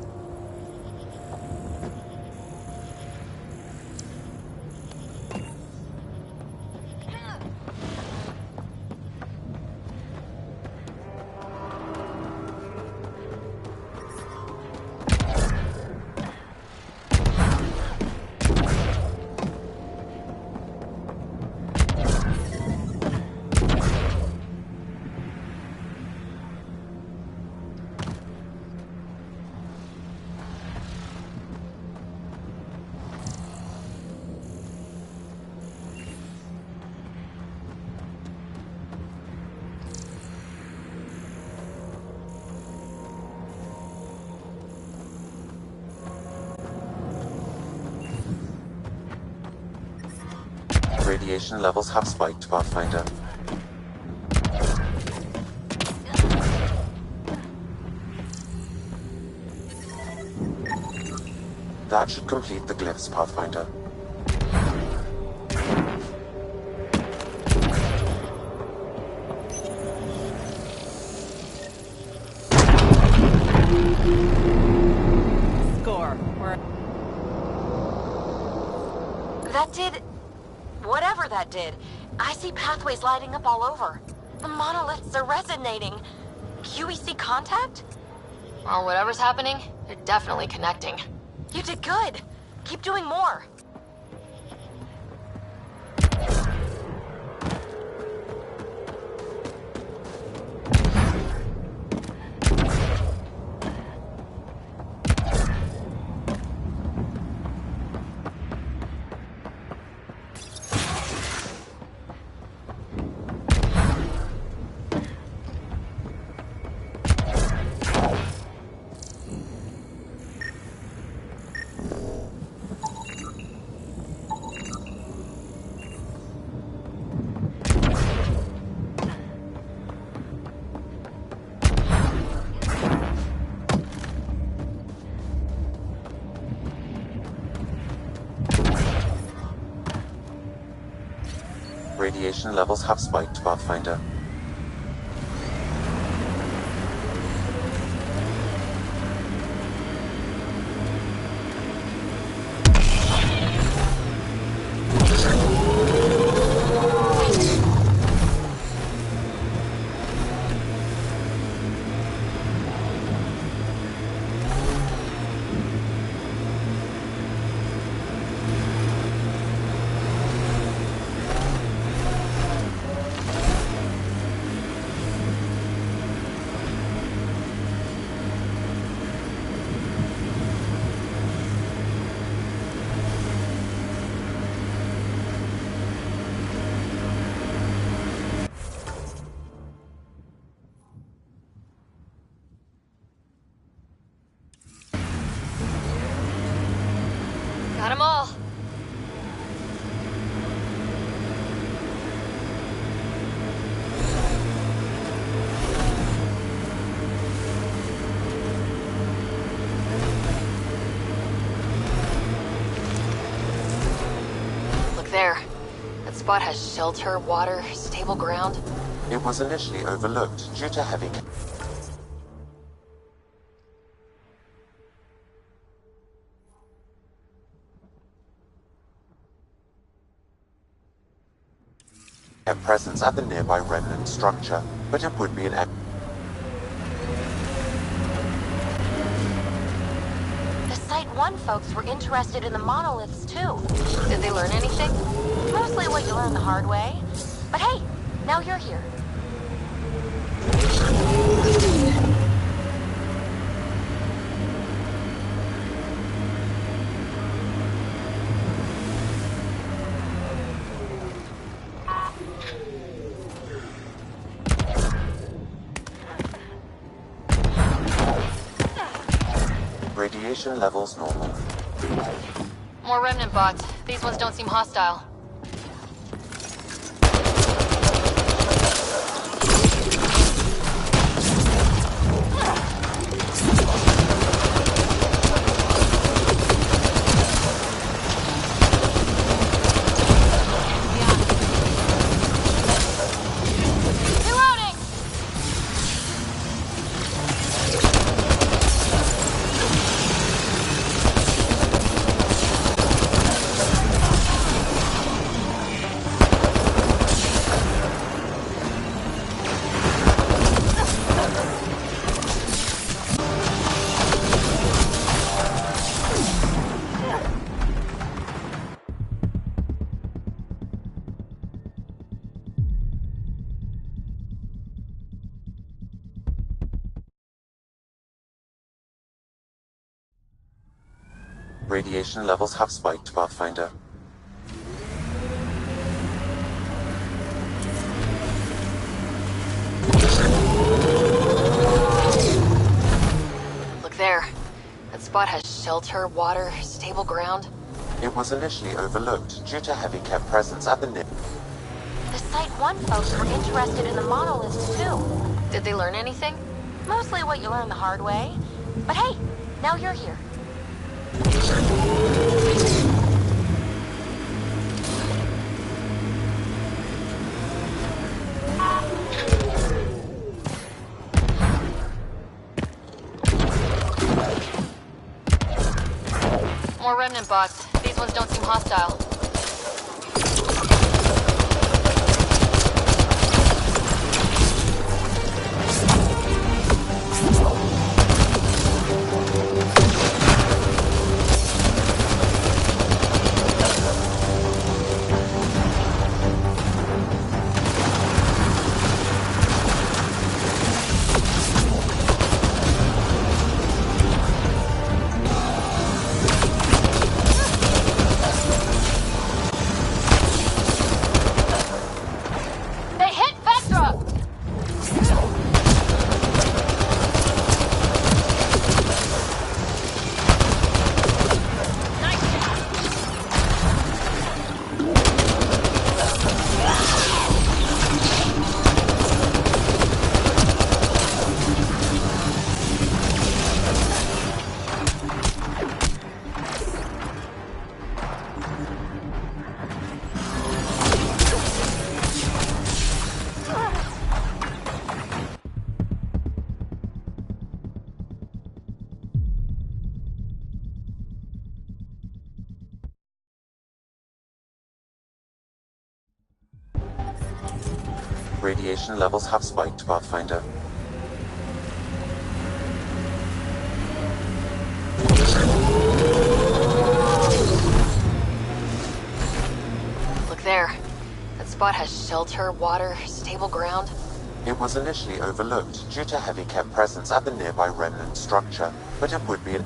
Speaker 4: Radiation levels have spiked, Pathfinder. That should complete the glyphs, Pathfinder.
Speaker 18: Score.
Speaker 6: That did... whatever that did. I see pathways lighting up all over. The monoliths are resonating. QEC contact?
Speaker 2: Well, whatever's happening, they're definitely connecting.
Speaker 6: You did good. Keep doing more.
Speaker 4: Radiation levels have spiked, Pathfinder.
Speaker 2: Got 'em all. Look there. That spot has shelter, water, stable ground.
Speaker 4: It was initially overlooked due to heavy... a presence at the nearby remnant structure, but it would be an
Speaker 1: The Site 1 folks were interested in the monoliths, too.
Speaker 2: Did they learn anything?
Speaker 1: Mostly what you learn the hard way. But hey, now you're here.
Speaker 4: Radiation levels normal.
Speaker 2: More remnant bots. These ones don't seem hostile.
Speaker 4: Radiation levels have spiked, Pathfinder.
Speaker 2: Look there. That spot has shelter, water, stable ground.
Speaker 4: It was initially overlooked due to heavy kept presence at the near.
Speaker 1: The Site 1 folks were interested in the monoliths, too.
Speaker 2: Did they learn anything?
Speaker 1: Mostly what you learn the hard way. But hey, now you're here.
Speaker 2: More remnant bots. These ones don't seem hostile.
Speaker 1: They hit Vectra!
Speaker 4: Radiation levels have spiked, Pathfinder.
Speaker 2: Look there. That spot has shelter, water, stable ground.
Speaker 4: It was initially overlooked due to heavy kept presence at the nearby remnant structure, but it would be an...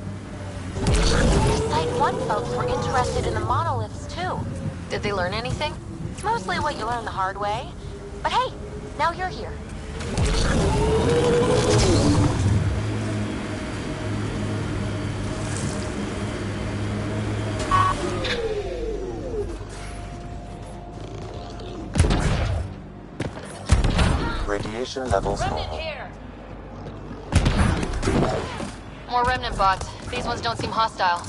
Speaker 1: The Site 1 folks were interested in the monoliths, too.
Speaker 2: Did they learn anything?
Speaker 1: Mostly what you learn the hard way. But hey, now you're here.
Speaker 4: Radiation levels normal.
Speaker 2: More remnant bots. These ones don't seem hostile.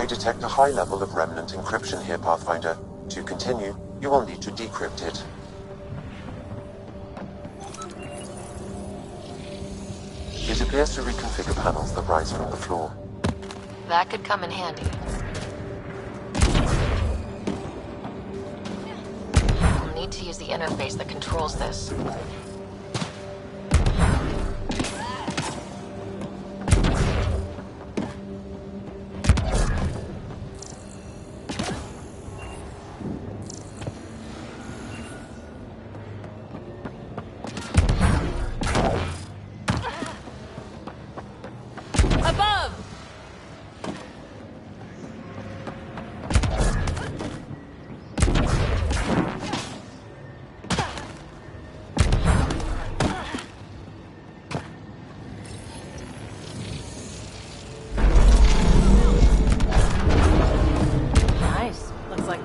Speaker 4: detect a high level of remnant encryption here, Pathfinder. To continue, you will need to decrypt it. It appears to reconfigure panels that rise from the floor.
Speaker 2: That could come in handy. We'll need to use the interface that controls this.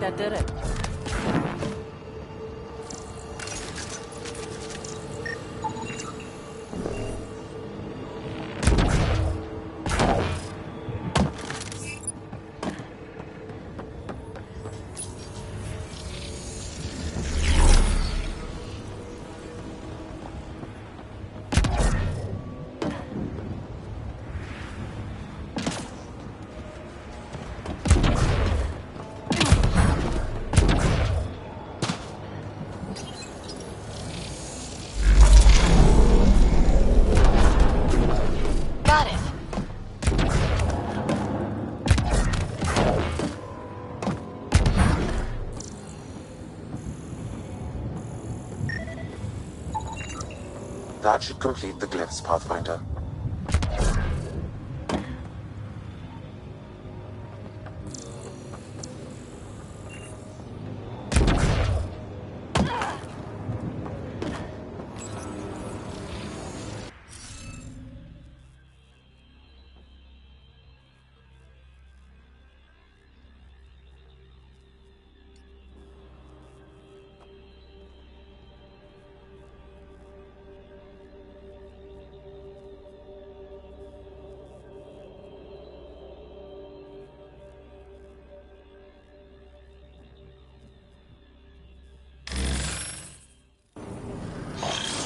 Speaker 18: That did it.
Speaker 4: That should complete the glyphs, Pathfinder.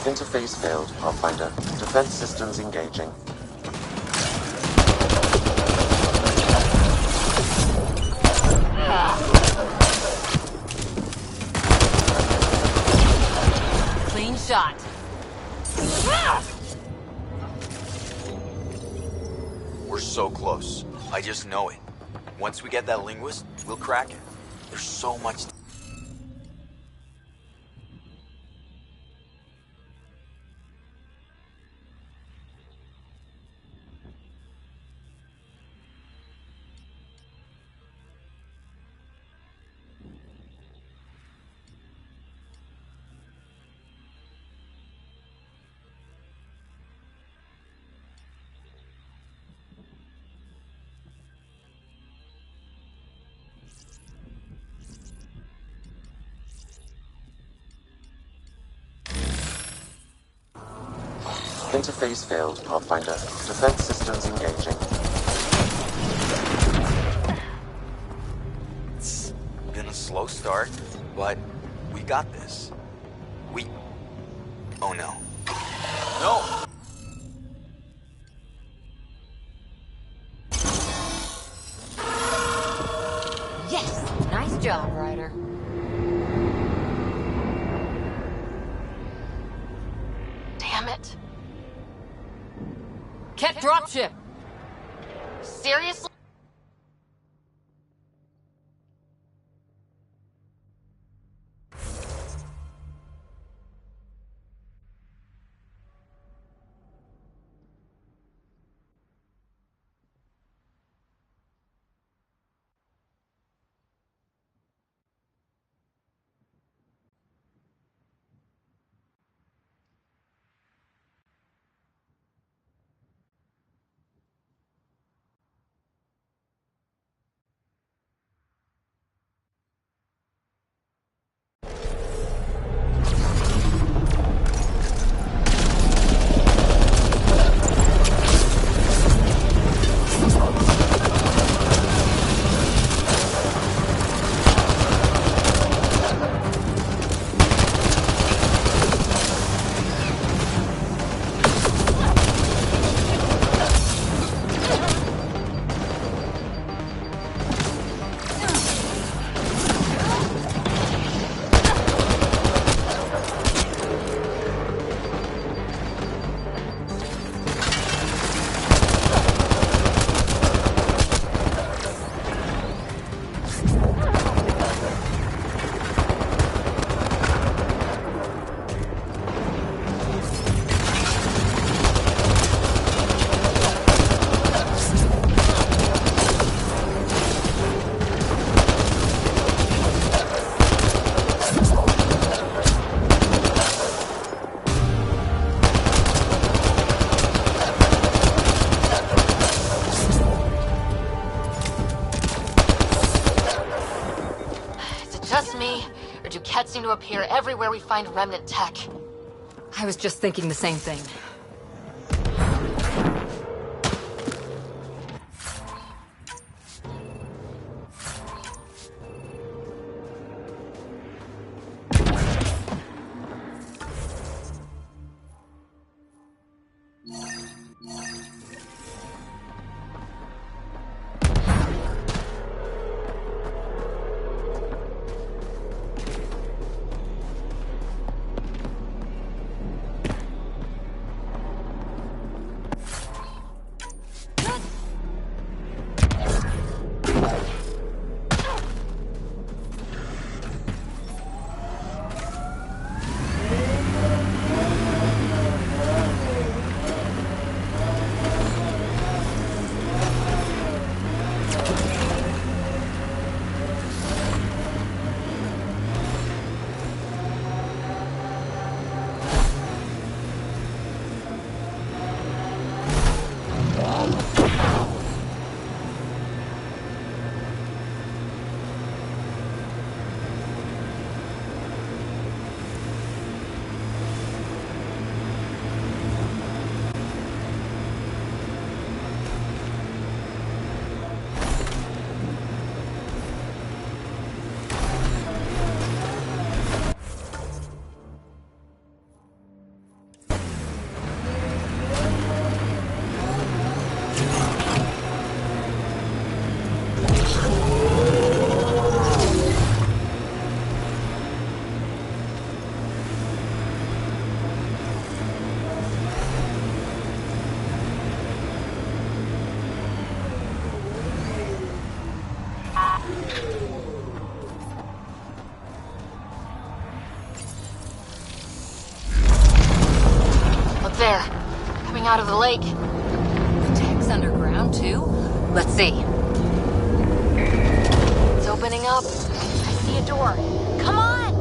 Speaker 4: Interface failed, Pathfinder. Defense systems engaging.
Speaker 8: Clean shot.
Speaker 11: We're so close. I just know it. Once we get that linguist, we'll crack it. There's so much...
Speaker 4: Interface failed, Pathfinder. Defense systems engaging.
Speaker 11: It's been a slow start, but we got this. Oh no. No!
Speaker 8: Yes! Nice job, Ryder.
Speaker 2: Damn it.
Speaker 8: Ket dropship!
Speaker 2: Seriously? appear everywhere we find remnant tech.
Speaker 8: I was just thinking the same thing.
Speaker 2: There, coming out of the lake.
Speaker 8: The tech's underground, too? Let's see.
Speaker 2: It's opening up. I see a door. Come on!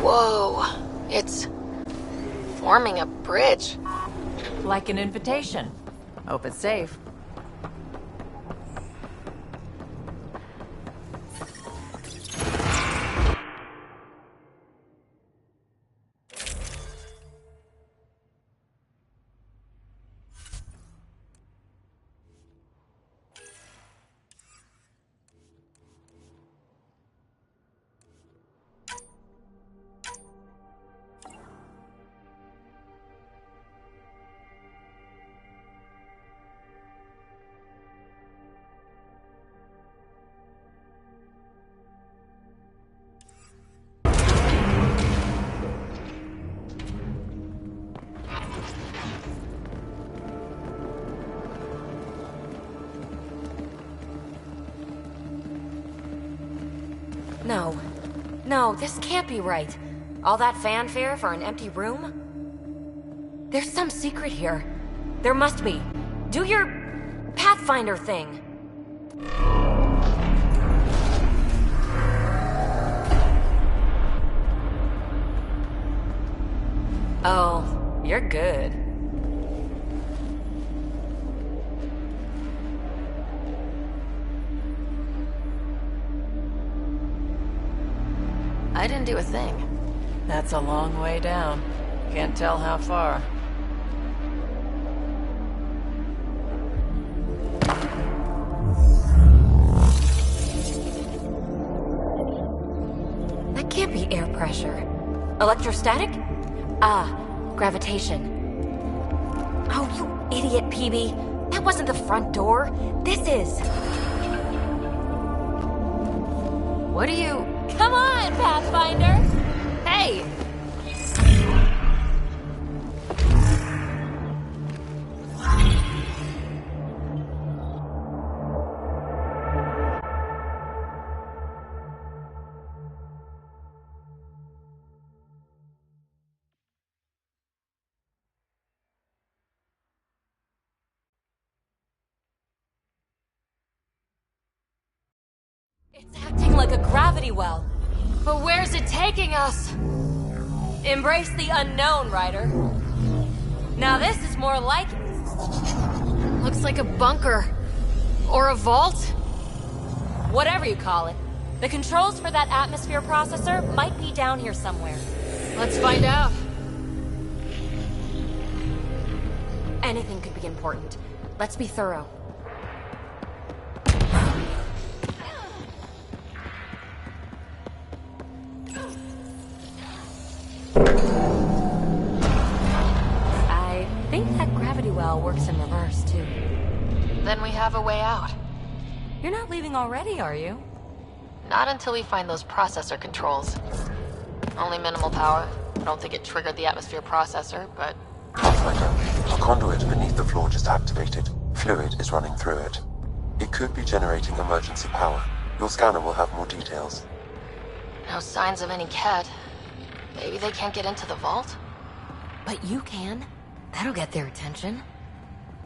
Speaker 2: Whoa, it's forming a bridge.
Speaker 18: Like an invitation. Hope it's safe.
Speaker 6: No, this can't be right. All that fanfare for an empty room? There's some secret here. There must be. Do your Pathfinder thing. Oh, you're good.
Speaker 2: I didn't do a thing.
Speaker 18: That's a long way down. Can't tell how far.
Speaker 6: That can't be air pressure. Electrostatic? Ah, gravitation. Oh, you idiot, PB. That wasn't the front door. This is.
Speaker 2: What do you...
Speaker 6: Come on, Pathfinder! Hey! It's acting like a gravity well.
Speaker 2: But where's it taking us?
Speaker 6: Embrace the unknown, Ryder. Now this is more like it.
Speaker 2: Looks like a bunker.
Speaker 6: Or a vault? Whatever you call it. The controls for that atmosphere processor might be down here somewhere.
Speaker 2: Let's find out.
Speaker 6: Anything could be important. Let's be thorough. I think that gravity well works in reverse, too.
Speaker 2: Then we have a way out.
Speaker 6: You're not leaving already, are you?
Speaker 2: Not until we find those processor controls. Only minimal power. I don't think it triggered the atmosphere processor, but...
Speaker 4: Pathfinder, a conduit beneath the floor just activated. Fluid is running through it. It could be generating emergency power. Your scanner will have more details.
Speaker 2: No signs of any Ket. Maybe they can't get into the vault?
Speaker 6: But you can. That'll get their attention.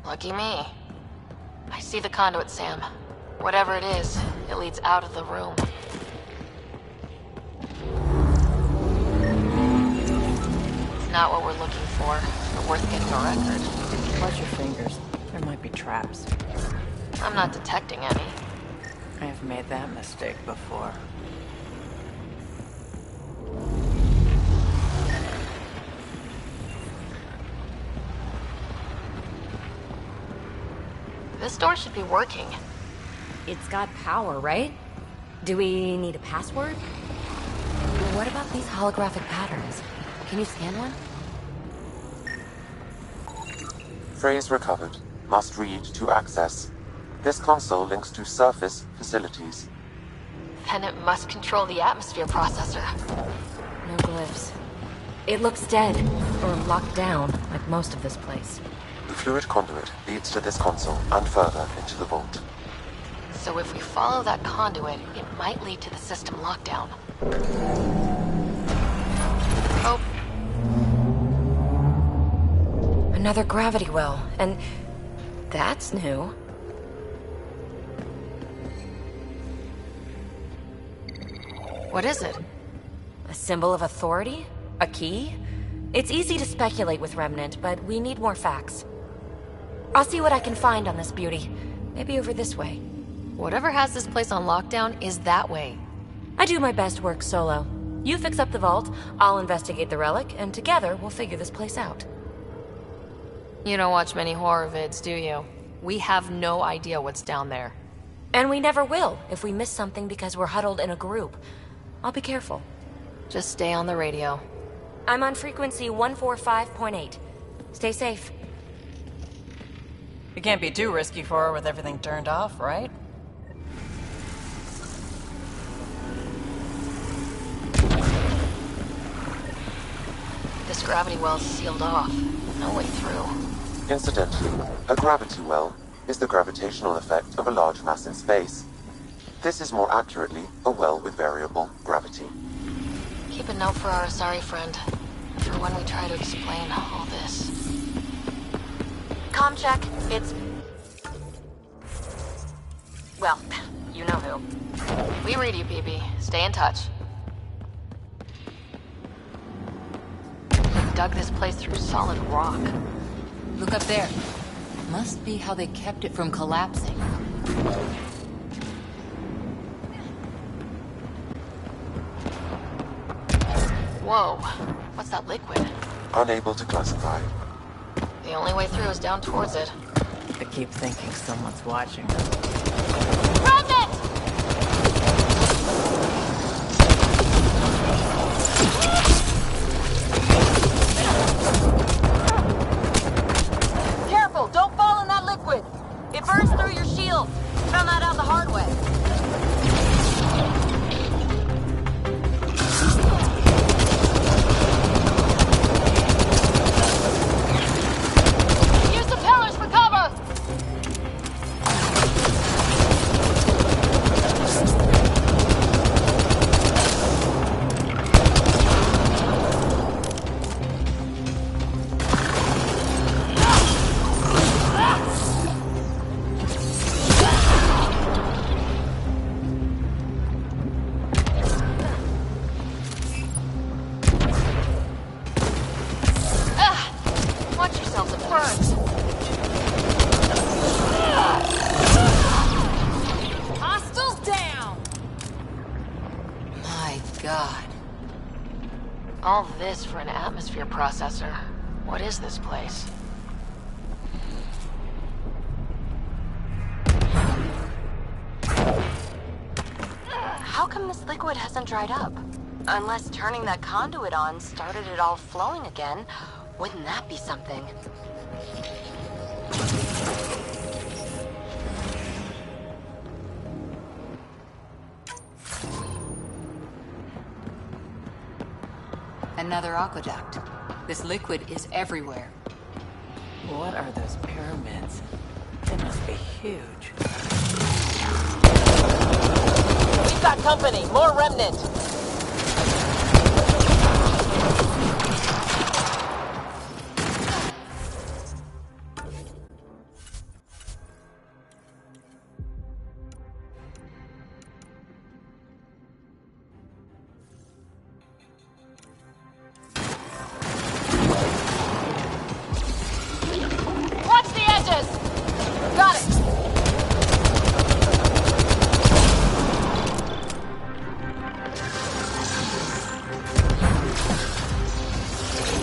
Speaker 2: Lucky me. I see the conduit, Sam. Whatever it is, it leads out of the room. Not what we're looking for, but worth getting a record.
Speaker 18: Watch your fingers. There might be traps.
Speaker 2: I'm not detecting any.
Speaker 18: I've made that mistake before.
Speaker 2: This door should be working.
Speaker 6: It's got power, right? Do we need a password? What about these holographic patterns? Can you scan one?
Speaker 4: Phrase recovered. Must read to access. This console links to surface facilities.
Speaker 2: Then it must control the atmosphere processor.
Speaker 6: No glyphs. It looks dead, or locked down, like most of this place.
Speaker 4: The fluid conduit leads to this console and further into the vault.
Speaker 2: So if we follow that conduit, it might lead to the system lockdown. Oh.
Speaker 6: Another gravity well, and that's new.
Speaker 2: What is it?
Speaker 6: A symbol of authority? A key? It's easy to speculate with Remnant, but we need more facts. I'll see what I can find on this beauty. Maybe over this way.
Speaker 2: Whatever has this place on lockdown is that way.
Speaker 6: I do my best work solo. You fix up the vault, I'll investigate the relic, and together we'll figure this place out.
Speaker 2: You don't watch many horror vids, do you? We have no idea what's down there.
Speaker 6: And we never will if we miss something because we're huddled in a group. I'll be careful.
Speaker 2: Just stay on the radio.
Speaker 6: I'm on frequency 145.8. Stay safe.
Speaker 18: It can't be too risky for her with everything turned off, right?
Speaker 2: This gravity well's sealed off. No way through.
Speaker 4: Incidentally, a gravity well is the gravitational effect of a large mass in space. This is more accurately a well with variable gravity.
Speaker 2: Keep a note for our Asari friend, for when we try to explain all this.
Speaker 6: Comm check. It's... well, you know who.
Speaker 2: We read you, PB. Stay in touch. They dug this place through solid rock.
Speaker 8: Look up there. Must be how they kept it from collapsing.
Speaker 2: Whoa. What's that liquid?
Speaker 4: Unable to classify.
Speaker 2: The only way through is down towards it.
Speaker 18: I keep thinking someone's watching.
Speaker 6: Careful, don't fall in that liquid. It burns through your shield. Found that out the hard way.
Speaker 2: Use the pillars for cover!
Speaker 3: God.
Speaker 2: All this for an atmosphere processor. What is this place?
Speaker 1: How come this liquid hasn't dried up? Unless turning that conduit on started it all flowing again. Wouldn't that be something?
Speaker 3: Another aqueduct. This liquid is everywhere.
Speaker 18: What are those pyramids? They must be huge.
Speaker 23: We've got company. More remnant.
Speaker 2: Watch the edges! Got it!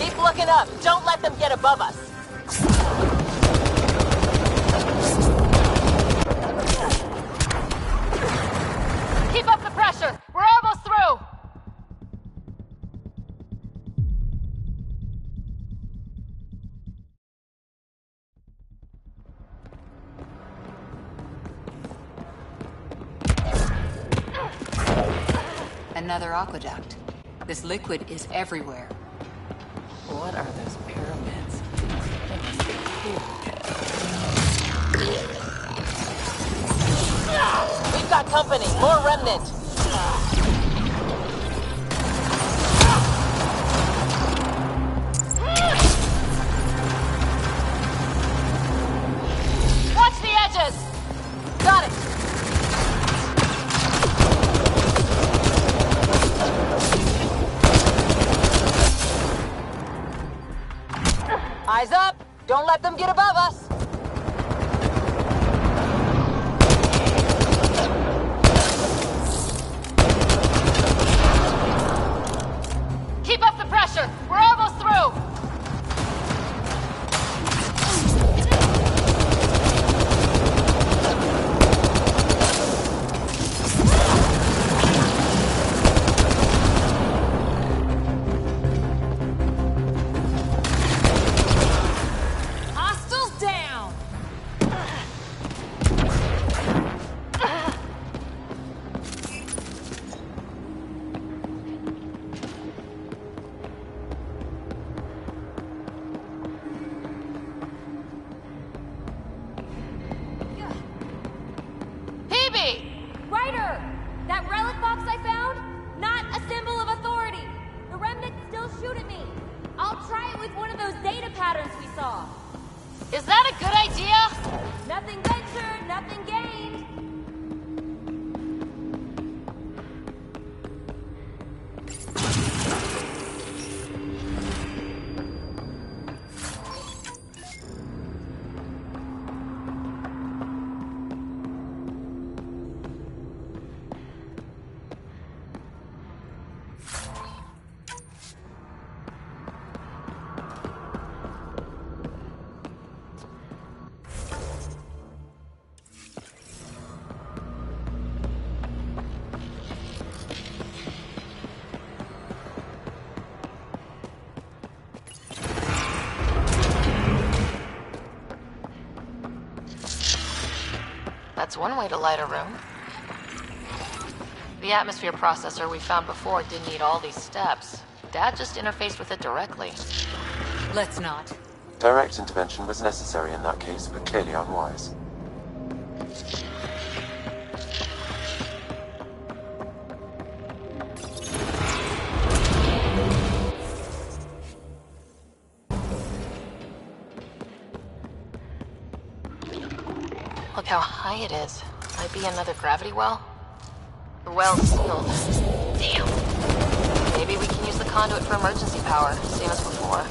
Speaker 23: Keep looking up. Don't let them get above us.
Speaker 2: Keep up the pressure! We're almost through!
Speaker 3: Another aqueduct. This liquid is everywhere.
Speaker 18: What are those pyramids? They must be huge.
Speaker 23: We've got company. More remnant.
Speaker 2: Watch the edges! Got it!
Speaker 23: Eyes up. Don't let them get above us.
Speaker 2: Keep up the pressure! We're almost through! Hostiles down! Phoebe!
Speaker 6: Ryder! That relic box I found? Not a symbol of authority. The remnants still shoot at me. I'll try it with one of those data patterns we saw.
Speaker 2: Is that a good idea?
Speaker 6: Nothing ventured, nothing gained.
Speaker 2: That's one way to light a room. The atmosphere processor we found before didn't need all these steps. Dad just interfaced with it directly.
Speaker 3: Let's not.
Speaker 4: Direct intervention was necessary in that case, but clearly unwise.
Speaker 2: Look how high it is. Might be another gravity well. The well's sealed. Damn. Maybe we can use the conduit for emergency power, same as before.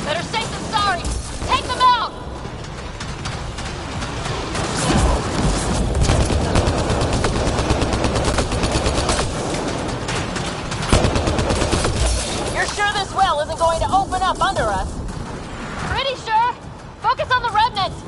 Speaker 2: Better safe than sorry! Take them out! up under us. Pretty sure. Focus on the remnants.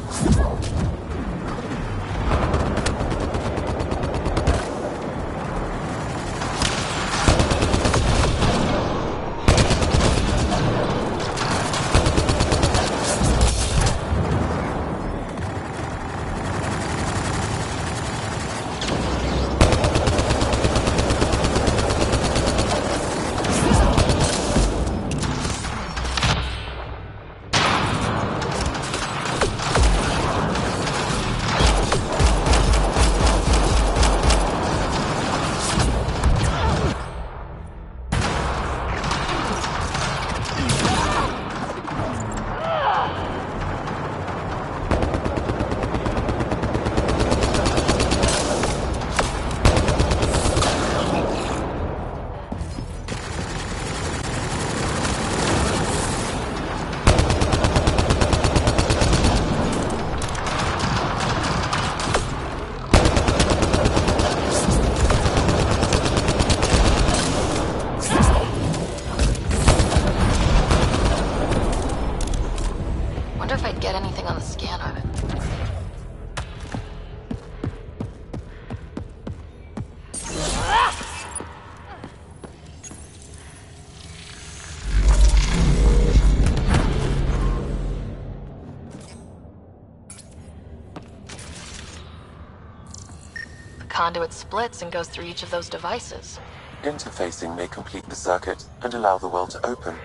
Speaker 2: Conduit splits and goes through each of those devices.
Speaker 4: Interfacing may complete the circuit and allow the well to open.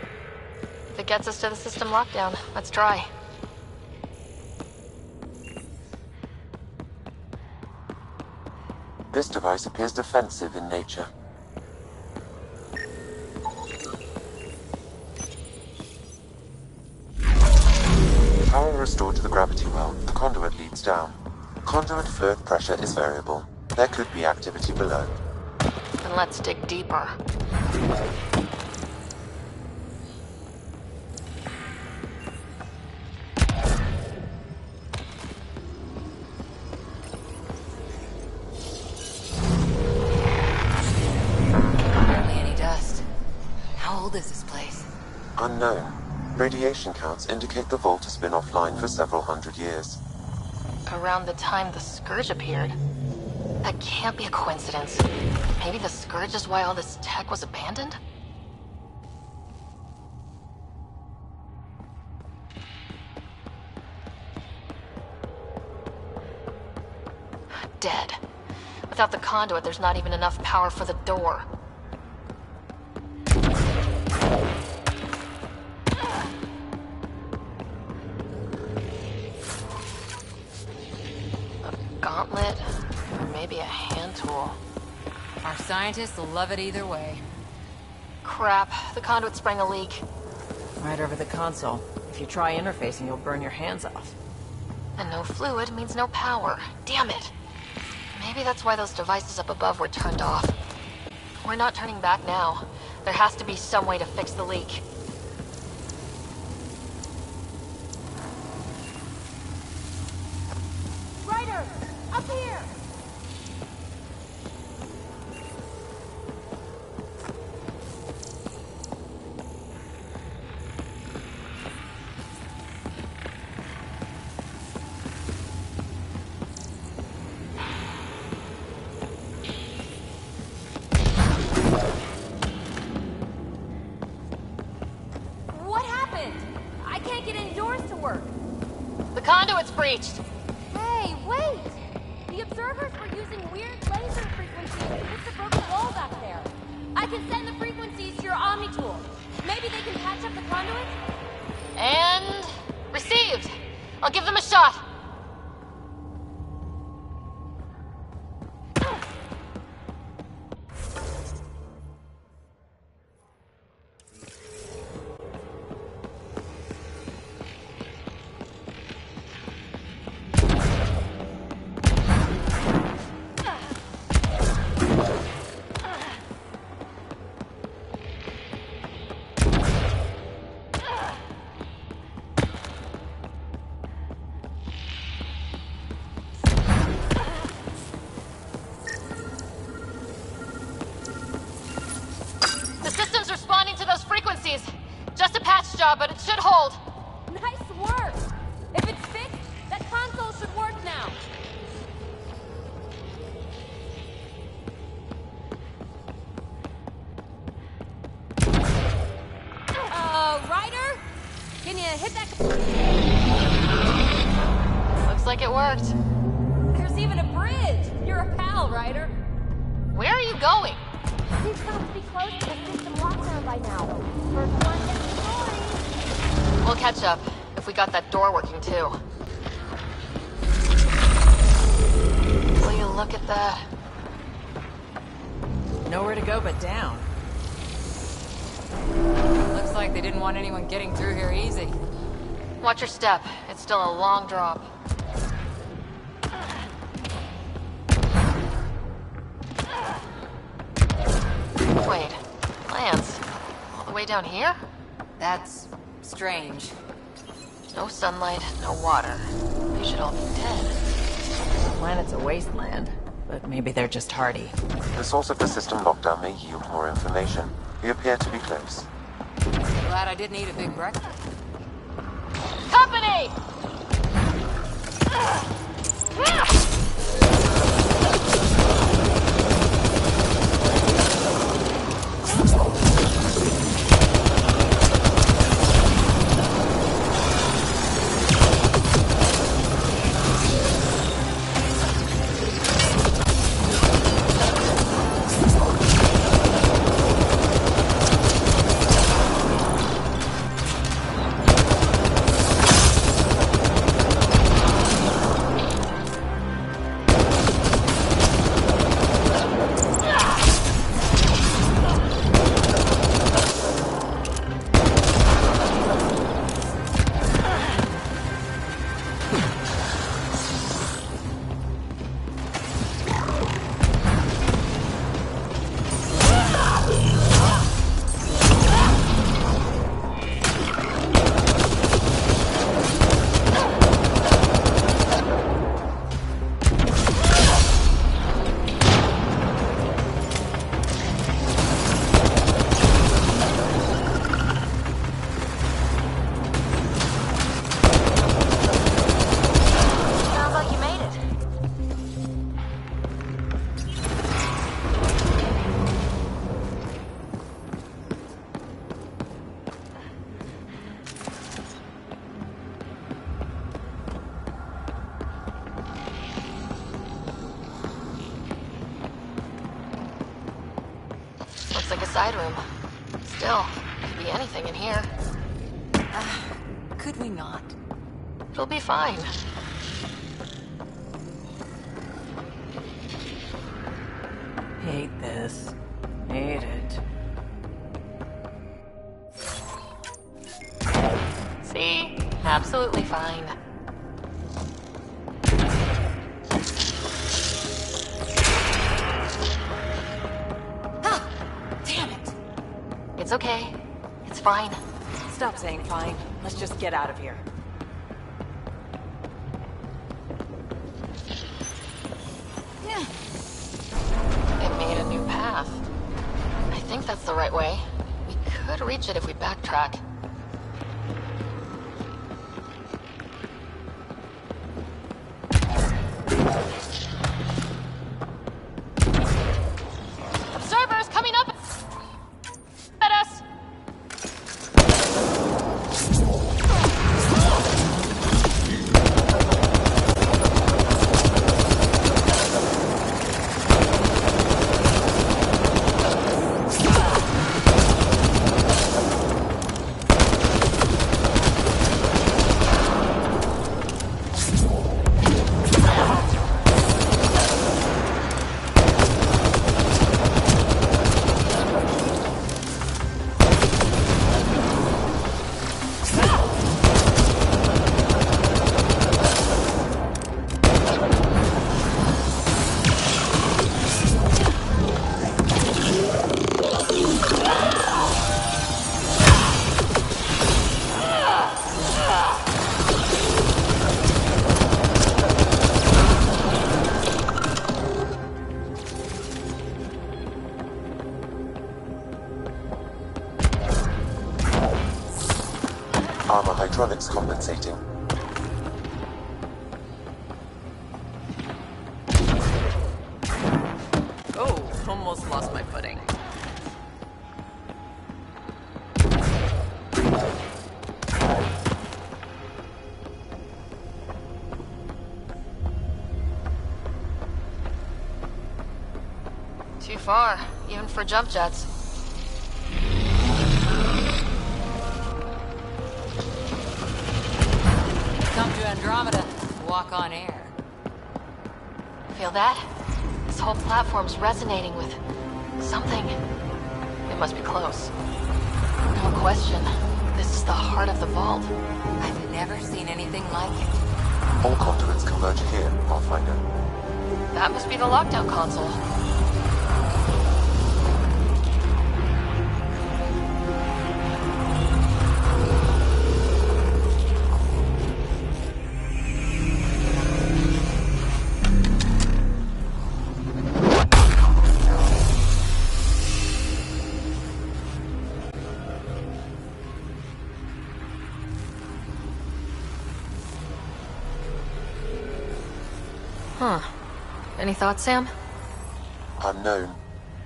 Speaker 2: If it gets us to the system lockdown, let's try.
Speaker 4: This device appears defensive in nature. Power restored to the gravity well. The conduit leads down. Conduit fluid pressure is variable. There could be activity below.
Speaker 2: Then let's dig deeper.
Speaker 3: Barely any dust. How old is this place?
Speaker 4: Unknown. Radiation counts indicate the vault has been offline for several hundred years.
Speaker 2: Around the time the Scourge appeared. That can't be a coincidence. Maybe the Scourge is why all this tech was abandoned? Dead. Without the conduit, there's not even enough power for the door. Gauntlet, or maybe a hand tool.
Speaker 3: Our scientists will love it either way.
Speaker 2: Crap, the conduit sprang a leak.
Speaker 18: Right over the console. If you try interfacing, you'll burn your hands off.
Speaker 2: And no fluid means no power. Damn it. Maybe that's why those devices up above were turned off. We're not turning back now. There has to be some way to fix the leak.
Speaker 9: Ryder! Up here! What happened? I can't get any doors to work.
Speaker 2: The conduit's breached!
Speaker 9: Hey, wait! The observers were using weird laser frequencies to hit the broken wall back there. I can send the frequencies to your Omni tool. Maybe they can patch up the conduit?
Speaker 2: And... received! I'll give them a shot! job, but it should hold.
Speaker 9: Nice work! If it's fixed, that console should work now. Ryder? Can you hit that?
Speaker 2: Looks like it worked.
Speaker 9: There's even a bridge. You're a pal, Ryder.
Speaker 2: Where are you going?
Speaker 9: We've got to be close to the system lockdown by now. First one gets the story.
Speaker 2: We'll catch up if we got that door working too. Will you look at that?
Speaker 18: Nowhere to go but down.
Speaker 3: Looks like they didn't want anyone getting through here easy.
Speaker 2: Watch your step. It's still a long drop. Wait, Lance, all the way down here?
Speaker 3: That's strange.
Speaker 2: No sunlight, no water. They should all be dead.
Speaker 18: The planet's a wasteland, but maybe they're just hardy.
Speaker 4: The source of the system lockdown may yield more information. We appear to be close.
Speaker 3: Glad I didn't eat a big breakfast.
Speaker 2: Company! Looks like a side room. Still, could be anything in here.
Speaker 3: Could we not?
Speaker 2: It'll be fine.
Speaker 18: Hate this. Hate it.
Speaker 2: See? Absolutely fine.
Speaker 3: Damn it!
Speaker 2: It's okay. It's fine.
Speaker 18: Stop saying fine. Let's just get out of here.
Speaker 2: It made a new path. I think that's the right way. We could reach it if we backtrack. Observers coming up at us!
Speaker 4: Armor hydraulics compensating.
Speaker 18: Oh, almost lost my footing.
Speaker 2: Too far, even for jump jets.
Speaker 3: Come to Andromeda, walk on air.
Speaker 2: Feel that? This whole platform's resonating with something. It must be close. No question. This is the heart of the vault.
Speaker 3: I've never seen anything like it.
Speaker 4: All conduits converge here, Pathfinder.
Speaker 2: That must be the lockdown console. Huh. Any thoughts, Sam?
Speaker 4: Unknown,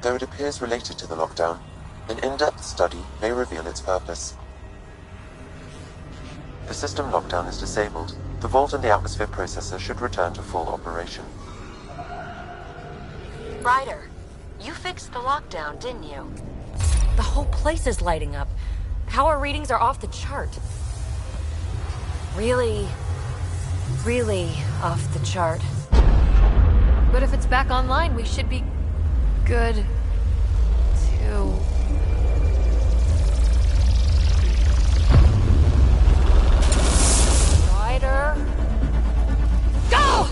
Speaker 4: though it appears related to the lockdown. An in-depth study may reveal its purpose. The system lockdown is disabled. The vault and the atmosphere processor should return to full operation.
Speaker 1: Ryder, you fixed the lockdown, didn't you?
Speaker 6: The whole place is lighting up. Power readings are off the chart. Really off the chart.
Speaker 2: But if it's back online, we should be good to... Ryder? Go!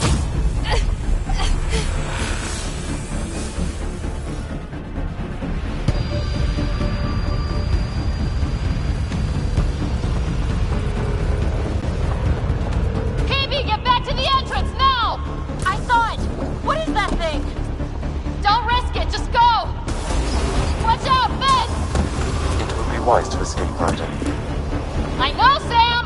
Speaker 9: KB, get back to the entrance now! I saw it! What is that thing? Don't risk it, just go! Watch out, Finn!
Speaker 4: It would be wise to escape, Ryder.
Speaker 9: I know, Sam!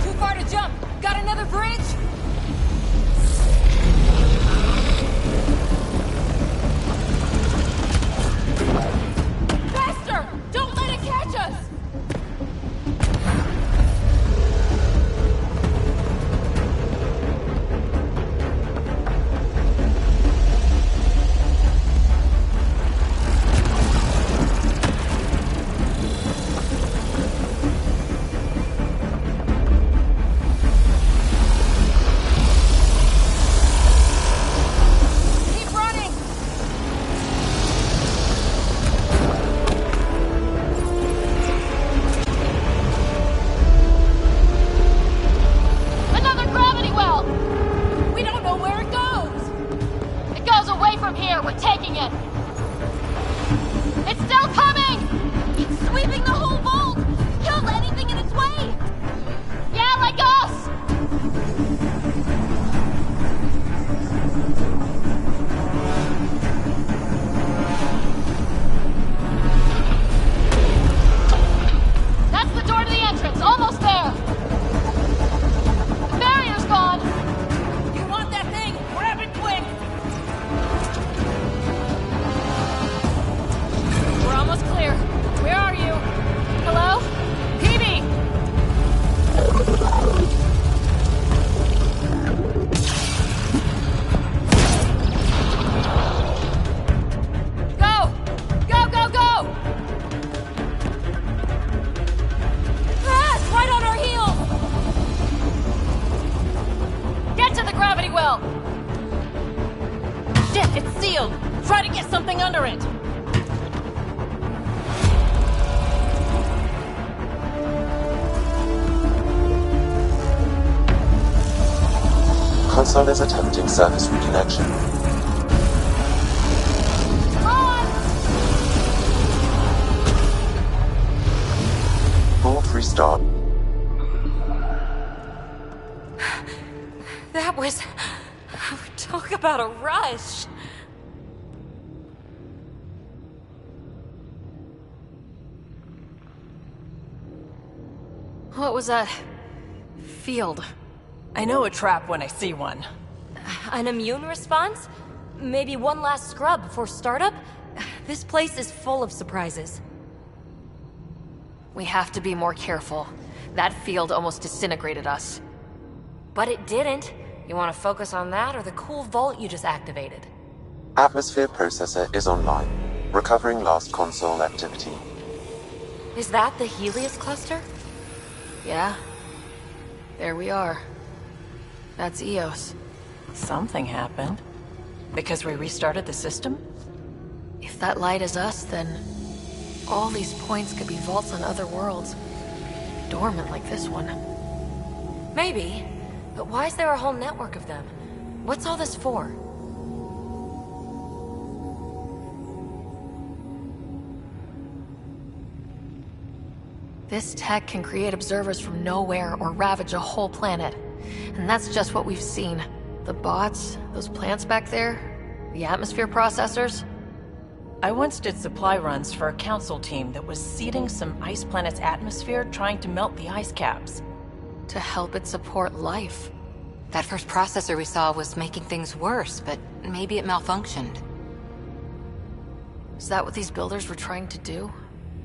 Speaker 18: Too far to jump! Got another bridge?
Speaker 9: Faster! Don't let it catch us!
Speaker 18: Keep running!
Speaker 9: Another gravity well!
Speaker 18: We don't know where it goes!
Speaker 9: It goes away from here, we're taking it! It's still coming! It's sweeping the whole vault! Kill anything in its way! Yeah, like us! That's the door to the entrance, almost there! The barrier's gone!
Speaker 18: You want that thing? Grab it quick! We're almost clear. Where are you? Hello? PB! Go! Go, go, go! Ah, it's right on our heels!
Speaker 9: Get to the gravity well!
Speaker 18: Shit, it's sealed! Try to get something under it!
Speaker 4: Console is attempting service reconnection. Vault restart.
Speaker 6: That was... Talk about a rush.
Speaker 2: What was that? Field.
Speaker 18: I know a trap when I see one.
Speaker 6: An immune response? Maybe one last scrub before startup? This place is full of surprises.
Speaker 2: We have to be more careful. That field almost disintegrated us.
Speaker 6: But it didn't. You want to focus on that or the cool vault you just activated?
Speaker 4: Atmosphere processor is online. Recovering last console activity.
Speaker 6: Is that the Helios cluster?
Speaker 2: Yeah. There we are. That's Eos.
Speaker 18: Something happened. Because we restarted the system?
Speaker 2: If that light is us, then all these points could be vaults on other worlds. Dormant like this one.
Speaker 6: Maybe. But why is there a whole network of them? What's all this for?
Speaker 2: This tech can create observers from nowhere or ravage a whole planet. And that's just what we've seen. The bots, those plants back there, the atmosphere processors.
Speaker 18: I once did supply runs for a council team that was seeding some ice planet's atmosphere, trying to melt the ice caps.
Speaker 2: To help it support life.
Speaker 3: That first processor we saw was making things worse, but maybe it malfunctioned.
Speaker 2: Is that what these builders were trying to do?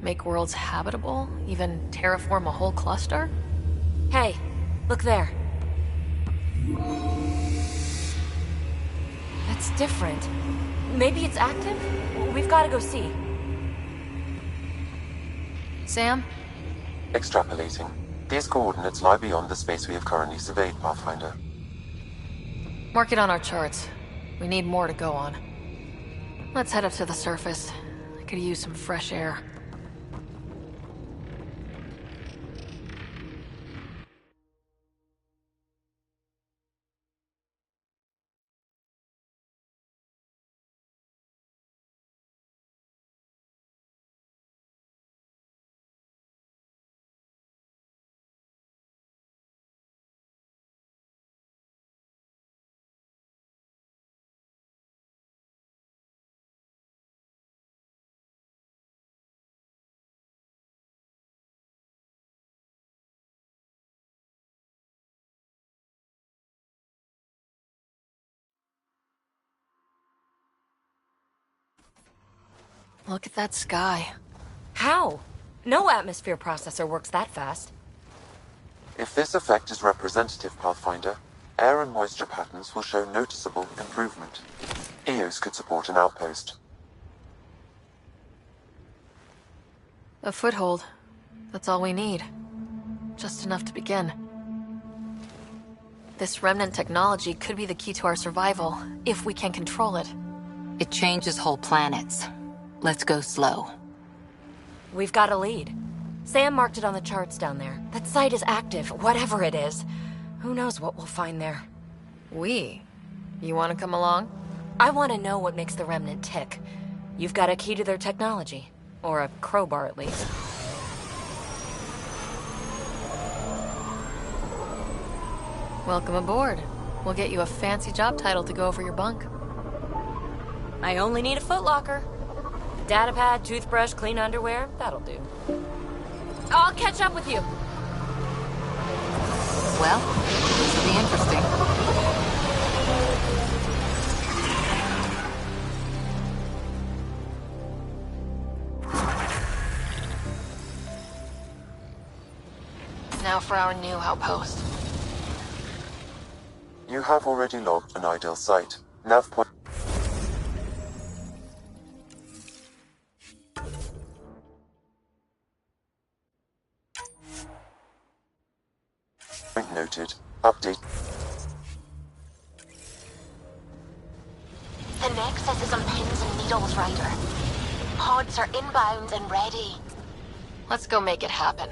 Speaker 2: Make worlds habitable? Even terraform a whole cluster?
Speaker 6: Hey, look there. That's different. Maybe it's active? We've got to go see.
Speaker 2: Sam?
Speaker 4: Extrapolating. These coordinates lie beyond the space we have currently surveyed, Pathfinder.
Speaker 2: Mark it on our charts. We need more to go on. Let's head up to the surface. I could use some fresh air. Look at that sky.
Speaker 6: How? No atmosphere processor works that fast.
Speaker 4: If this effect is representative, Pathfinder, air and moisture patterns will show noticeable improvement. Eos could support an outpost.
Speaker 2: A foothold. That's all we need. Just enough to begin. This remnant technology could be the key to our survival, if we can control it.
Speaker 3: It changes whole planets. Let's go slow.
Speaker 6: We've got a lead. Sam marked it on the charts down there. That site is active, whatever it is. Who knows what we'll find there?
Speaker 2: We? You want to come along?
Speaker 6: I want to know what makes the Remnant tick. You've got a key to their technology. Or a crowbar, at least.
Speaker 2: Welcome aboard. We'll get you a fancy job title to go over your bunk.
Speaker 6: I only need a footlocker. Data pad, toothbrush, clean underwear, that'll do. I'll catch up with you.
Speaker 3: Well, this will be interesting.
Speaker 2: Now for our new outpost.
Speaker 4: You have already logged an ideal site. Nav point noted. Update.
Speaker 1: The Nexus is on pins and needles, Ryder. Pods are inbound and ready.
Speaker 2: Let's go make it happen.